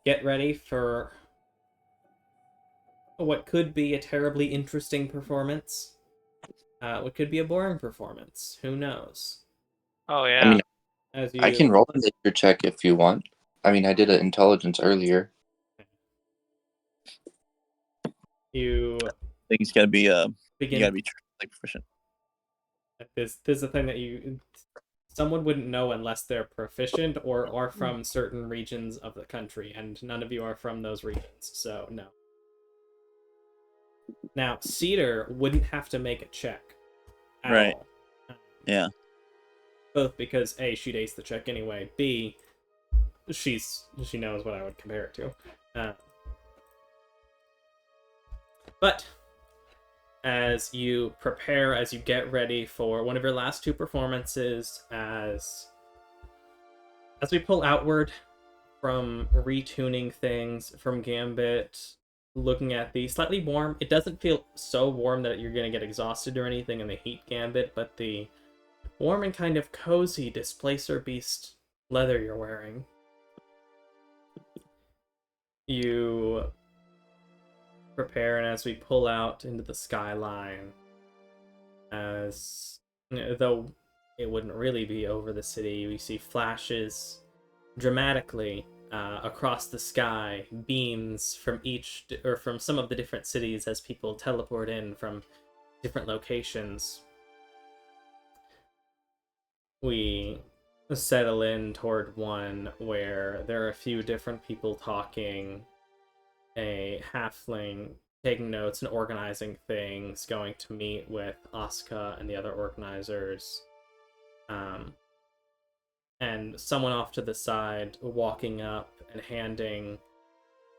get ready for what could be a terribly interesting performance, what could be a boring performance, who knows? Oh yeah. I mean, As you I can roll a nature check if you want. I mean, I did an intelligence earlier. you I think it's gotta be you begin. gotta be like proficient. This is the thing that someone wouldn't know unless they're proficient or are from certain regions of the country, and none of you are from those regions, so no. Now, Cedar wouldn't have to make a check at Right. all. Yeah. Both because A, she'd ace the check anyway, B, she knows what I would compare it to. But as you prepare, as you get ready for one of your last 2 performances, as we pull outward from retuning things, from Gambit, looking at the slightly warm, it doesn't feel so warm that you're going to get exhausted or anything in the heat Gambit, but the warm and kind of cozy Displacer Beast leather you're wearing. You prepare, and as we pull out into the skyline, as though it wouldn't really be over the city, we see flashes dramatically across the sky, beams from from some of the different cities as people teleport in from different locations. We settle in toward one where there are a few different people talking, a halfling taking notes and organizing things, going to meet with Asuka and the other organizers. and someone off to the side walking up and handing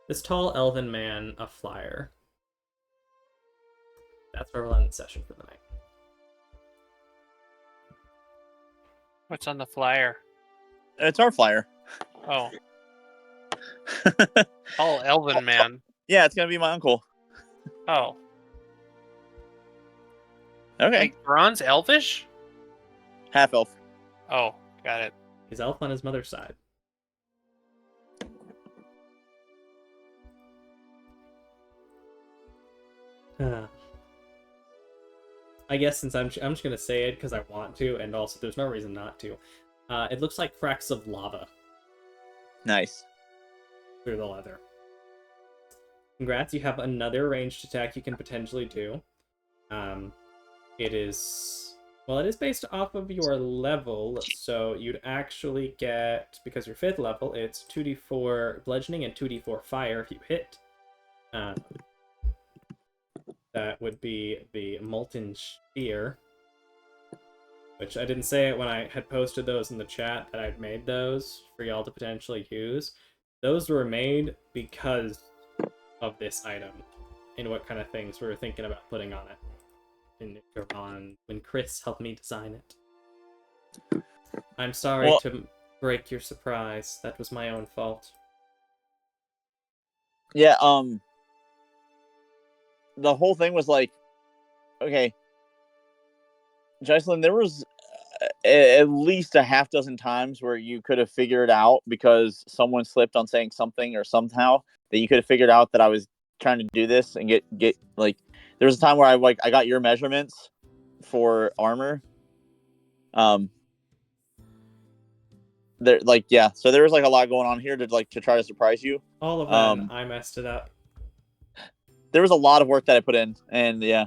this tall elven man a flyer. That's where we'll end the session for the night. What's on the flyer? It's our flyer. Oh, all elven man. Yeah, it's gonna be my uncle. Oh, Okay. wait, Ron's elvish? Half elf. Oh, got it. He's elf on his mother's side. I guess since I'm just gonna say it because I want to, and also there's no reason not to. It looks like cracks of lava Nice. through the leather. Congrats, you have another ranged attack you can potentially do. It is based off of your level, so you'd actually get, because you're 5th level, it's 2d4 bludgeoning and 2d4 fire if you hit. That would be the Molten Spear, which I didn't say it when I had posted those in the chat that I'd made those for y'all to potentially use. Those were made because of this item and what kind of things we were thinking about putting on it. When Chris helped me design it. I'm sorry to break your surprise. That was my own fault. Yeah, the whole thing was like, okay, Jocelyn, there was at least a half dozen times where you could have figured out, because someone slipped on saying something or somehow, that you could have figured out that I was trying to do this and get like, there was a time where I got your measurements for armor. There, like, yeah, so there was like a lot going on here to try to surprise you. All of that, I messed it up. There was a lot of work that I put in, and yeah.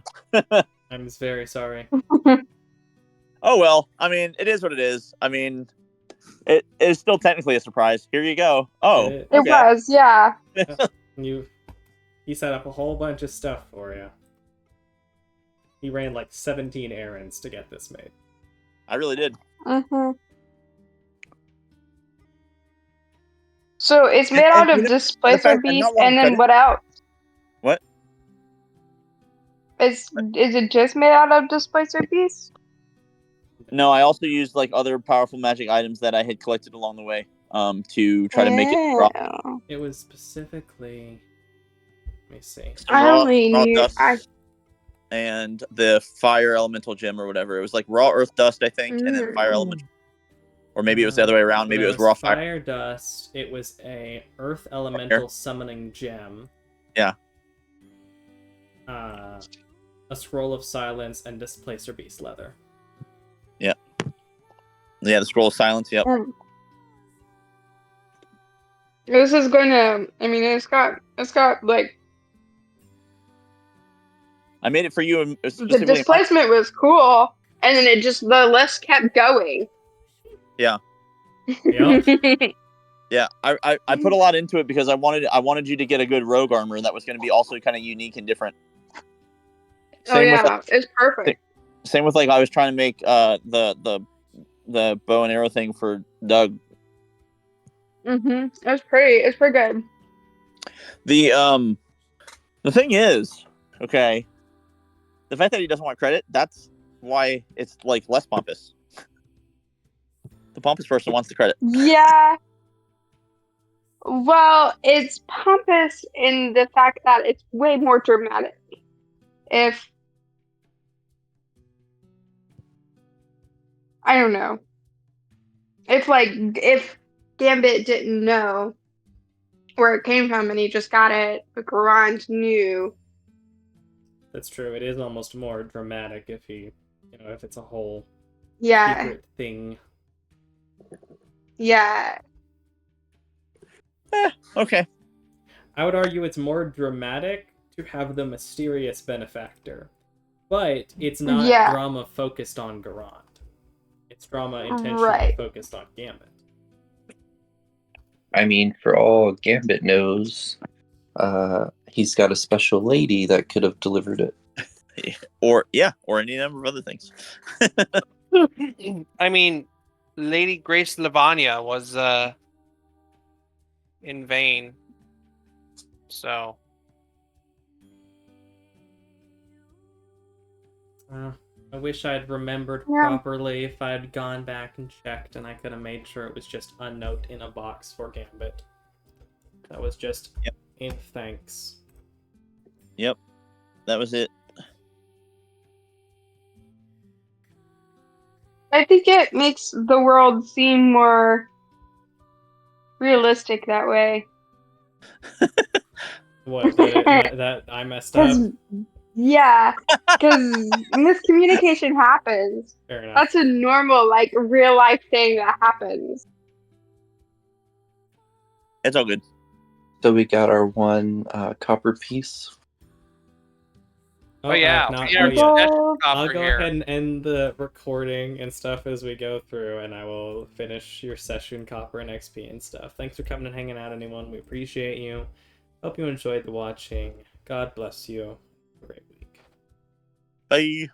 I'm very sorry. Oh well, I mean, it is what it is. I mean, it is still technically a surprise. Here you go. Oh, It was, yeah. He set up a whole bunch of stuff for you. He ran like 17 errands to get this made. I really did. Mm-hmm. So it's made out of Displacer Beast, and then what else? What? Is it just made out of Displacer Beast? No, I also used like other powerful magic items that I had collected along the way, to try to make it raw. It was specifically, let me see. I only knew dust and the fire elemental gem or whatever. It was like raw earth dust, I think, and then fire elemental. Or maybe it was the other way around. Maybe it was raw fire dust. It was a earth elemental summoning gem. Yeah. A scroll of silence and Displacer Beast leather. Yeah. Yeah, the scroll of silence. Yep. This is gonna. I mean, it's got like. I made it for you. The displacement was cool, and then the list kept going. Yeah. Yeah. Yeah, I put a lot into it because I wanted you to get a good rogue armor that was going to be also kind of unique and different. It's perfect. Same with like I was trying to make the bow and arrow thing for Doug. It's pretty good. The thing is, okay, the fact that he doesn't want credit, that's why it's like less pompous. The pompous person wants the credit. Yeah. Well, it's pompous in the fact that it's way more dramatic. I don't know. If Gambit didn't know where it came from and he just got it, but Garand knew. That's true. It is almost more dramatic if if it's a whole secret thing. Yeah. Okay. I would argue it's more dramatic to have the mysterious benefactor, but it's not drama focused on Garand. It's drama intentionally focused on Gambit. I mean, for all Gambit knows, he's got a special lady that could have delivered it. Or any number of other things. I mean, Lady Grace Lavanya was in vain. So I wish I'd remembered Yeah. properly if I'd gone back and checked, and I could have made sure it was just a note in a box for Gambit. That was just Yep. in thanks. Yep, that was it. I think it makes the world seem more realistic that way. What, that I messed up? Because, yeah, because miscommunication happens. Fair enough. That's a normal, like, real life thing that happens. It's all good. So we got our one copper piece. Oh, yeah, I've not. we Oh, are yeah. Gold. I'll copper go here. ahead and end the recording and stuff as we go through, and I will finish your session, Copper and XP and stuff. Thanks for coming and hanging out, anyone. We appreciate you. Hope you enjoyed the watching. God bless you. Have a great week. Bye.